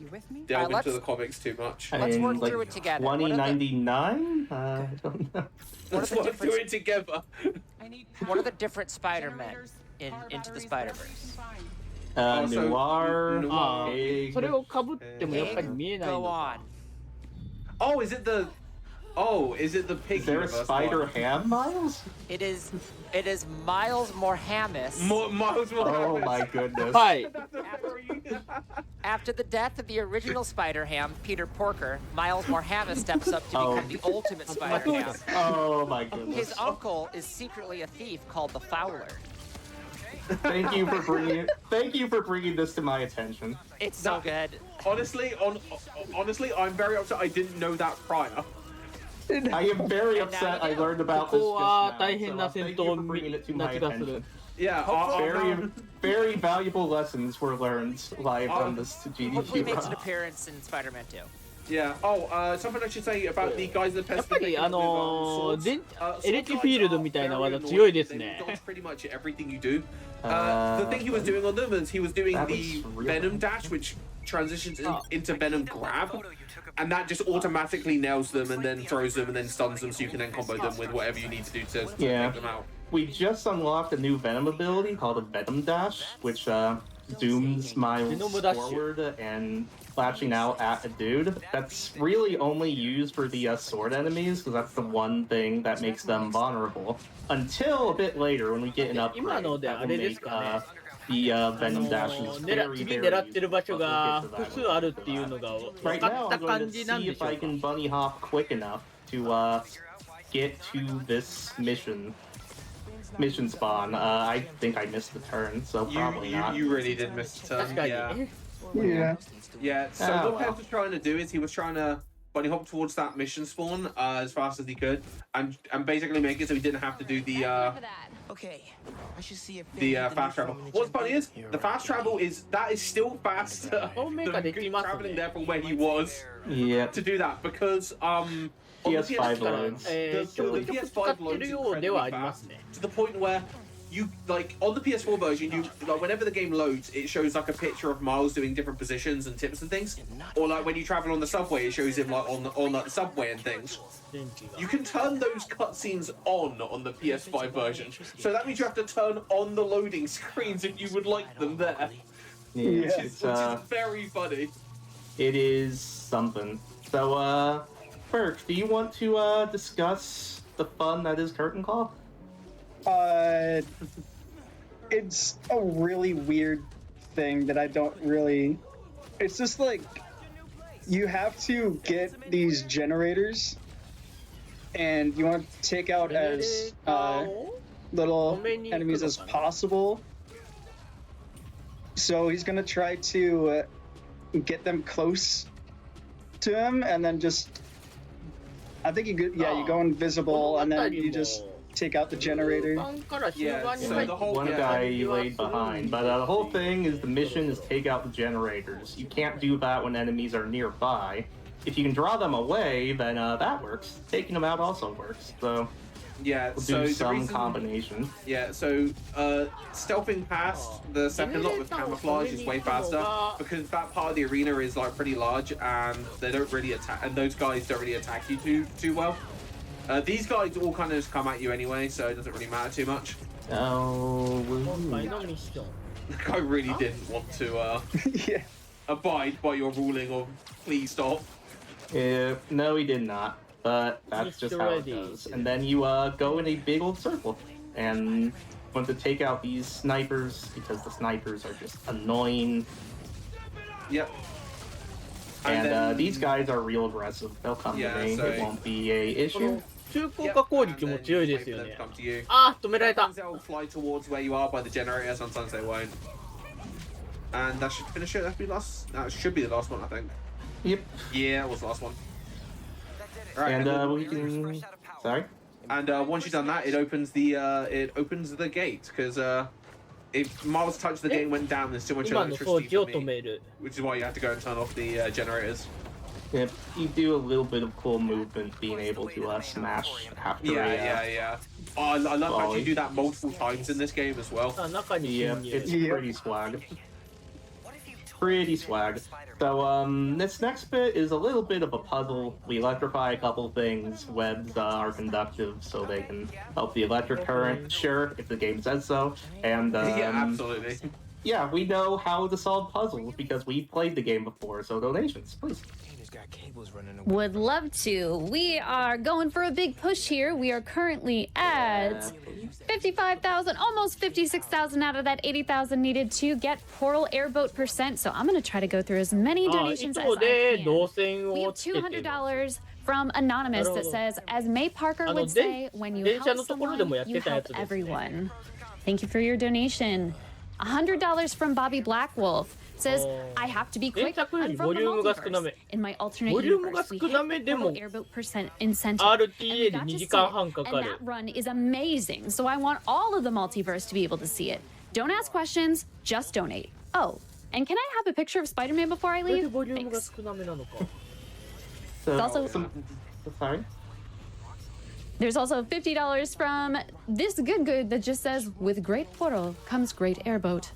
delve into the comics too much. Let's work through it together. 2099? I don't know. Let's work through it together. What are the different Spider-Men in Into the Spider-Verse? Noir. Egg. それを被ってもやっぱり見えないのか。 Oh, is it the pig? Is there a Spider Ham, Miles? It is Miles Morhamis. Miles Morhamis. Oh my goodness. Hi. After the death of the original Spider-Ham, Peter Porker, Miles Morhamis steps up to become the ultimate Spider-Ham. Oh my goodness. His uncle is secretly a thief called the Fowler. Thank you for bringing this to my attention. It's so good. Honestly, I'm very upset I didn't know that prior. I am very upset I learned about this just now, so thank you for bringing it to my な気がする。 attention. Yeah, very valuable lessons were learned live on this Hopefully GDQ makes an run. appearance in Spider-Man 2. Yeah. Oh, something I should say about the guys that やっぱりエレキフィールドみたいな技強いですね。 Pretty much everything you do. The thing he was doing on them is he was doing the Venom dash, which transitions into Venom grab, and that just automatically nails them and then throws them and then stuns them, so you can then combo them with whatever you need to do to take them out. We just unlocked a new Venom ability called a Venom Dash, which zooms miles forward and flashing out at a dude. That's really only used for the sword enemies, because that's the one thing that makes them vulnerable. Until a bit later, when we get an upgrade, that will make the Venom Dash is very, very useful. Right now, I'm going to see if I can bunny hop quick enough to get to this mission spawn. I think I missed the turn, so probably not. You really did miss the turn. Yeah. So what Pez was trying to do is he was trying to bunny hop towards that mission spawn as fast as he could, and basically make it so he didn't have to do the fast travel. What's funny is the fast travel is still faster than traveling there from where he was. Yeah. To do that because PS5 loads. The PS5 loads incredibly fast to the point where you on the PS4 version, whenever the game loads, it shows like a picture of Miles doing different positions and tips and things, or like when you travel on the subway, it shows him like on the subway and things. You can turn those cutscenes on the PS5 version, so that means you have to turn on the loading screens if you would like them there. Yeah, which is very funny. It is something. So, Perk, do you want to discuss the fun that is Curtain Call? It's a really weird thing that I don't really... It's just like, you have to get these generators, and you want to take out as little enemies as possible. So he's gonna try to get them close to him, and then just... I think you go invisible, and then you just take out the generator. Yeah, so the whole one guy laid behind, but the whole thing is the mission is take out the generators. You can't do that when enemies are nearby. If you can draw them away, then that works. Taking them out also works. So yeah, we'll do some combination. Yeah, so stealthing past the second lot with camouflage is way faster because that part of the arena is like pretty large and they don't really attack, and those guys don't really attack you too well. These guys all kind of just come at you anyway, so it doesn't really matter too much. Oh, I really didn't want to abide by your ruling of please stop. No, he did not. But that's just how it goes. And then you go in a big old circle and want to take out these snipers because the snipers are just annoying. Yep. And these guys are real aggressive. They'll come to me. It won't be a issue. 中効果攻撃も強いですよね。止められた。Sometimes they'll fly towards where you are by the generator, sometimes they won't. And that should finish it. That should be the last one, I think. Yep. Yeah, it was the last one. Right, and we can... Sorry? And once you've done that, it opens the gate, because if Miles touched the gate and went down, there's too much electricity for me, which is why you have to go and turn off the generators. Yep, you do a little bit of cool movement, being able to smash after Yeah. Oh, I love how you do that multiple times in this game as well. Yeah, it's pretty swag. Pretty swag. So, this next bit is a little bit of a puzzle. We electrify a couple things. Webs are conductive, so they can help the electric current, sure, if the game says so. And, yeah, absolutely. Yeah, we know how to solve puzzles because we played the game before, so donations, please. Would love to. We are going for a big push here. We are currently at 55,000, almost 56,000 out of that 80,000 needed to get Portal Airboat percent. So I'm going to try to go through as many donations as I can. We have $200 from Anonymous that says, as May Parker would say, when you help someone, you help everyone. Thank you for your donation. $100 from Bobby Blackwolf says, I have to be quick. I'm from the multiverse. In my alternate universe, we hit Portal Airboat percent incentive. And we got to see it, and that run is amazing. So I want all of the multiverse to be able to see it. Don't ask questions, just donate. Oh, and can I have a picture of Spider-Man before I leave? Thanks. Sorry? There's also $50 from this good that just says, with great portal comes great airboat.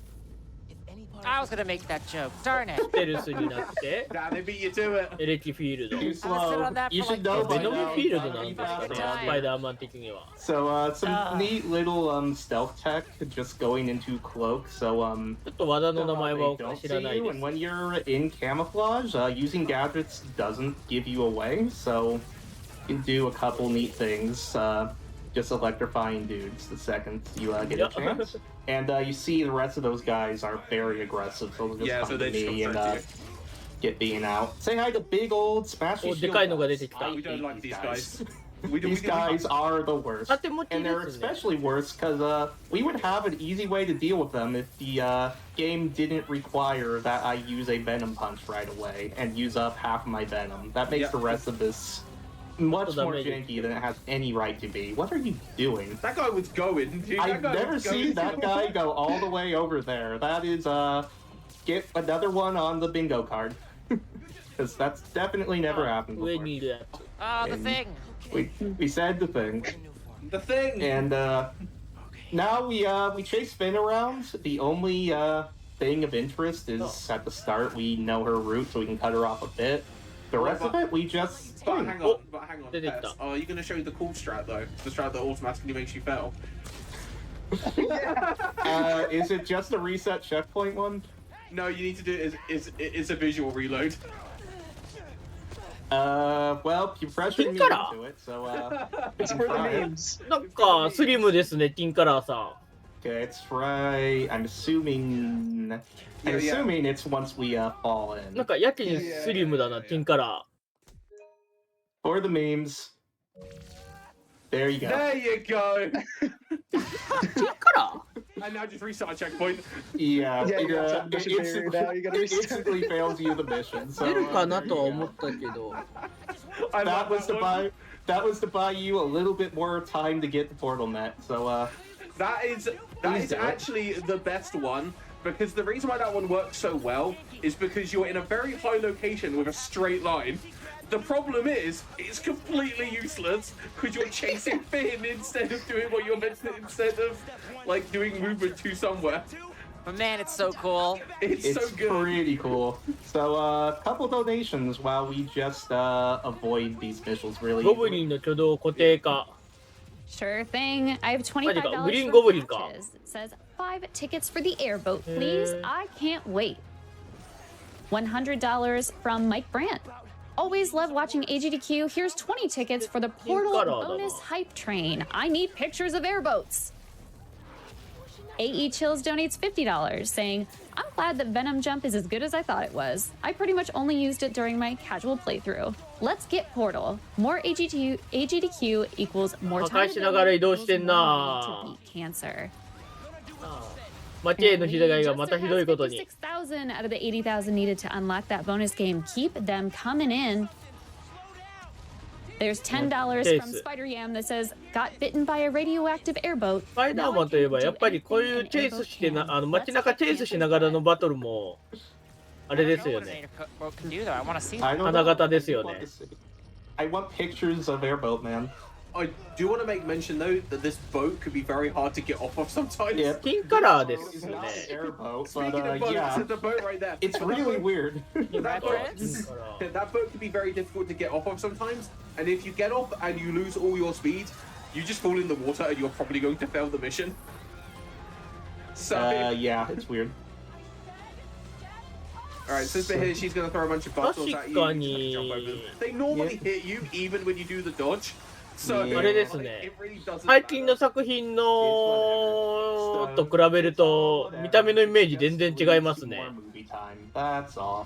I was gonna make that joke. Darn it. ステルスになって Nah, they beat you to it. エレキフィールド Too あ slow. on that You for should like know ベ by ノム now. フィールドなんですか Good ね time. スパイダーマン的には So some neat little stealth tech just going into cloak. So ちょっと技の名前は they don't 知 see らない you, で and す when you're in camouflage, using gadgets doesn't give you away. So you can do a couple neat things. Just electrifying dudes the second you get a chance. And you see the rest of those guys are very aggressive, so they'll just Yeah, come so to they just me come and straight to get beaten out. Say hi to big old Smash Oh, Shield でかいのが出 guys. てきた I We don't hate like these guys. These guys are the worst. 縦持ち And で they're すね especially worse because we would have an easy way to deal with them if the game didn't require that I use a Venom Punch right away and use up half my Venom. That makes Yep. the rest of this much So more that made janky than it has any right to be. What are you doing? That guy was going, dude. I've never seen that guy go all the way over there. That is, get another one on the bingo card. Because that's definitely never happened 上 before. にいるやつ Oh, the And- thing. We said the thing. The thing. And now we chase Finn around. The only thing of interest is at the start we know her route, so we can cut her off a bit. The rest of it we just But swing. hang on, but hang on. Did it Pets. stop? Are you going to show the cool strat though? The strat that automatically makes you fail. Is it just a reset checkpoint one? No, you need to do it. It's a visual reload. Well, you pressured me Tinkara. into it, so It's for the memes. なんかスリムですねティンカラーさん okay, let's try. I'm assuming. I'm Yeah, yeah. assuming it's once we fall なん in. かやけにスリムだなティンカラ For the memes. There you go. There you go. ーティンカラ And now just reset a checkpoint. Yeah, Yeah, it, you got some mission failure now, you gotta it restart. instantly fails you the mission. So 出るかな there とは you 思 go. ったけど I That love was to one. buy. That was to buy you a little bit more time to get the portal net. So That is Please do it. actually the best one because the reason why that one works so well is because you're in a very high location with a straight line. The problem is it's completely useless because you're chasing Finn instead of doing what you're meant to, instead of like doing movement to somewhere. But man, it's so cool. It's it's so good. pretty cool. So a couple donations while we just avoid these missiles really. ゴブリンの挙動固定化 Sure thing. I have $25 Green for Goblin ka. patches. It says 5 tickets for the airboat, please. I can't wait. $100 from Mike Brandt. Always love watching AGDQ. Here's 20 tickets for the Portal bonus hype train. I need pictures of airboats. AE Chills donates $50, saying, I'm glad that Venom Jump is as good as I thought it was. I pretty much only used it during my casual playthrough. Let's get Portal. More AGDQ equals more 破 time 壊しながら移動してん to な beat cancer. 街への被害がまたひどいことに $56,000 out of the $80,000 needed to unlock that bonus game. Keep them coming in. There's $10 from Spider Yam that says, got bitten by a radioactive airboat. スパイダーマンといえばやっぱりこういうチェイスしてな街中チェイスしながらのバトルもあれですよね What can do though? I want to see. I don't 花 know. 形ですよね I want pictures of airboat man. I do want to make mention though that this boat could be very hard to get off of sometimes. Yeah. ティンカラーです It's よ not ね an airboat, Speaking but of boats, yeah, the boat right there. it's really weird. That boat, Reference? that boat can be very difficult to get off of sometimes, and if you get off and you lose all your speed, you just fall in the water and you're probably going to fail the mission. So, Yeah, it's weird. alright, so this bit here, she's going to throw a bunch of buttons at you. and you just have to jump over them. They normally hit you even when you do the dodge. So, Yeah. あれですね it really doesn't 最近の matter. 作品のと比べると見た目のイメージ全然違いますね More movie time. That's all.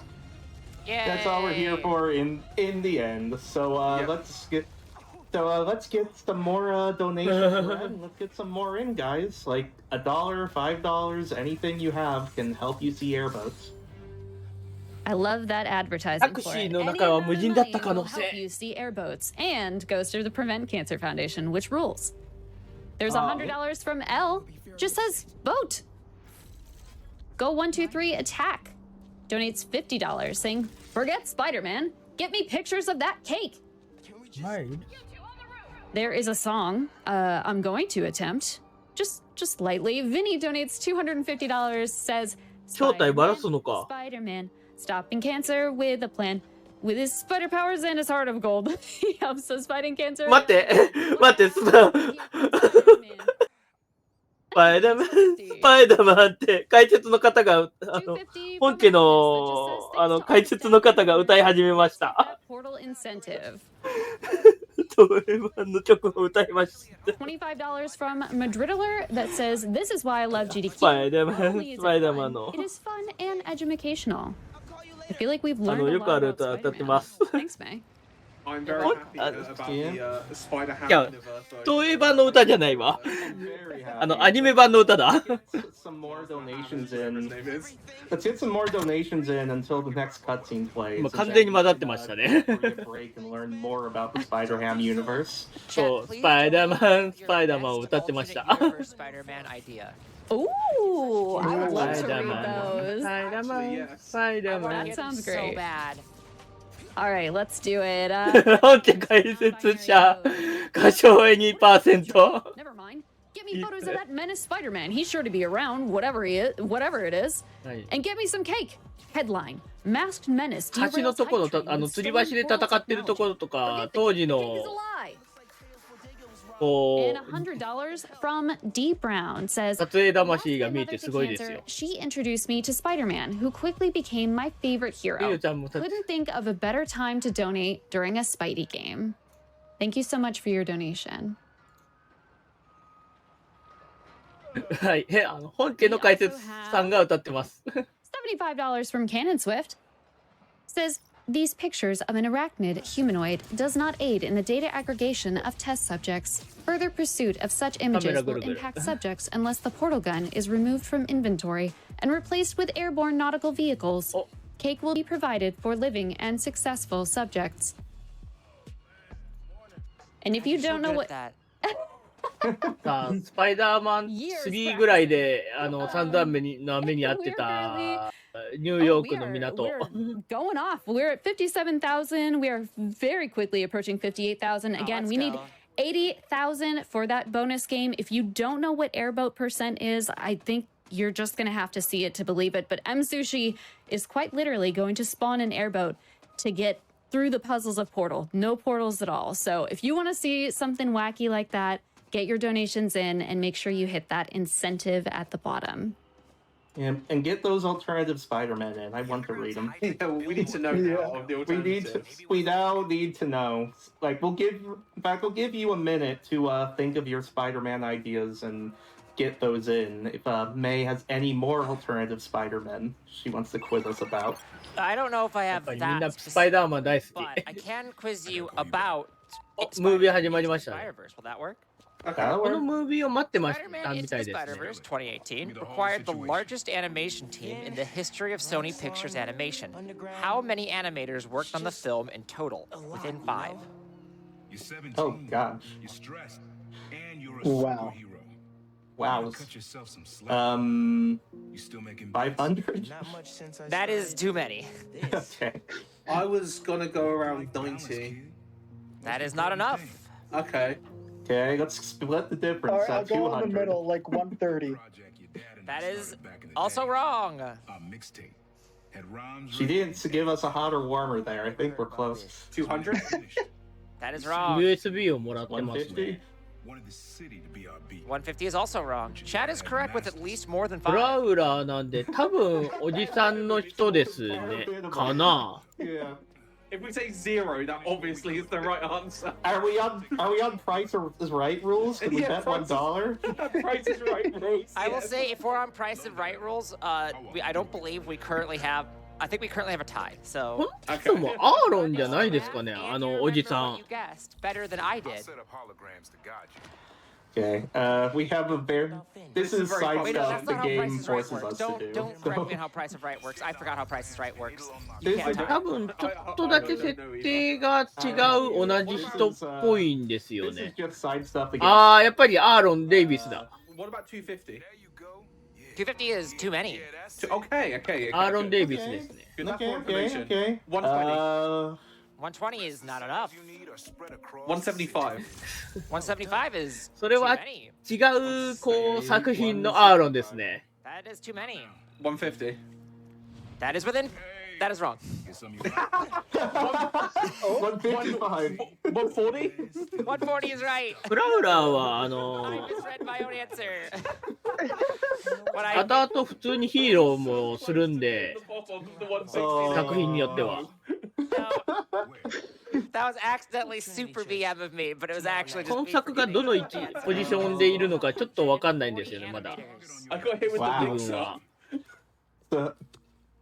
Yeah. That's all we're here for in the end. So Yeah. let's get some more donations. Red. Let's get some more in, guys. Like $1, $5, anything you have can help you see airboats. I love that advertising for it. タクシー Any の中は amount 無 of 人だっ money た可能 will 性 help you see airboats and goes to the Prevent Cancer Foundation, which rules. There's $100 from L. Just says boat. Go123 attack. Donates $50, saying, forget Spider-Man. Get me pictures of that cake. There is a song I'm going to attempt. Just lightly. Vinny donates $250, says, 正体バラすのか。Spider-Man, stopping cancer with a plan. With his spider powers and his heart of gold, he helps us fighting cancer. 待って、待って、スパイダーマン、スパイダーマンって解説の方が、本家の解説の方が歌い始めました。Portal incentive. 東映版の曲を歌いました。$25 from Madriddler that says, "This is why I love GDQ." スパイダーマン、スパイダーマンの。It is fun and educational. I feel like we've learned a よ lot くある about 歌歌って Spider-Man. ます。 Thanks, May. I'm very happy about the Spider-Ham いや、 universe. 東映版の歌じゃないわ。アニメ版の歌だ。 Some more donations in. Let's get some more donations in until the next cutscene plays. 今完全に混ざってましたね。 Break and learn more about the Spider-Ham universe. そう、スパイダーマン、スパイダーマンを歌ってました。 Spider-Man idea. Ooh, I would love to read Spider-Man. those. スパイダーマン、スパイダーマン。 That sounds So great. bad. All right, let's do it. 本家解説者、歌唱2%。 Never mind. Get me photos of that menace Spider-Man. He's sure to be around, whatever it is. And get me some cake. Headline: Masked Menace. 橋のところと、吊り橋で戦ってるところとか、当時の、こ And $100 from D Brown う、 says, 撮影魂が見えてすごいですよ。 She introduced me to Spider-Man, who quickly became my favorite hero. ゆうちゃんもさ Couldn't think of a better time to donate during a Spidey game. Thank you so much for your donation. はい、本家の解説さんが歌ってます。 $75 from Cannon Swift says, These pictures of an arachnid humanoid does not aid in the data aggregation of test subjects. Further pursuit of such images will impact subjects unless the portal gun is removed from inventory and replaced with airborne nautical vehicles. Cake will be provided for living and successful subjects. And if you don't know what... さあ、スパイダーマン3ぐらいで3段目の目に遭ってたニューヨークの港。 We're going off. We're at 57,000. We are very quickly approaching 58,000. Again, we need 80,000 for that bonus game. If you don't know what airboat percent is, I think you're just going to have to see it to believe it. But M Sushi is quite literally going to spawn an airboat to get through the puzzles of Portal. No portals at all. So if you want to see something wacky like that, get your donations in and make sure you hit that incentive at the bottom. And get those alternative Spider-Men in. I want to read them. Yeah, well, we need to know now of the alternatives. We now need to know. Like, we'll give you a minute to think of your Spider-Man ideas and get those in. If May has any more alternative Spider-Men she wants to quiz us about. I don't know if I have みんな that スパイダーマン大好 but I き。 can quiz you about ムービー始まりましたね。 Spider-Verse. Will that work? このムービーを待ってました Spider-Man み Into た the いですね。 Spider-Verse 2018 required the largest animation team in the history of Sony Pictures Animation. How many animators worked on the film in total? Within 5. Oh gosh. Wow. Wow. 500? That is too many. Okay. I was gonna go around 90. That is not enough. Okay. Okay, let's split the difference. All right, I'll go in the 200. middle, like 130. That is also wrong. She didn't give us a hot or warmer there. I think we're close. 200? That is wrong. USB をもらってますね。 150? 150 is also wrong. Chad is correct with at least more than プラ 5. ウラーなんで多分おじさんの人ですね。かな。 Yeah. If we say 0, that obviously is the right answer. Are we on Price is Right rules? Can we Yeah, bet $1? Price is Right rules. I will yes. say, if we're on Price and Right rules, I don't believe we currently have. I think we currently have a tie. こ So の人もアーロンじゃないですかね。おじさ remember ん what。you guessed better than I did. Okay. We have a very. This is side Wait, no, stuff that's the not how Price game is Right forces works. us to do. Don't correct me on how Price of Right works. I forgot how Price is Right works. This can't is- tie. 多分ちょっとだけ設定が違う同じ人っぽいんですよ This is ね。 just side stuff again. ああ、やっぱりアーロン・デイビスだ。 What about 250? 250 is too many. Okay. アーロン・デイビスですね。Good enough Okay, more okay, information. okay. 120. 120 is not enough. 175. 175 is それ too は many. 違うこう作品のアーロンですね。 That is too many. 150. That is within. That is wrong. 155. 140? 140 is right. フラウラーはI misread my own answer. 後々普通にヒーローもするんで、作品によっては。That was accidentally super BM of me, but it was actually just. 今作がどのポジションでいるのかちょっとわかんないんですよね、まだ。 I got hit with the big stuff.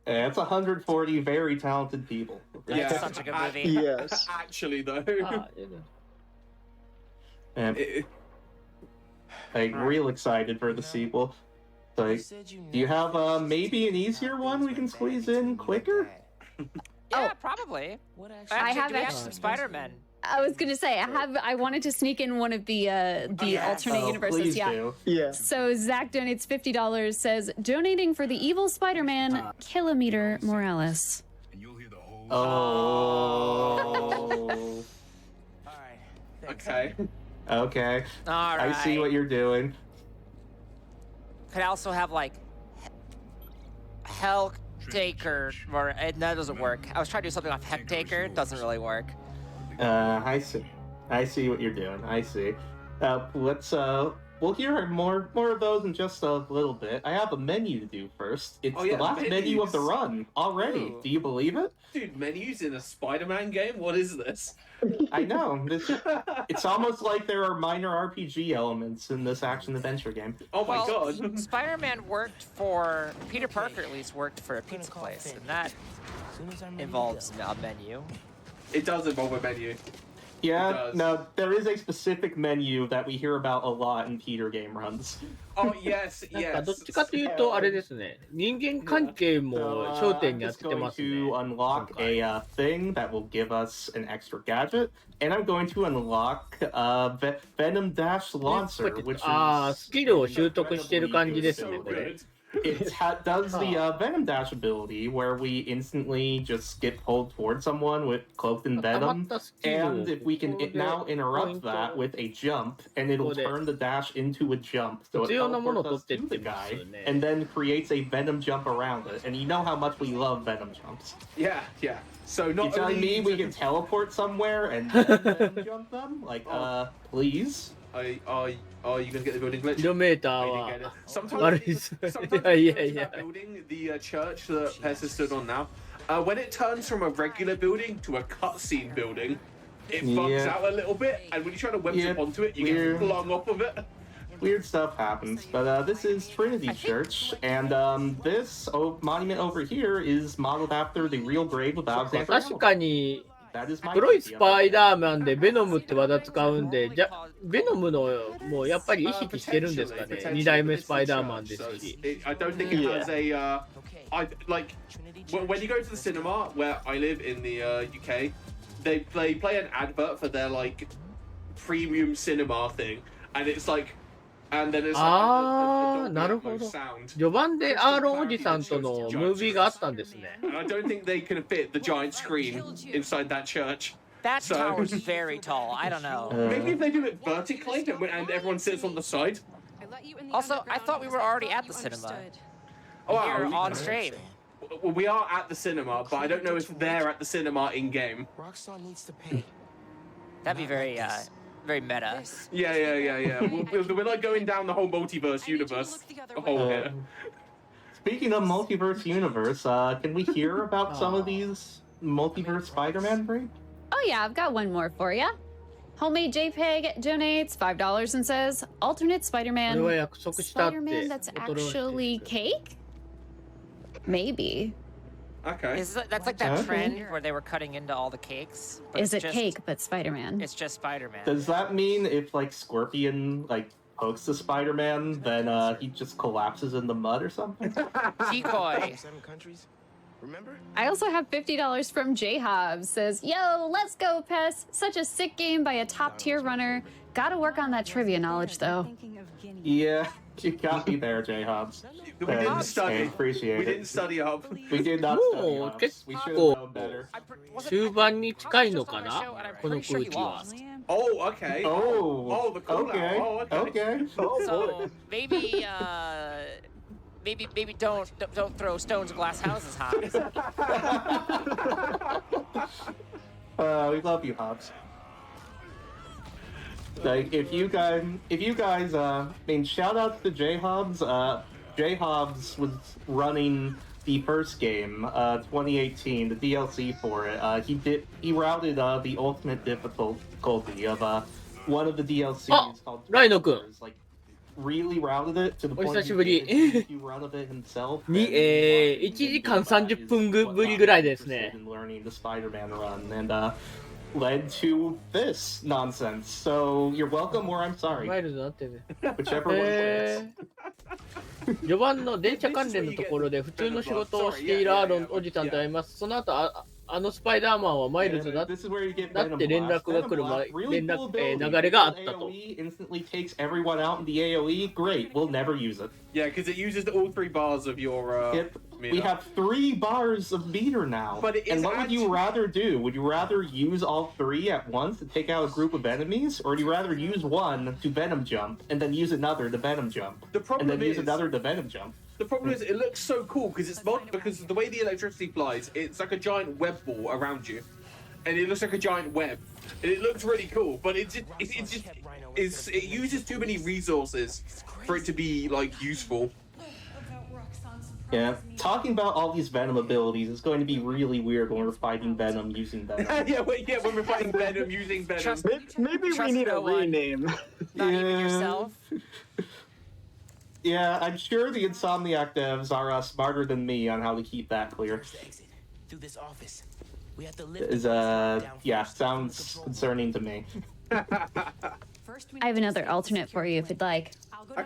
It's 140 very talented people. That's such a good movie. Yes. Actually, though. And like real excited for the sequel. Like, do you have maybe an easier one we can squeeze in quicker? Yeah, probably. I have do we have actually- some Spider-Man. I was gonna say I wanted to sneak in one of the alternate universes. Please Yeah. do. Yeah. So Zach donates $50. Says donating for the evil Spider-Man, Kilometer Morales. Oh. Okay. Okay. All right. I see what you're doing. Could also have like Helltaker, or that doesn't work. I was trying to do something off Hectaker. Doesn't really work. I see. I see what you're doing. I see. We'll hear more of those in just a little bit. I have a menu to do first. It's Oh, yeah, the last menu of the menus. run already. Ooh. Do you believe it? Dude, menus in a Spider-Man game? What is this? I know. It's almost like there are minor RPG elements in this action-adventure game. Oh my Well, god. Spider-Man worked for Peter Parker. At least worked for a pizza place, and that involves a menu. It does involve a menu. Yeah, does. no, there is a specific menu that we hear about a lot in Peter game runs. Oh, yes, なんか yes. どっちかというと、あれですね、人間関係も焦点に当 I'm て just て going ますね。 to unlock 今回 a thing that will give us an extra gadget, and I'm going to unlock Venom Dash Launcher, which ああ、 is スキルを習得してる感じですね、 So これ。 good. it does the Venom Dash ability where we instantly just get pulled towards someone with cloaked in 溜まっ venom. たスキルを And if we can ここで now ポイン interrupt ト that with a jump, and it'll ここで turn the dash into a jump, so it 必要なものを teleports 取 us って to って the ます guy, よね。 and then creates a venom jump around it. And you know how much we love venom jumps. Yeah, yeah. So You not telling only me we can teleport somewhere and then venom jump them? Like, please? Are you gonna get the building glitch? キロメーター We は didn't get it. Sometimes, 悪いです。い sometimes やいや when い it や turns that。building, the church that Pessa stood on now, when it turns from a regular building to a cutscene building, it bugs Yeah. out a little bit, and when you try to web Yeah, jump onto it, you weird. get flung off of it. Weird stuff happens, but this is Trinity Church, and this monument over here is modeled after the real grave of Alexander 確かに That is my 黒いス idea. パイダーマンでベノムって技使うんで、じゃベノムのもうやっぱり意識してるんですかね。2代目スパイダーマンですし。 I don't think it has a. I like when you go to the cinema where I live in the UK, they play an advert for their like premium cinema thing, and it's like, and then it's like あ a あ、なるほど。 sound. 序盤でアーロンおじさんとのムービーがあったんですね。 And I don't think they can fit the giant screen inside that church. That So- tower's very tall. I don't know. Maybe if they do it vertically and everyone sits on the side. Also, I thought we were already at the cinema. Oh, Here wow. on stream. Well, we are at the cinema, but I don't know if they're at the cinema in game. Rockstar needs to pay. That'd be very meta. Yeah. We're like going down the whole multiverse universe. Here. Speaking of multiverse universe, can we hear about some of these multiverse Spider-Man break? Oh yeah, I've got one more for you. Homemade JPEG donates $5 and says alternate これは Spider-Man. 約束したって。 Spider-Man that's 驚いて actually cake? Maybe. Okay. That's like that Okay. trend where they were cutting into all the cakes. but Is it's it just- cake but Spider-Man? It's just Spider-Man. Does that mean if like Scorpion like pokes the Spider-Man, then he just collapses in the mud or something? Decoy. 7 countries. Remember? I also have $50 from J Hobbs. Says, "Yo, let's go, Pess. Such a sick game by a top-tier runner. Gotta work on that trivia knowledge, though." Yeah, you got me there, J Hobbs. We didn't study. Appreciate We it. didn't study up. We did not study Oh, up.結 We should have 構 known better. 終盤に近いのかなこの空気は。 Oh, okay. Oh, the call okay, out. Oh, okay. okay. So maybe maybe don't throw stones at glass houses, Hobbs. We love you, Hobbs. Like, if you guys, I mean, shout out to J Hobbs. J Hobbs was running the first game, 2018, the DLC for it. He routed the ultimate difficulty of one of the DLCs called like really routed it to the point he routed it himself. 1時間30分ぶりぐらいですね。 Learning the Spider-Man run and led to this nonsense. So you're welcome or I'm sorry. マイルズなってる。 Whichever one it is. 序盤の電車関連のところで普通の仕事をしているアーロンおじさんと会います。その後あのスパイダーマンはマイルズだって連絡が来る流れがあったと。 Instantly takes everyone out in the AoE. Great, we'll never use it. Yeah, because it uses all 3 bars of your. We have 3 bars of meter now. But it is and what would you rather do? Would you rather use all 3 at once to take out a group of enemies, or would you rather use one to Venom jump and then use another to Venom jump, and then use another to Venom jump? The problem is, it looks so cool because because the way the electricity flies, it's like a giant web ball around you, and it looks like a giant web, and it looks really cool. But it uses too many resources for it to be like useful. Yeah, talking about all these Venom abilities is going to be really weird when we're fighting Venom using Venom. When we're fighting Venom using Venom. Maybe we need a rename. Not even yourself. Yeah, I'm sure the Insomniac devs are smarter than me on how to keep that clear. Yeah, sounds concerning to me. I have another alternate for you if you'd like.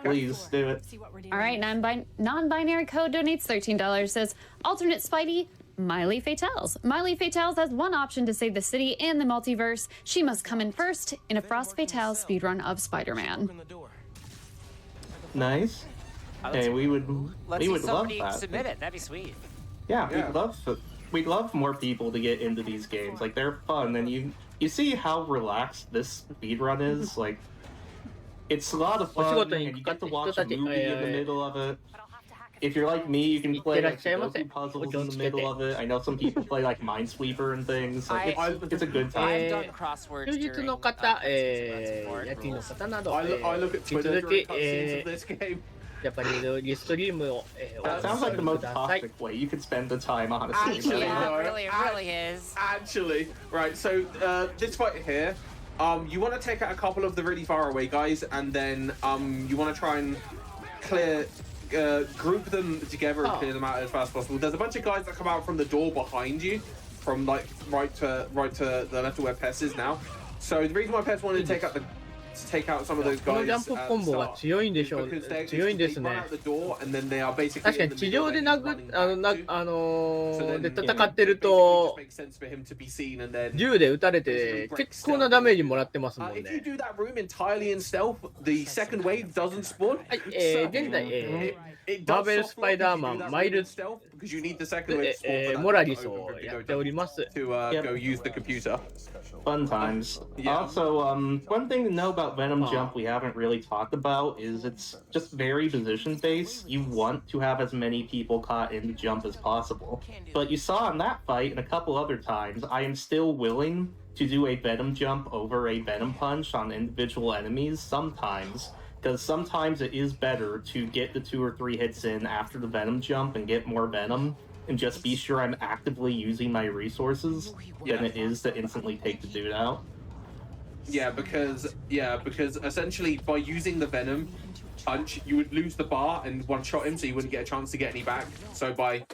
Please do it. All right, non-binary code donates $13. Says alternate Spidey. Miley Fatales. Miley Fatales has one option to save the city and the multiverse. She must come in first in a Frost Fatale speedrun of Spider-Man. Nice. Hey, we would love that. Submit it. That'd be sweet. Yeah, we'd love more people to get into these games. Like, they're fun, and you see how relaxed this speedrun is. Like, it's a lot of fun, and you get to watch a movie in the middle of it. If you're like me, you can play like Sudoku puzzles in the middle of it. I know some people play like Minesweeper and things. Like, it's a good time. I've done crosswords duringの方、野球の方など、I look at Twitter during cutscenes of this game. やっぱりリストリームを、That sounds like the most toxic way you could spend the time, honestly. Actually, it really is. Actually, right. So this fight here, you want to take out a couple of the really far away guys, and then you want to try and group them together and clear them out as fast as possible. There's a bunch of guys that come out from the door behind you, from like right to the left of where Pess is now. So the reason why Pess wanted to take out some of those guys ジャンプコンボが強いんでしょう。強いんですね。確かに地上でで戦ってると銃で撃たれて結構なダメージもらってますもんね。現在、マーベルスパイダーマンマイルズ、モラリスをやっております。Fun times. Also, one thing to know about Venom Jump we haven't really talked about is it's just very position based. You want to have as many people caught in the jump as possible. But you saw in that fight and a couple other times, I am still willing to do a Venom Jump over a Venom Punch on individual enemies sometimes. Because sometimes it is better to get the 2 or 3 hits in after the Venom Jump and get more Venom and just be sure I'm actively using my resources than it is to instantly take the dude out. Yeah, because essentially by using the Venom punch, you would lose the bar and one-shot him, so you wouldn't get a chance to get any back. So by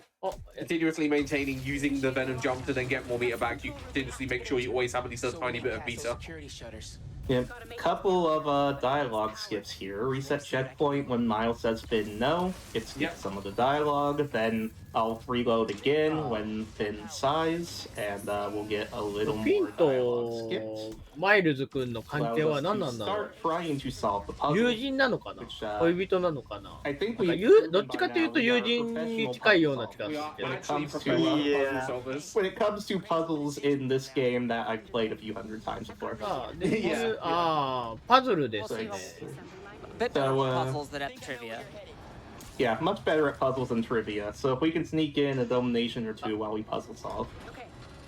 continuously maintaining using the Venom jump to then get more meter back, you continuously make sure you always have at least a tiny bit of meter. Yeah, couple of dialogue skips here. Reset checkpoint when Miles says Finn no. It skips some of the dialogue. Then I'll reload again when Finn sighs, and we'll get a little more dialogue skips. マイルズ君の関係は何なんだろう。友人なのかな、恋人なのかな。どっちかというと友人に近いような気がするけど。When it comes to puzzles in this game that I've played a few hundred times before. パズルですね。Bit better puzzles than at trivia. Yeah, much better at puzzles than trivia. So if we can sneak in a domination or two while we puzzle solve.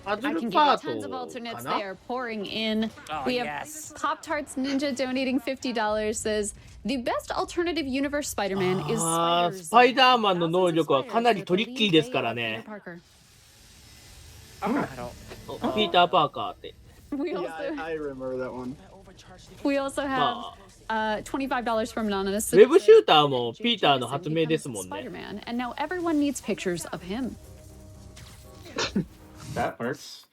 I can give you tons of alternates. They are pouring in. We have Pop-Tarts Ninja donating $50. Says the best alternative universe Spider-Man is Spider-Man. スパイダーマンの能力はかなりトリッキーですからね。ピーター・パーカーって。I remember that one. We also have $25 from Anonymous. ウェブシューターもピーターの発明ですもんね。Spider-Man, and now everyone needs pictures of him. That works.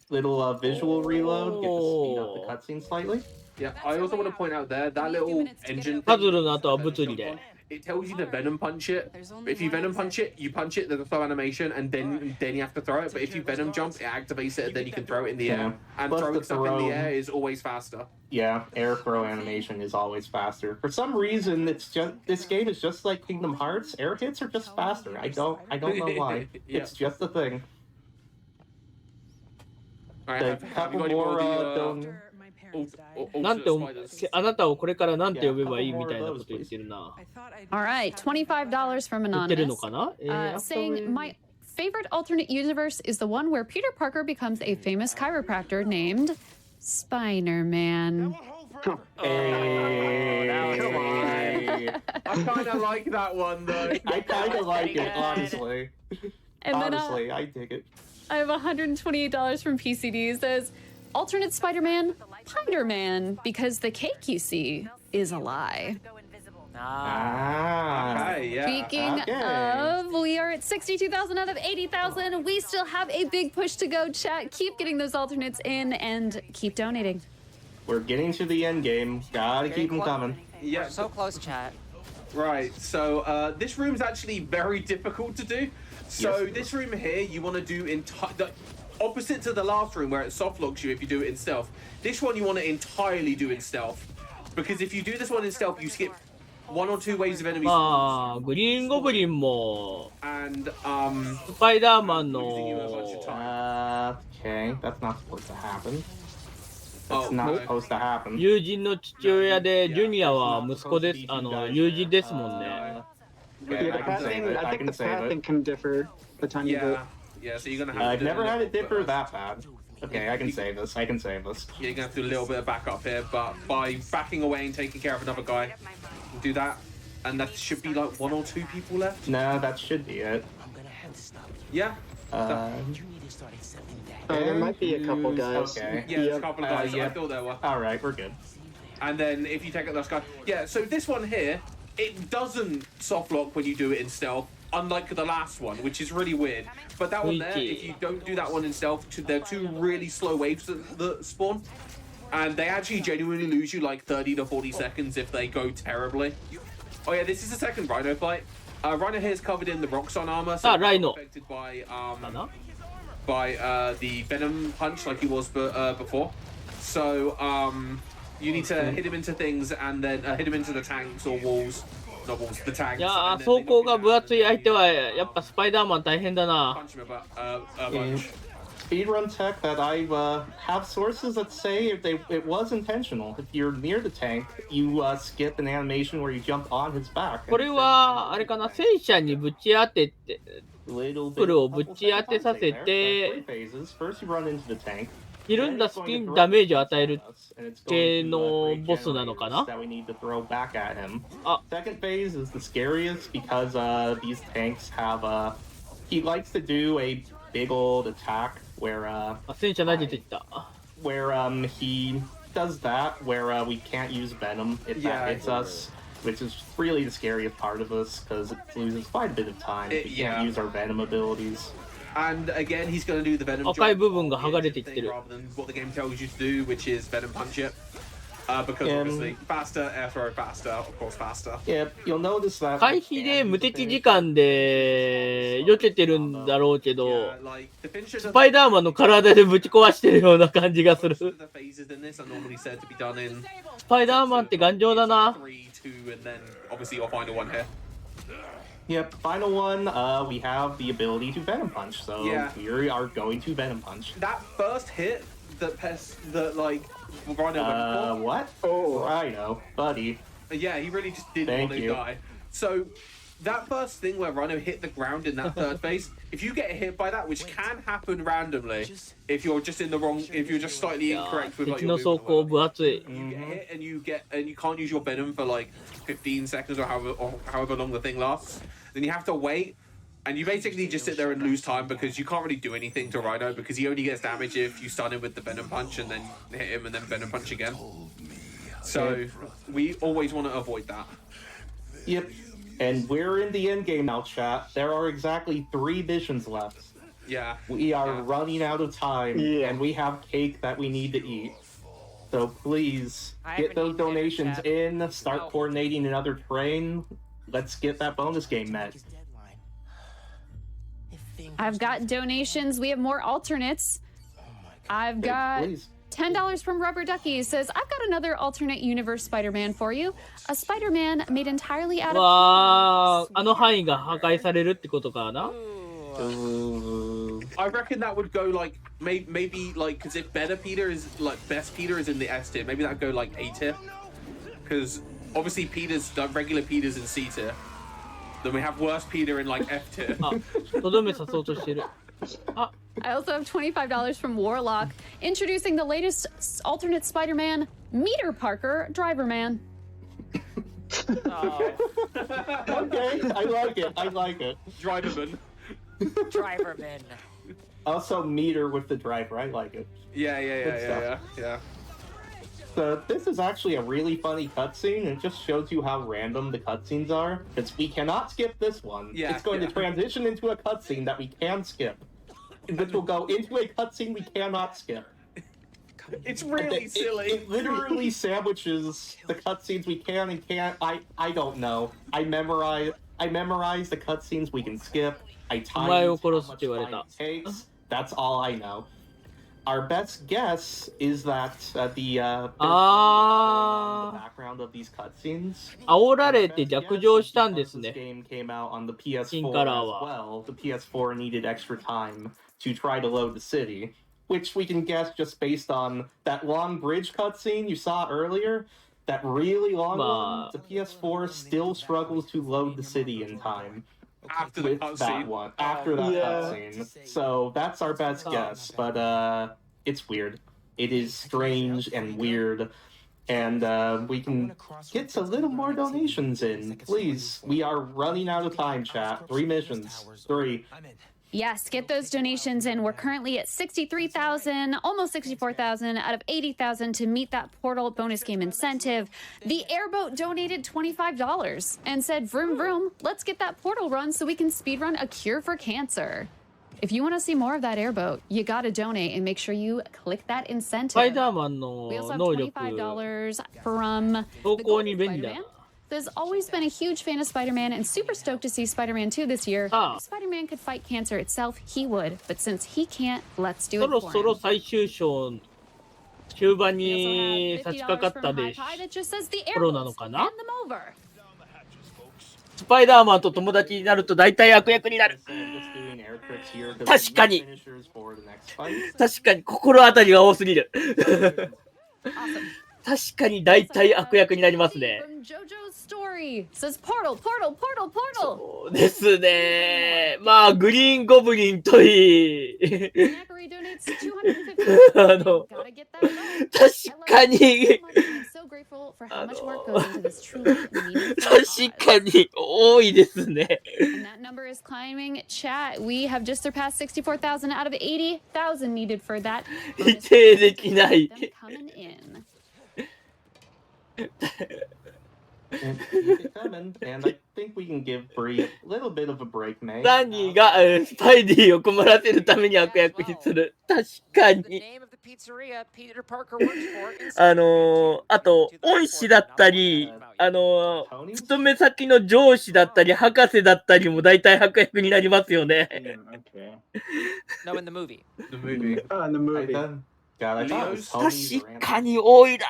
Little visual reload, get to speed up the cutscene slightly. Yeah, I also want to point out there that little engine. パズルの後は物理で。It tells you to venom punch it. If you venom punch it, you punch it. There's a throw animation, and then you have to throw it. But if you venom jump, it activates it, and then you can throw it in the air. And Plus throwing the stuff in the air is always faster. Yeah, air throw animation is always faster. For some reason, this game is just like Kingdom Hearts. Air hits are just faster. I don't know why. It's just a thing. Alright, have you got any more なんてあなたをこれからなんて呼べばいいみたいなこと言ってるな。All right, $25 from 言ってる Anonymous. のかなSaying my favorite alternate universe is the one where Peter Parker becomes a famous chiropractor named Spider-Man. Hey, come on. I kind of like that one though. I kind of like it, honestly. And then, honestly, I dig it. I have $128 from PCD. Says alternate Spider-Man, Spider-Man, because the cake you see is a lie. Okay, yeah. Speaking of, we are at 62,000 out of 80,000. We still have a big push to go, chat. Keep getting those alternates in and keep donating. We're getting to the end game. Gotta keep them coming. Yeah, so close, chat. Right, so this room's actually very difficult to do. So this room here, you want to do the opposite to the last room where it soft locks you if you do it in stealth. This one you want to entirely do in stealth, because if you do this one in stealth, you skip one or two waves of enemies. まあ、グリーンゴブリンも、and スパイダーマンの、Okay, that's not supposed to happen. That's not supposed to happen. 友人の父親で、ジュニアは息子です。友人ですもんね。Yeah, the pathing, I think the pathing can differ a tiny bit. Yeah, so you're gonna have I've to do never a had little it differ bit. that bad. Okay, I can save this. I can save this. Yeah, you're gonna have to do a little bit of backup here, but by backing away and taking care of another guy, do that, and that should be like one or two people left. No, that should be it. Yeah. There might be a couple guys. Okay. Yeah, there's a couple of guys. I thought there were. All right, we're good. And then if you take out this guy, yeah. So this one here, it doesn't soft lock when you do it in stealth, unlike the last one, which is really weird. But that one there, if you don't do that one in stealth, they're two really slow waves that spawn, and they actually genuinely lose you like 30 to 40 seconds if they go terribly. Oh yeah, this is the second Rhino fight. Rhino here is covered in the Roxxon armor, so Rhino affected by the Venom punch like he was before. So you need to hit him into things and then hit him into the tanks or walls. Not walls, the tanks. いやー、走行が分厚い相手はやっぱスパイダーマン大変だな。Punch him a bunch. Speedrun tech that I have sources that say it was intentional. If you're near the tank, you skip an animation where you jump on his back. これはあれかな、戦車にぶち当てて、プルをぶち当てさせて、 First you run into the tank. ひるんだ隙にダメージを与える系のボスなのかな。 Second phase is the scariest because these tanks have he likes to do a big old attack where 戦車投げてきた。 where he does that where we can't use venom if that hits us, which is really the scariest part of this because it loses quite a bit of time. We can't use our venom abilities. And again, he's going to do the Venom 赤い部分が剥がれてきてる。 rather than what the game tells you to do, which is Venom punch it. Because obviously, faster, air throw, faster, of course, faster. Yeah, you'll notice that. 回避で無敵時間で避けてるんだろうけど、スパイダーマンの体でぶち壊してるような感じがする。スパイダーマンって頑丈だな。 Obviously, you'll find a one here. Yep, final one, we have the ability to Venom Punch, so we are going to Venom Punch. That first hit, like, Rhino went for. What? Oh, Rhino, buddy. Yeah, he really just didn't want to die. So, that first thing where Rhino hit the ground in that third phase, if you get hit by that, which can happen randomly, if you're just in the wrong, if you're just slightly incorrect with like 敵 your の走行 movement, 分厚い。 you get hit and you can't use your venom for like 15 seconds or however long the thing lasts, then you have to wait. And you basically just sit there and lose time because you can't really do anything to Rhino because he only gets damage if you stun him with the Venom Punch and then hit him and then Venom Punch again. So we always want to avoid that. Yep. And we're in the end game now, chat. There are exactly 3 missions left. Yeah. We are running out of time, and we have cake that we need to eat. So please get those donations in. Start coordinating another train. Let's get that bonus game met. I've got donations. We have more alternates. I've got $10 from Rubber Ducky. It says, I've got another alternate universe Spider-Man for you. A Spider-Man made entirely out of... わー、あの範囲が破壊されるってことかな。 I reckon that would go like maybe like because if better Peter is like best Peter is in the S tier, maybe that'd go like A tier. Because obviously regular Peter's in C tier. Then we have worse Peter in like F tier. とどめさそうとしてる。あ、 I also have $25 from Warlock, introducing the latest alternate Spider-Man, Meter Parker, Driver Man. Oh. Okay, I like it. I like it. Driverman. Driverman. Also, Meter with the driver. I like it. Yeah. So this is actually a really funny cutscene. It just shows you how random the cutscenes are. Because we cannot skip this one. It's going to transition into a cutscene that we can skip. Which will go into a cutscene we cannot skip. It's really silly. It literally sandwiches the cutscenes we can and can't. I don't know. I memorize the cutscenes we can skip. I time how much time it takes. That's all I know. Our best guess is that the background of these cutscenes. 煽られて逆上したんですね。 This game came out on the PS4 as well. The PS4 needed extra time to try to load the city, which we can guess just based on that long bridge cutscene you saw earlier. That really long one. The PS4 still struggles to load the city in time. After the cutscene. After that cutscene. So that's our best guess, but it's weird. It is strange and weird. And we can get a little more donations in. Please, we are running out of time, chat. 3 missions. 3. Yes, get those donations in. We're currently at 63,000, almost 64,000 out of 80,000 to meet that Portal bonus game incentive. The airboat donated $25 and said, vroom, vroom, let's get that Portal run so we can speedrun A Cure for Cancer. If you want to see more of that airboat, you got to donate and make sure you click that incentive. スパイダーマンの We also have 能力、 $25 from 投 the 稿に便利だ Spider-Man. な。 There's always been a huge fan of Spider-Man and super stoked to see Spider-Man 2 this year. If Spider-Man could fight cancer itself, he would. But since he can't, let's do そ it ろ for そろ him. 最終章終盤 We also に have 差し掛か $50 った from で High Pie that just says the 頃な airboats. のか Hand な。 them over. スパイダーマンと友達になると大体悪役になる。確かに。確かに心当たりが多すぎる。確かに大体悪役になりますね。 JoJo's story says portal, portal, portal, portal. そうですね。まあグリーンゴブリンといい。Zachary donates $250. 確かに。 I'm so grateful for how much work goes into this truly meaningful 確かに多いですね。 And that number is climbing. Chat, we have just surpassed 64,000 out of 80,000 needed for that. 否定できない。 Them coming in. And keep it coming, and I think we can give Bree a little bit of a break, May. 何がスパイディを困らせるために悪役にする。確かに。あと、恩師だったり、勤め先の上司だったり、博士だったりも大体悪役になりますよね。No, in the movie. The movie. In the movie. Leo's? 確かに多いな。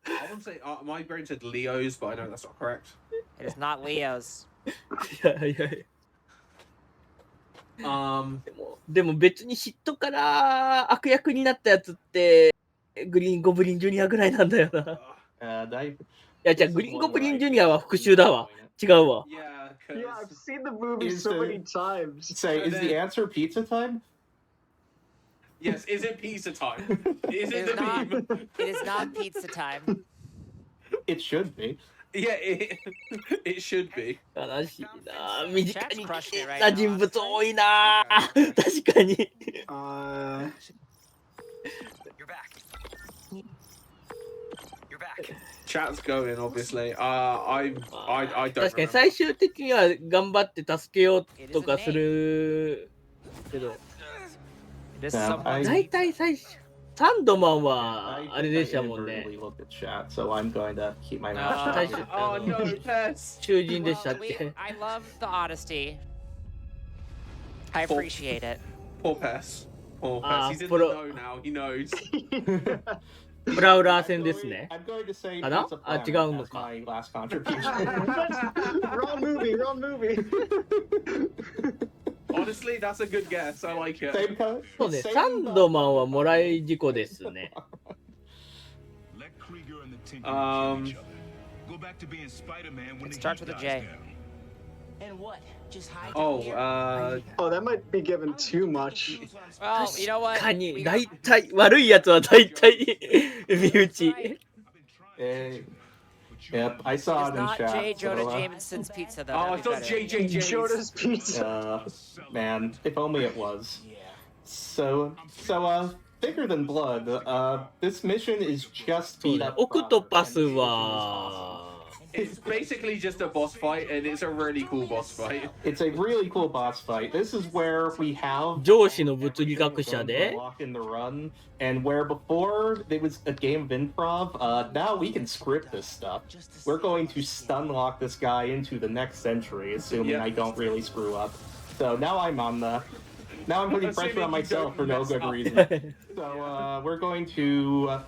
I want to say my brain said Leo's, but I know that's not correct. It is not Leo's. でも別に嫉妬から悪役になったやつってグリーンゴブリンジュニアぐらいなんだよな。いやじゃあグリーンゴブリンジュニアは復讐だわ。違うわ。Yeah, because Yeah, I've seen the movie Is so the- many times. Say, And is the then- answer pizza time? yes, is it pizza time? Is It it is the not. meme? It is not pizza time. It should be. Yeah, it should be. 悲しいな。身近 Chat's に crushing 来 it right た now, 人物 honestly. 多いな。確かに。 You're back. You're back. Chat's going, obviously. I don't 確かに remember. 最終的には頑張って助けようとかするけど、 It is Yeah, someone's. 大体最初、サンドマンは I あれでしたもんね。 inadvertently looked at chat, so I'm going to keep my mouth Ah. shut. 最初、Oh no, Pess. 囚人でしたっ Well, け。 I love the honesty. I Well- appreciate it. Poor Pess. Poor Ah, Pess. He's in the pro- know now. He knows. プラウラー戦ですね。 I'm going to say かな pizza あ、違 planet うの as か。 my last contribution. Wrong movie, wrong movie. Honestly, that's a good guess. I like it. Same co- そうね、 same, サンドマンはもらい事故ですね。 Let Krieger and the Tinker Um, kill each other. Go back to being Spider-Man when It the starts heat with a dies J. down. And what? Just hide Oh, down here? Oh, that might be given too much. Well, you know what? 確か We に、 got- 大体、悪いやつは大体、身内。 Eh, yep, I saw It's it in not chat. J. Jonah so, Jameson's pizza, though. Oh, I That'd be thought better. JJ James. Jonas Pizza. Man, if only it was. Yeah. So, thicker than blood. This mission is just そう beat ね up. オクトパス and は、 It's basically just a boss fight, and it's a really cool boss fight. it's a really cool boss fight. This is where we have 上司の物理学者で、 lock in the run, and where before it was a game of improv, now we can script this stuff. We're going to stun lock this guy into the next century, assuming Yeah. I don't really screw up. So now I'm putting pressure on Assuming you myself don't for no mess good up. reason. So we're going to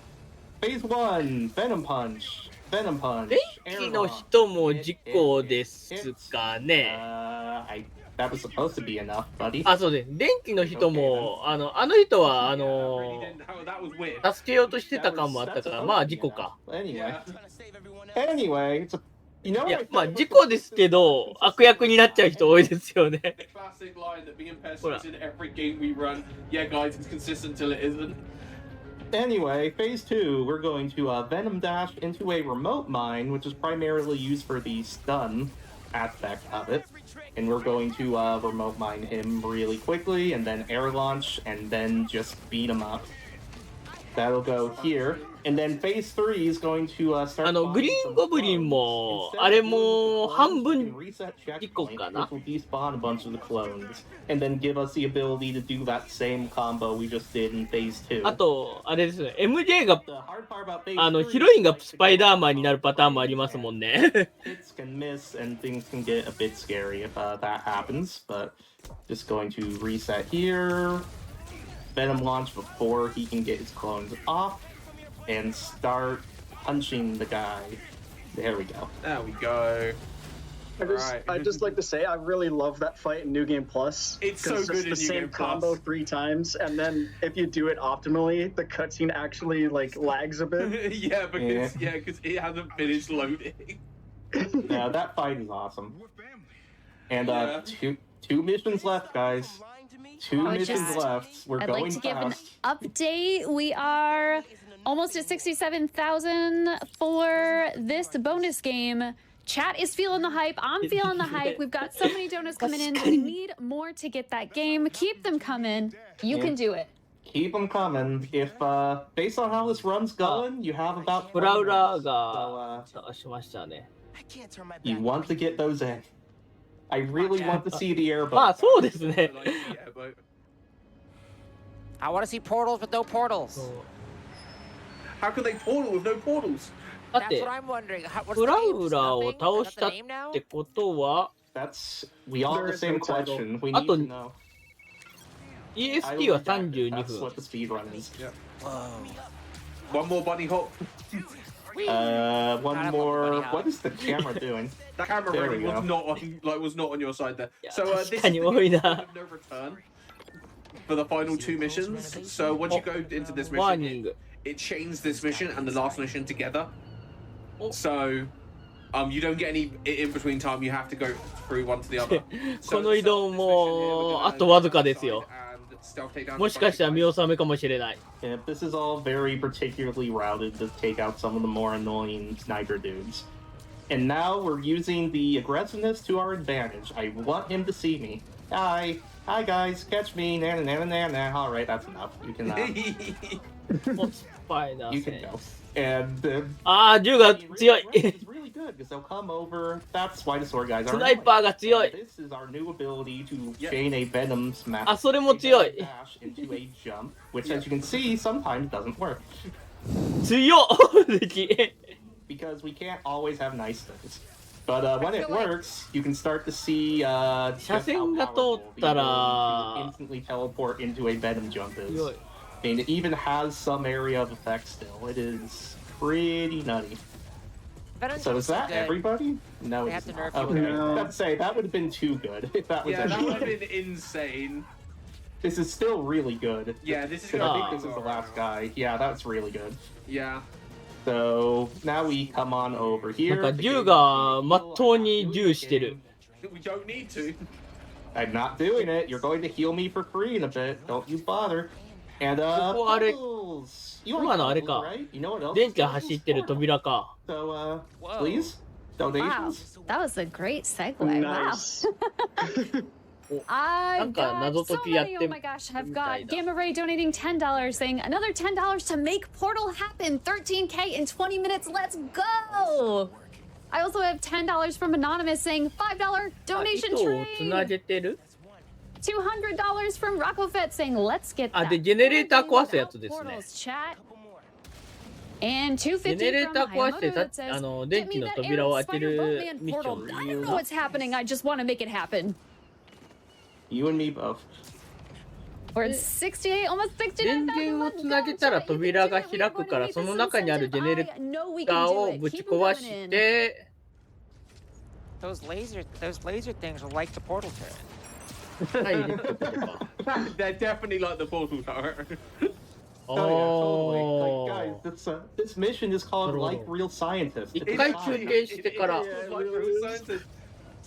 phase 1, Venom Punch. Venom Punch. 電気の人も事故ですかね。 That was supposed to be enough, buddy. あ、そうです。電気の人も、あの人は、 Really didn't- oh, that was weird. 助けようとしてた感もあったから、まあ事故か。 Anyway, Yeah. anyway, it's a, you know いや what I、まあ thought 事故ですけど、悪役になっちゃう人多いですよね。 The classic line that me and Pess use in every game we run. Yeah, guys, it's consistent till it isn't. Anyway, phase 2, we're going to Venom Dash into a remote mine, which is primarily used for the stun aspect of it. And we're going to remote mine him really quickly, and then air launch, and then just beat him up. That'll go here. And then phase 3 is going to start. グリーンゴブリンも、あれも半分事故かな。 which will despawn a bunch of the clones, and then give us the ability to do that same combo we just did in phase 2. あと、あれですね、MJ が、 The hard part about phase ヒロインがスパイダーマンになるパターンもありますもんね。 hits can miss and things can get a bit scary if that happens, but just going to reset here. Venom launch before he can get his clones off and start punching the guy. There we go. There we go. I'd just like to say I really love that fight in New Game Plus. It's so 'cause good in the New same Game combo Plus. 3 times, and then if you do it optimally, the cutscene actually like lags a bit. Yeah, because it hasn't finished loading. Yeah, that fight is awesome. And Yeah. two missions left, guys. 2 Oh, missions just- left. We're I'd going like to give an fast. update. We are almost at 67,000 for this bonus game. Chat is feeling the hype. I'm feeling the hype. We've got so many donuts coming in. We need more to get that game. Keep them coming. You can do it. Keep them coming. If based on how this run's going, you have about プラウラー So, がしましたね。 I can't turn my you back. want to get those in. I really want to see the まあ airboat. そうですね。 Yeah, but I want to see portals with no portals. how could they portal with no portals? だっ That's て what、I'm wondering. What's プ the ラ name? ウラーを Nothing? 倒 Is し that た the name now? ってことは、 That's we all There have the is same no title. question. We I need thought- to know. I EST will は reject it. 32 That's 分。 what the speed run is. One more bunny hop. One God, I love the bunny more. hop. What is the camera doing? The camera There really we was go. not on, was not on your side there. Yeah, So this is 確かに多いな。 the point of no return for the final 2 missions. So once you go into this ワー mission, ニング。 it chains this mission and the last mission together. Oh. So You don't get any in between time. You have to go through one to the other. この移動もあとわずかですよ。もしかしたら見納めかもしれない。Yeah, this is all very particularly routed to take out some of the more annoying sniper dudes. And now we're using the aggressiveness to our advantage. I want him to see me. Hi guys, catch me. Na na na na na. All right, that's enough. You can. You can go. And銃が強い。 It's really good because they'll come over. That's why the sword guys are. スナイパーが強い。 This is our new ability to chain a venom smash. あ、それも強い。 Dash into a jump, which, as you can see, sometimes doesn't work. 強っ。敵。 Because we can't always have nice things. But when it works, you can start to see just how powerful the ability to instantly teleport into a venom jump is. And it even has some area of effect still. It is pretty nutty. So is that everybody? No, it's not. Okay, I'd say that would have been too good if that was that would have been insane. This is still really good. Yeah, this is. I think this is the last guy. Yeah, that's really good. Yeah. So now we come on over here. なんか銃がまっとうに銃してる。 We don't need to. I'm not doing it. You're going to heal me for free in a bit. Don't you bother. And ここあれ、 you 今のあれか。 right? You know what else? 電気走ってる扉か。 So please, donations. Wow, that was a great segue. Nice. Wow. I なんか謎 got so 解きやっ many. て Oh my gosh, I've みたい got だ。 Gamma Ray donating $10 saying another $10 to make Portal happen. 13K in 20 minutes. Let's go. I also have $10 from Anonymous saying $5 donation 糸をつな trade. げてる。 $200 from Rockofet saying let's get あ、 that. で、ジェネレーター壊すやつですね。 Portals chat. And ジェネレー $250 ター from 壊して Hayamoto た that says 電 get 気 me の that 扉を Arrow 開け Spider る Boatman ミッショ portal. ン I 理由 don't know が what's happening. I just want to make it happen. You and me both. We're at 68, almost 69,000. 電源をつなげたら扉が開くから、その中にあるジェネレーターをぶち壊して、 Those laser things are like the portal turret. はい、入れてくれば。 They're definitely like the portal tower. Oh yeah, totally. Like, guys, this mission is called Like Real Scientists. 一回中継してから。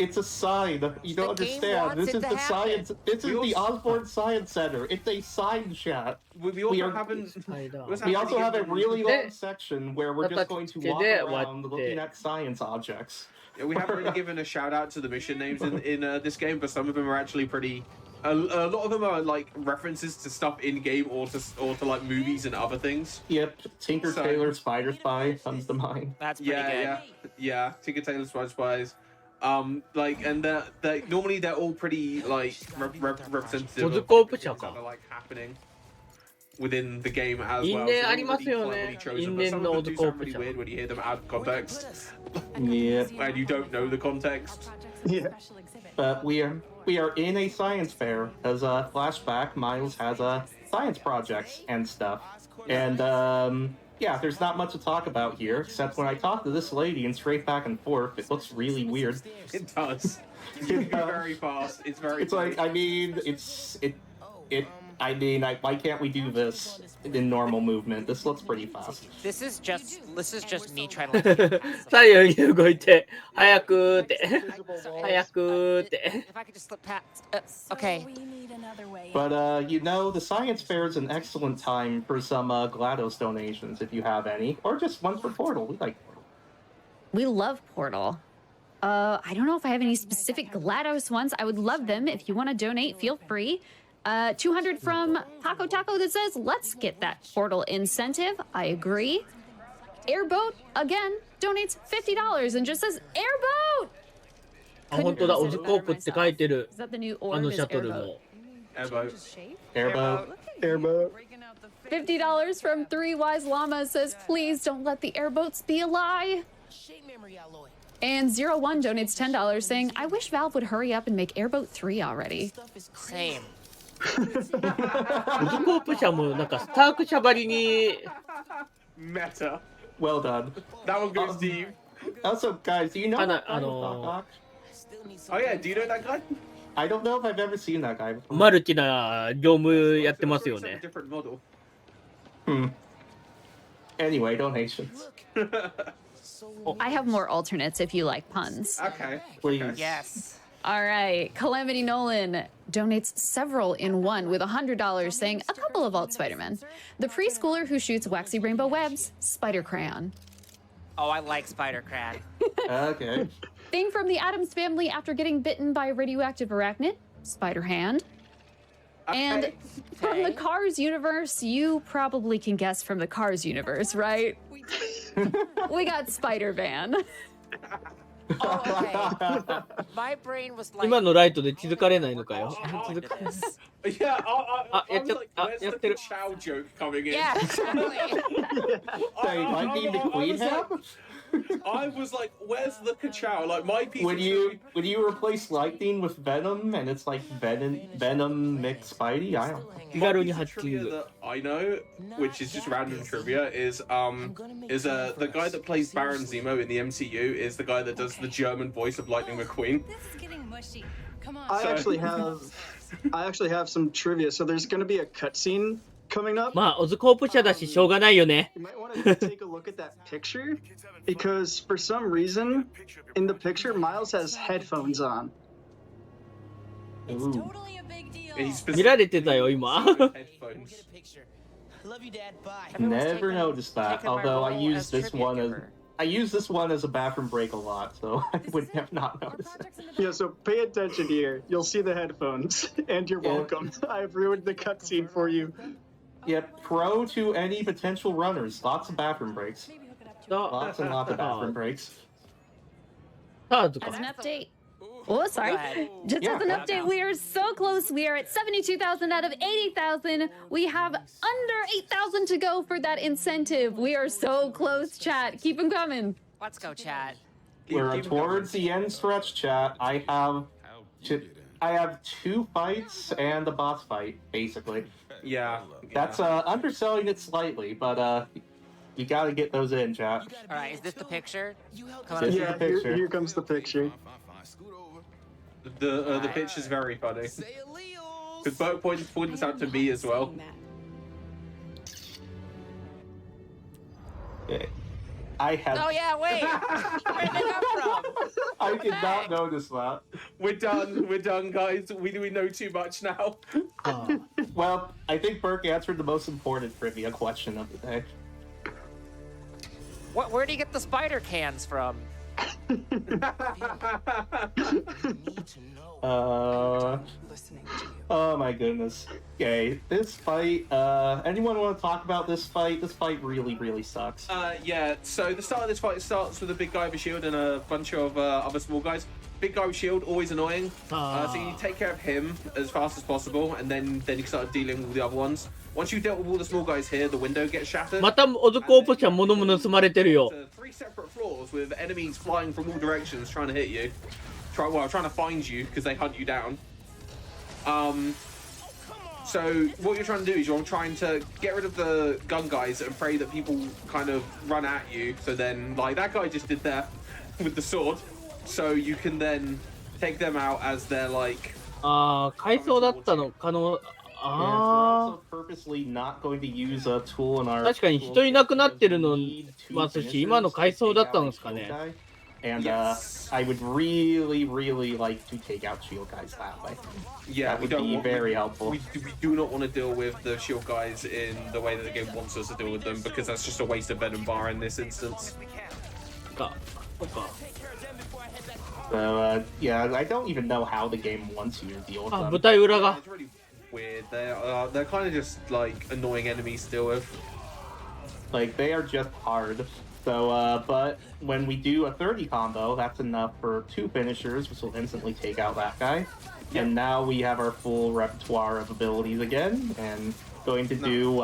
It's a sign. You don't understand. This is the science. This is the Osborne Science Center. It's a sign chat. We also have a really long section where we're just going to walk around looking at science objects. Yeah, we haven't really given a shout out to the mission names in this game, but some of them are actually pretty. A lot of them are like references to stuff in game or to like movies and other things. Yep, Tinker Tailor Spider Spy comes to mind. That's pretty good. Yeah. Tinker Tailor Spider Spies. Like, and they normally they're all pretty like representative of things that are like happening within the game as well. 因縁ありますよね。因縁のオズコープ Really weird when you hear them out of context. Yeah. And you don't know the context. Yeah. But we are in a science fair. As a flashback, Miles has science projects and stuff. And yeah, there's not much to talk about here, except when I talk to this lady and straight back and forth, it looks really weird. It does. It's very fast. It's very. It's like, I mean, why can't we do this in normal movement? This looks pretty fast. This is just me trying to. 左右に動いて、早くって、早くって。 If I could just slip past. Okay. But you know, the science fair is an excellent time for some GLaDOS donations if you have any, or just one for Portal. We like Portal. We love Portal. I don't know if I have any specific GLaDOS ones. I would love them. If you want to donate, feel free. 200 from Taco Taco that says, let's get that Portal incentive. I agree. Airboat, again, donates $50 and just says, Airboat! あ、本当だ、オズコープって書いてる。 Is that the new あ orb の is シャトル Airboat? も。 Airboat. Airboat. $50 from Three Wise Llamas says, please don't let the airboats be a lie. And 01 donates $10 saying, I wish Valve would hurry up and make Airboat 3 already. Same. オズコープ社もなんかスターク社ばりに。 Meta. Well done. That one goes Steve. Also, guys, do you know? Oh yeah, do you know that guy? I don't know if I've ever seen that guy before. マルチな業務やってますよね。 Different model. Anyway, donations. I have more alternates if you like puns. Okay. Please. Yes. All right, Calamity Nolan donates several in one with $100, saying a couple of alt Spider-Man. The preschooler who shoots waxy rainbow webs, Spider Crayon. Oh, I like Spider Cran. Okay. Thing from the Addams family after getting bitten by a radioactive arachnid, Spider Hand. And from the Cars universe, you probably can guess from the Cars universe, right? We got Spider Van. Oh, okay. My brain was like. 今のライトで気づかれないのかよ。気づか Yeah, I yeah, was like, where's yeah, the Chow joke coming in? Yeah, exactly. Sorry, might be the Queen hat? I was like, where's the Kachow? Like, my people. Would you replace Lightning with Venom and it's like Venom mixed Spidey? I don't know. 気軽にハッキン Trivia グ。 that I know, which is just random trivia, is the guy that plays Baron Zemo in the MCU is the guy that does the German voice of Lightning McQueen. This is getting mushy. Come on. I actually have some trivia. So there's going to be a cutscene coming up. まあ、オズコープ社だし、しょうがないよね。 You might want to take a look at that picture because for some reason in the picture Miles has headphones on. It's Ooh. totally a big deal. He's 見られてたよ、今。 headphones. Love you, Dad. Bye. Never noticed that. taken my Although I role use as this trivia one as giver. I use this one as a bathroom break a lot, so I would have not Our noticed it. project's in the Yeah, so pay attention here. You'll see the headphones and you're Yeah. welcome. I've ruined the cutscene for you. Yeah, pro to any potential runners. Lots of bathroom breaks. Maybe hook it up to Lots and lots of bathroom breaks. ターズ As か an。update. Oh, sorry. ahead. Just Yeah, as an go update, we are so close. We are at 72,000 out of 80,000. We have under 8,000 to go for that incentive. We are so close, chat. Keep them coming. Let's go, chat. We're Keep towards the end stretch, chat. I have 2 fights and a boss fight, basically. Yeah. That's underselling it slightly, but you gotta get those in, chat. All right, is this the picture? Come This on. is Yeah, the picture. here comes the picture. The pitch is very funny. Because Burke pointed this out to me as well. Okay. I have. Oh yeah, wait. Where did they come from? I did not notice that. We're done, guys. We know too much now. Well, I think Burke answered the most important trivia question of the day. Where do you get the spider cans from? Oh my goodness. Okay, this fight, anyone want to talk about this fight? This fight really sucks. Yeah, so the start of this fight starts with a big guy with a shield and a bunch of other small guys. Big guy with shield, always annoying. So you take care of him as fast as possible, and then you start dealing with the other ones. Once you've dealt with all the small guys here, the window gets shattered. またオズコープ社物も盗まれてるよ。 3 separate floors with enemies flying from all directions trying to hit you. Trying to find you because they hunt you down. So what you're trying to do is you're trying to get rid of the gun guys and pray that people kind of run at you. So then, like that guy just did that with the sword. So you can then take them out as they're like. ああ、階層だったの可能。 Yeah, we're あ also purposely not going to use a tool in あ、 our. 確かに人いなくなってるのますし、今の階層だったんですかね。 And Yes. I would really like to take out shield guys that way. Yeah, That would be very helpful. We do not want to deal with the shield guys in the way that the game wants us to deal with them because that's just a waste of venom bar in this instance. か、そうか。 So yeah, I don't even know how the game wants you to deal with あ、 them. 舞台裏が。 It's really weird. They're kind of just like annoying enemies to deal with. Like they are just hard. So but when we do a 30 combo, that's enough for 2 finishers, which will instantly take out that guy. Yep. And now we have our full repertoire of abilities again, and going to do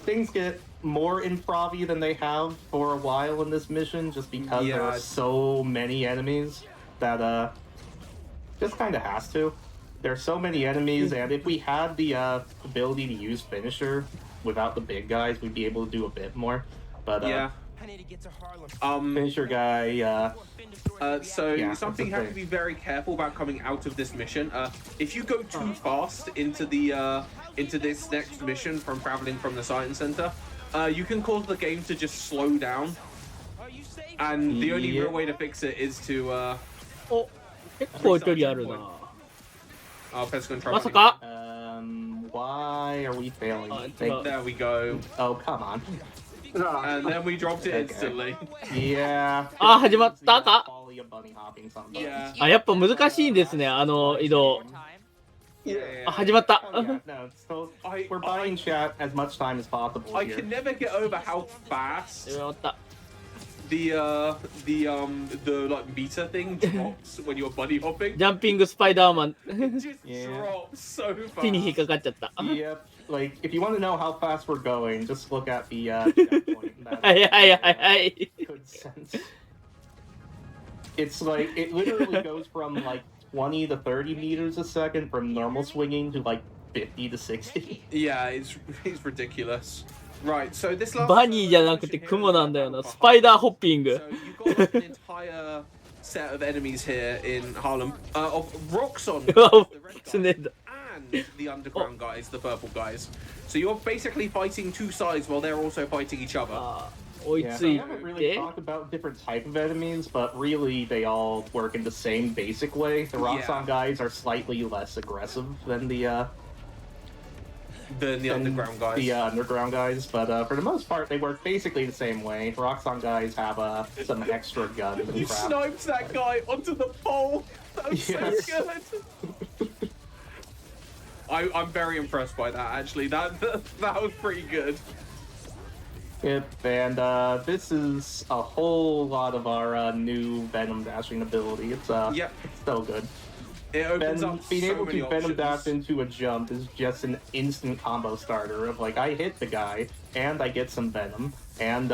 things get more improv-y than they have for a while in this mission, just because there are so many enemies that just kind of has to. There are so many enemies, and if we had the ability to use finisher without the big guys, we'd be able to do a bit more. But Yeah. finisher guy, So Yeah, something you that's have the to be very careful about coming out of this mission. If you go too fast into this next mission from traveling from the science center, you can cause the game to just slow down. And the only real way to fix it is to お、結構距離あるな。 Pez gonna try まさか Why are we failing? There we go. Oh, come on. And then we dropped it instantly. Yeah. あ、始まったか Volley of bunny hopping something. Yeah. あ、やっぱ難しいんですね、移動。 あ、始まった。 Oh, yeah, no, so we're buying chat as much time as possible I here. can never get over how fast 始まった。 the like meter thing drops when you're bunny hopping. ジャンピングスパイダーマン。 It just drops so fast. 手に引っかかっちゃった。 Yep. Like, if you want to know how fast we're going, just look at the checkpoint. はいはいはいはい。 Good sense. It's like, it literally goes from like 20 to 30 meters a second from normal swinging to like 50 to 60. Yeah, it's ridiculous. Right, so this last バニーじゃなくてクモなんだよな。スパイダーホッピング。 So you've got an entire set of enemies here in Harlem of Roxxon, the red guy, and the underground guys, the purple guys. So you're basically fighting two sides while they're also fighting each other. 追い Yeah, つ we い haven't really て。 talked about different type of enemies, but really they all work in the same basic way. The Roxxon guys are slightly less aggressive than the underground guys. The underground guys, but for the most part, they work basically the same way. Roxxon guys have some extra guns and You crap. sniped that guy onto the pole. That was Yes. so good. I'm very impressed by that. Actually, that was pretty good. Yep, and this is a whole lot of our new Venom dashing ability. It's Yep. it's so good. It opens up Being so able many to Venom options. dash into a jump is just an instant combo starter of like I hit the guy and I get some Venom, and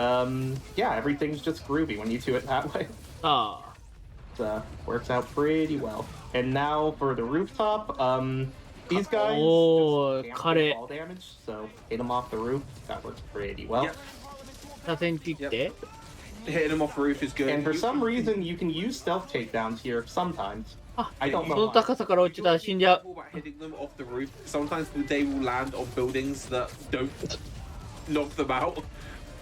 yeah, everything's just groovy when you do it that way. あ It works out pretty well. And now for the rooftop, these guys Oh, just cut it. fall damage, so hit them off the roof. That works pretty well. Yep. あ。車線切って。 Hitting them off roof is good. And for some reason, you can use stealth takedowns here sometimes. あ、 I don't そ know の高さから落ちたら死んじゃう。 About hitting them off the roof. Sometimes they will land on buildings that don't knock them out.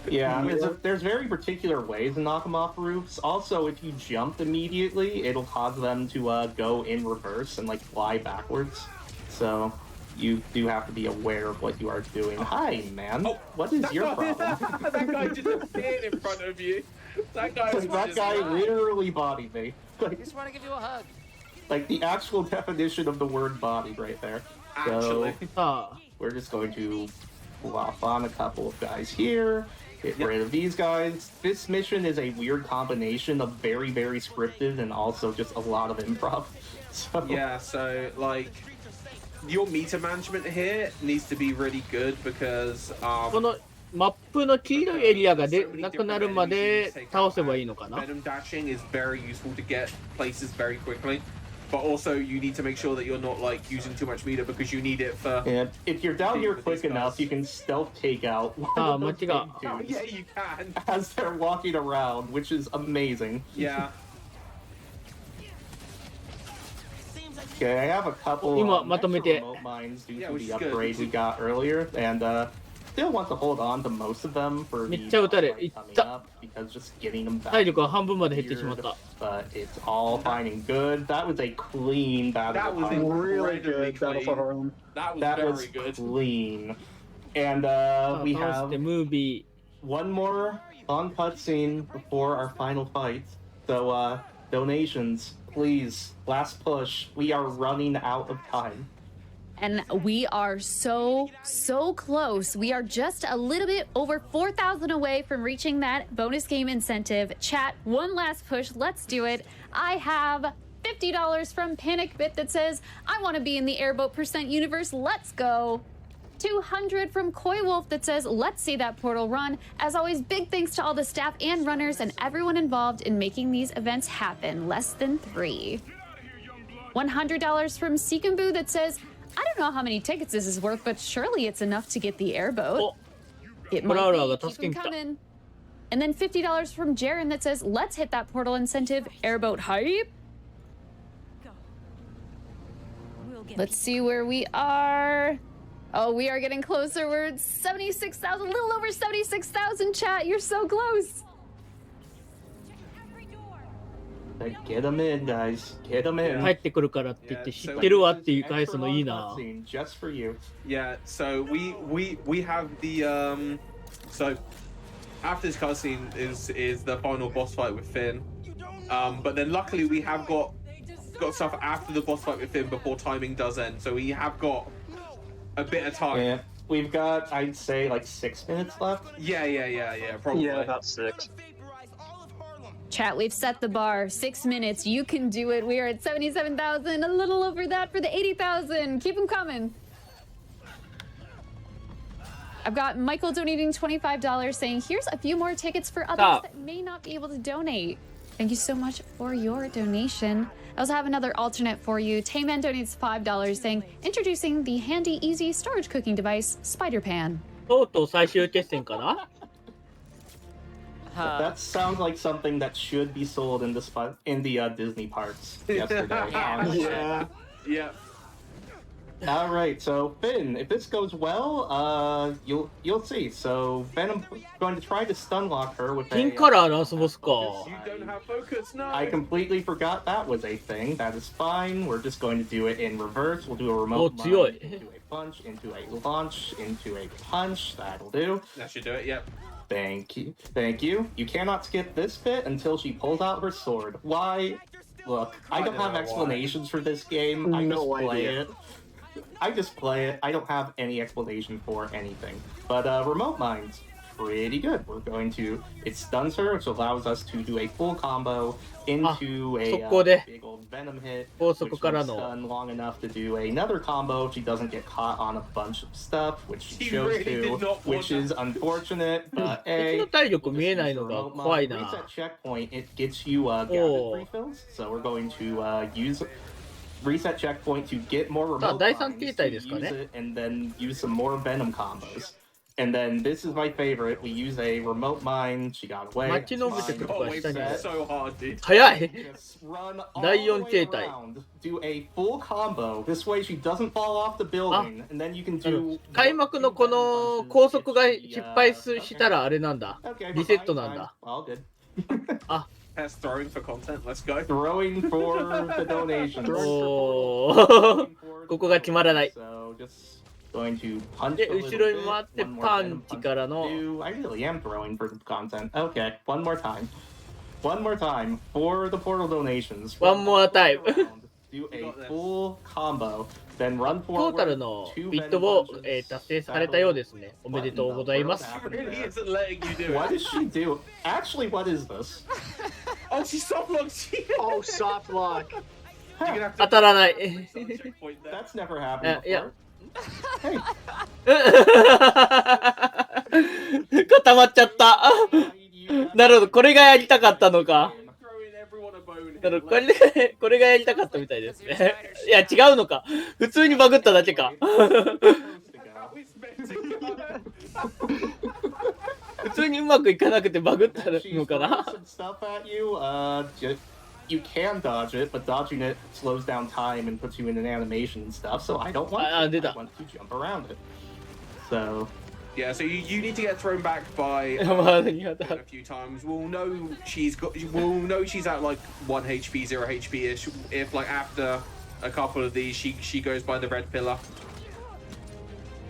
Yeah, there's very particular ways to knock them off roofs. Also, if you jump immediately, it'll cause them to go in reverse and like fly backwards. So you do have to be aware of what you are doing. Hi, man. Oh, what is your problem? That guy just appeared in front of you. That guy was That just guy like- literally bodied me. I just want to give you a hug. Like the actual definition of the word body right there. Actually. So さあ。 we're just going to flop on a couple of guys here. Get rid of these guys. This mission is a weird combination of very, very scripted and also just a lot of improv. So Yeah, so like your meter management here needs to be really good because このマップの黄色いエリアがなくなるまで倒せばいいのかな。 Venom dashing is very useful to get places very quickly. But also you need to make sure that you're not like using too much meter because you need it for and if you're down here quick enough, you can stealth take out one Ah, of the big machiga. Oh, dudes yeah, you can. as they're walking around, which is amazing. Yeah. Okay, I have a couple Ima, of matomete. remote mines due Yeah, to which the is good. upgrade we got earlier, and still want to hold on to most of them for the めっちゃ撃たれ。 fight いっ coming た。 up because just getting them back 体力は半分まで減ってしまっ weird, た。 but it's all fine and good. That was a clean battle. That was of Harlem. Really incredibly good Battle for clean. Harlem. That was That very was good. clean. And さあ we 倒して have ムービ one more fun cutscene before our final fight. So donations, please. Last push. We are running out of time. And we are so close. We are just a little bit over 4,000 away from reaching that bonus game incentive. Chat, one last push. Let's do it. I have $50 from PanicBit that says, I want to be in the airboat % universe. Let's go. 200 from Koi Wolf that says, let's see that portal run. As always, big thanks to all the staff and runners and everyone involved in making these events happen. Less than 3. $100 from Seekambu that says, I don't know how many tickets this is worth, but surely it's enough to get the airboat. It might be. Keep them coming. And then $50 from Jaren that says, let's hit that portal incentive. Airboat hype. Let's see where we are. Oh, we are getting closer. We're at 76,000, a little over 76,000, chat. You're so close. Get them in, guys. Get them in. 帰ってくるからって言って知ってるわって言い返すのいいな。 Just for you. Yeah, so we have the so after this cutscene is the final boss fight with Finn. But then luckily we have got stuff after the boss fight with Finn before timing does end. So we have got a bit of time. Yeah. We've got, I'd say, like 6 minutes left. Yeah, probably. Yeah, about 6. Chat, we've set the bar. 6 minutes. You can do it. We are at 77,000, a little over that for the 80,000. Keep them coming. I've got Michael donating $25 saying, here's a few more tickets for others that may not be able to donate. Thank you so much for your donation. I also have another alternate for you. Tayman donates $5 saying, introducing the handy, easy storage cooking device, Spider Pan. とうとう最終決戦かな。 That sounds like something that should be sold in the Disney parks yesterday. Yeah. All right, so Finn, if this goes well, you'll see. So Venom's going to try to stun lock her with ピンカラーラスボスか。 You don't have focus, no. I completely forgot that was a thing. That is fine. We're just going to do it in reverse. We'll do a remote Oh, 強い。 into a punch, into a launch, into a punch. That'll do. That should do it, yep. Thank you. Thank you. You cannot skip this bit until she pulls out her sword. Why? Look, I don't have explanations for this game. I just play it. I just play it. I don't have any explanation for anything. But remote mine's pretty good. We're going to... It stuns her, which allows us to do a full combo into a big old venom hit, which will stun long enough to do another combo if she doesn't get caught on a bunch of stuff, which she chose to, which is unfortunate, but reset checkpoint, it gets you gadget refills, so we're going to use reset checkpoint to get more remote mines, use it, and then use some more venom combos. And then this is my favorite. We use a remote mine. She got away. 待ちのぶてくるか下に。 So hard, dude. 早い。 Just run all 第 the 4 way 形態。 around, do a full combo. This way she doesn't fall off the building, and then you can do. 開幕のこの高速が失敗したらあれなんだ。リセットなんだ。 All good. あ。 That's throwing for content. Let's go. Throwing for the donations. おーここが決まらない。 So just going to punch で a little 後ろに bit. 回って One more パ venom ンチ punch からの to do. I really am throwing for the content. Okay, one more time. One more time for the portal donations. One more time. Do a full combo. Then run ト forward. ータルの two ビット venom を punches. 達成されたようですね。おめでとうございます。 What Really isn't letting you do it. What does she do? Actually, what is this? Oh, she soft locked you. Oh, soft lock. You're gonna have to 当たらない。 checkpoint there. That's never happened Yeah. before. Hey. 固まっちゃった。なるほど、これがやりたかったのか。 Throwing everyone a bone. なるほど、これがやりたかったみたいですね。いや、違うのか。普通にバグっただけか。 普通にうまくいかなくてバグったのかな。 Some stuff at you. You can dodge it, but dodging it slows down time and puts you in an animation and stuff. So I don't want. I want to jump around it. So. Yeah, so you need to get thrown back by a few times. We'll know she's at like 1 HP, 0 HP ish. If like after a couple of these, she goes by the red pillar.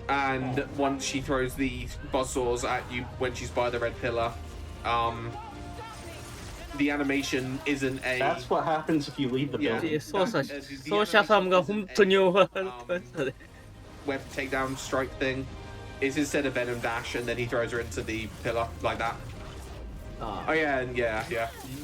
And once she throws the buzzsaws at you when she's by the red pillar, the animation isn't a. That's what happens if you leave the building. 奏者さんが本当に終わったね。 Web takedown strike thing is instead of Venom dash, and then he throws her into the pillar like that. Oh yeah, and yeah.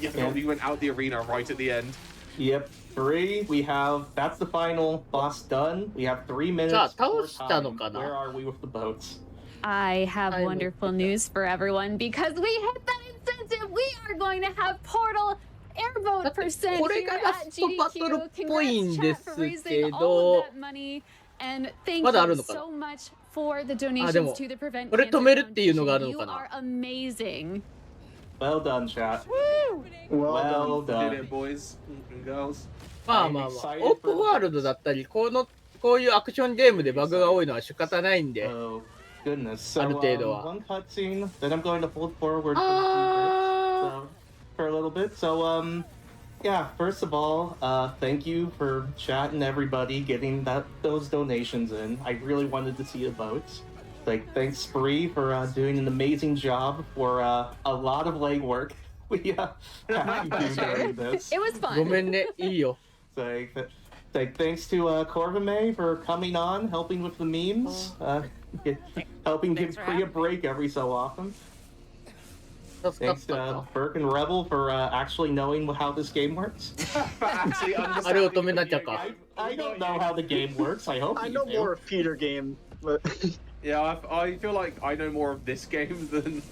He went out the arena right at the end. Yep. 3. We have. That's the final boss done. We have 3 minutes. さあ、倒したのか Where な。 are we with the boats? I have wonderful news for everyone because we hit that incentive. We are going to have Portal Airboat percent これ here がラ at ストバトルっ GDQ. ぽいん Congrats, で chat, す for raising け all ど of that money. And thank まだある you のかな。 so much for the あ、で donations も to the Prevent これ Cancer 止めるっていうのがあるの Foundation. か You な。 are amazing. Well done, chat. Well Did done. it, boys and girls. まあまあまあ、オープンワールドだったり、こういうアクションゲームでバグが多いのは仕方ないんで。 Oh goodness. So ある程度は。 one cutscene that I'm going to hold forward for a little bit. So Yeah, first of all, thank you for chatting everybody, getting those donations in. I really wanted to see a vote. Like, thanks Spree for doing an amazing job for a lot of legwork we had to do during this. It was fun. ごめんね、いいよ。Thanks to Corvame for coming on, helping with the memes, helping give Free a break every so often. Thanks to Burke and Rebel for actually knowing how this game works. Actually, I don't know how the game works. I hope I you know do. more of Peter game, but yeah, I feel like I know more of this game than.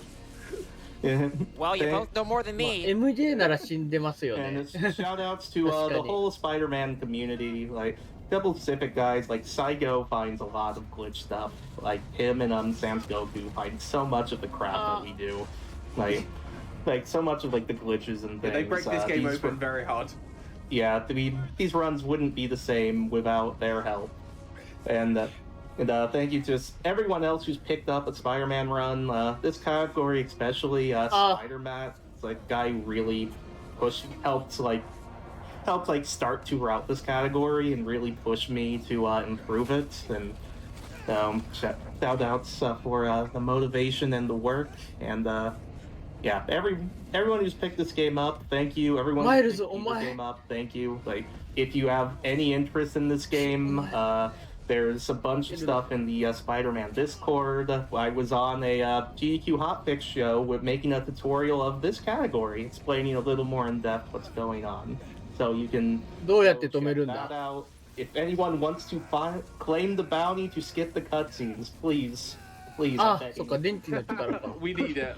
Well, you both know more than me. MJ なら死んでますよ And ね。 it's shout outs to the whole Spider-Man community, like couple specific guys like Saigo finds a lot of glitch stuff. Like him and Sans Goku find so much of the crap that we do. Like so much of like the glitches and things. Yeah, they break this game open very hard. Yeah, these runs wouldn't be the same without their help. And thank you to everyone else who's picked up a Spider-Man run. This category especially, Spider-Man, it's like guy who really helped start to route this category and really push me to improve it. And shout outs for the motivation and the work. And yeah, everyone who's picked this game up, thank you. Everyone who's picked this game up, thank you. Like, if you have any interest in this game, there's a bunch of stuff in the Spider-Man Discord. I was on a GDQ Hotfix show with making a tutorial of this category, explaining a little more in depth what's going on. So you can check that out. If anyone wants to claim the bounty to skip the cutscenes, please. We need it.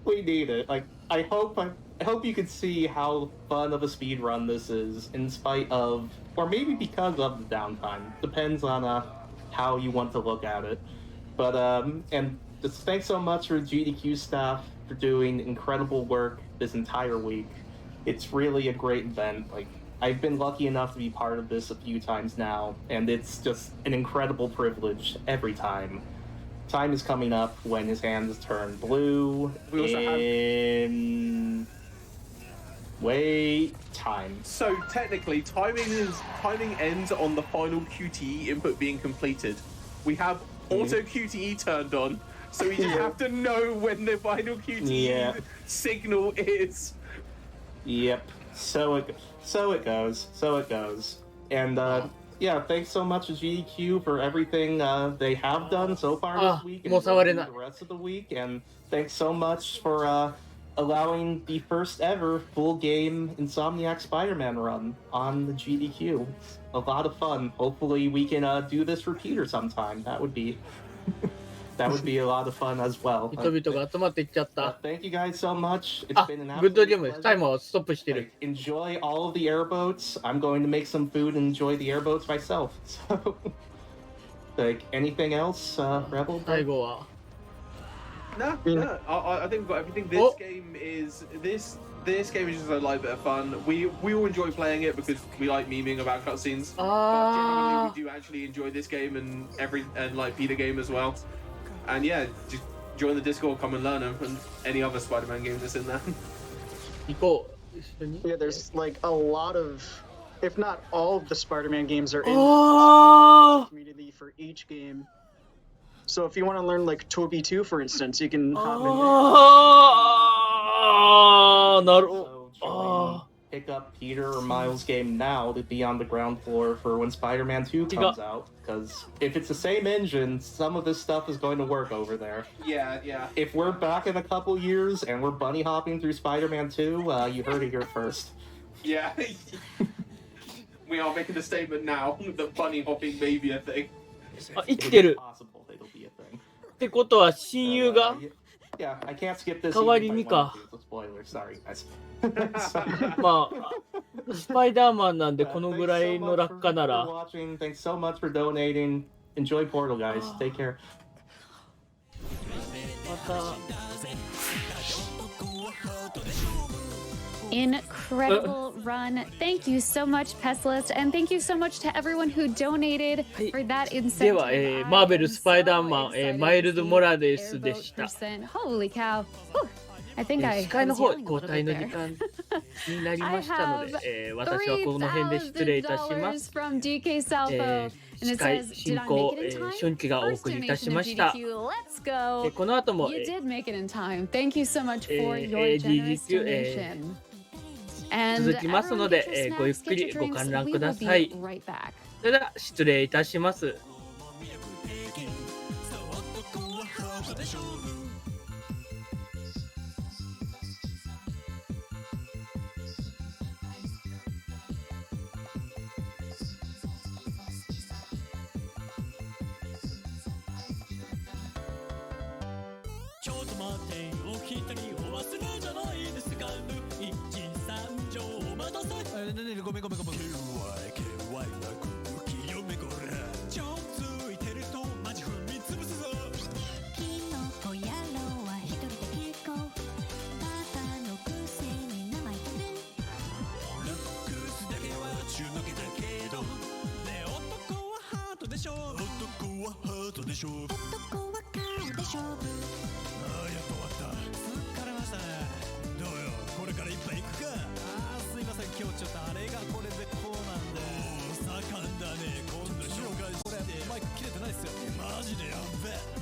We need it. Like, I hope you can see how fun of a speed run this is, in spite of, or maybe because of the downtime. Depends on how you want to look at it. But and just thanks so much for GDQ staff for doing incredible work this entire week. It's really a great event. Like, I've been lucky enough to be part of this a few times now, and it's just an incredible privilege every time. Time is coming up when his hands turn blue. We also have... Wait, time. So technically, timing ends on the final QTE input being completed. We have auto QTE turned on, so we just have to know when the final QTE signal is. Yep. So it goes. And yeah, thanks so much to GDQ for everything they have done so far this week and the rest of the week. And thanks so much for allowing the first ever full game Insomniac Spider-Man run on the GDQ. It's a lot of fun. Hopefully we can do this repeater sometime. That would be a lot of fun as well. Thank you guys so much. It's been an absolute pleasure. Like, enjoy all of the airboats. I'm going to make some food and enjoy the airboats myself. So, like, anything else, Rebel? No. I think we've got everything. This game is just a light bit of fun. We all enjoy playing it because we like memeing about cutscenes. But generally, we do actually enjoy this game and like Peter game as well. And yeah, just join the Discord, come and learn them, and any other Spider-Man game that's in there. Yeah, there's like a lot of, if not all of the Spider-Man games are in the community for each game. So if you want to learn like Toby 2, for instance, you can hop in there. Pick up Peter or Miles' game now to be on the ground floor for when Spider-Man 2 comes out. Because if it's the same engine, some of this stuff is going to work over there. Yeah. If we're back in a couple years and we're bunny hopping through Spider-Man 2, you heard it here first. Yeah. We are making a statement now that bunny hopping may be a thing. 生きてる。 Possible it'll be a thing. ってことは親友が Yeah, I can't skip this. 代わりにか。 Spoiler, sorry guys. まあ、スパイダーマンなんでこのぐらいの落下なら。 Thanks so much for donating. Enjoy Portal, guys. Take care. また。 Incredible run. Thank you so much, Pessilist, and thank you so much to everyone who donated for that incentive. では、マーベルスパイダーマン、マイルズ・モラレスでした。 Holy cow. Whew. I think I 司会の方交代の時間。になりましたので、私はこの辺で失礼いたします。from DK Salvo. 司会進行、春季がお送りいたしました。この後も、You did make it in time. Thank you so much for your generous donation. 続きますので、ごゆっくりご観覧ください。それでは失礼いたします。ちょっと待ってお一人お忘れじゃないですか一三条お待たせごめん KY な空気読めこらちょっついてるとマジ踏みつぶすぞキノコ野郎は一人で結構バカのくせに名前飛べルックスだけは中のけだけどね男はハートでしょ男はハートでしょ男はカーでしょどうよこれから一杯行くかすいません今日ちょっとあれがこれでこうなんで盛んだね今度紹介してこれマイク切れてないっすよマジでやっべ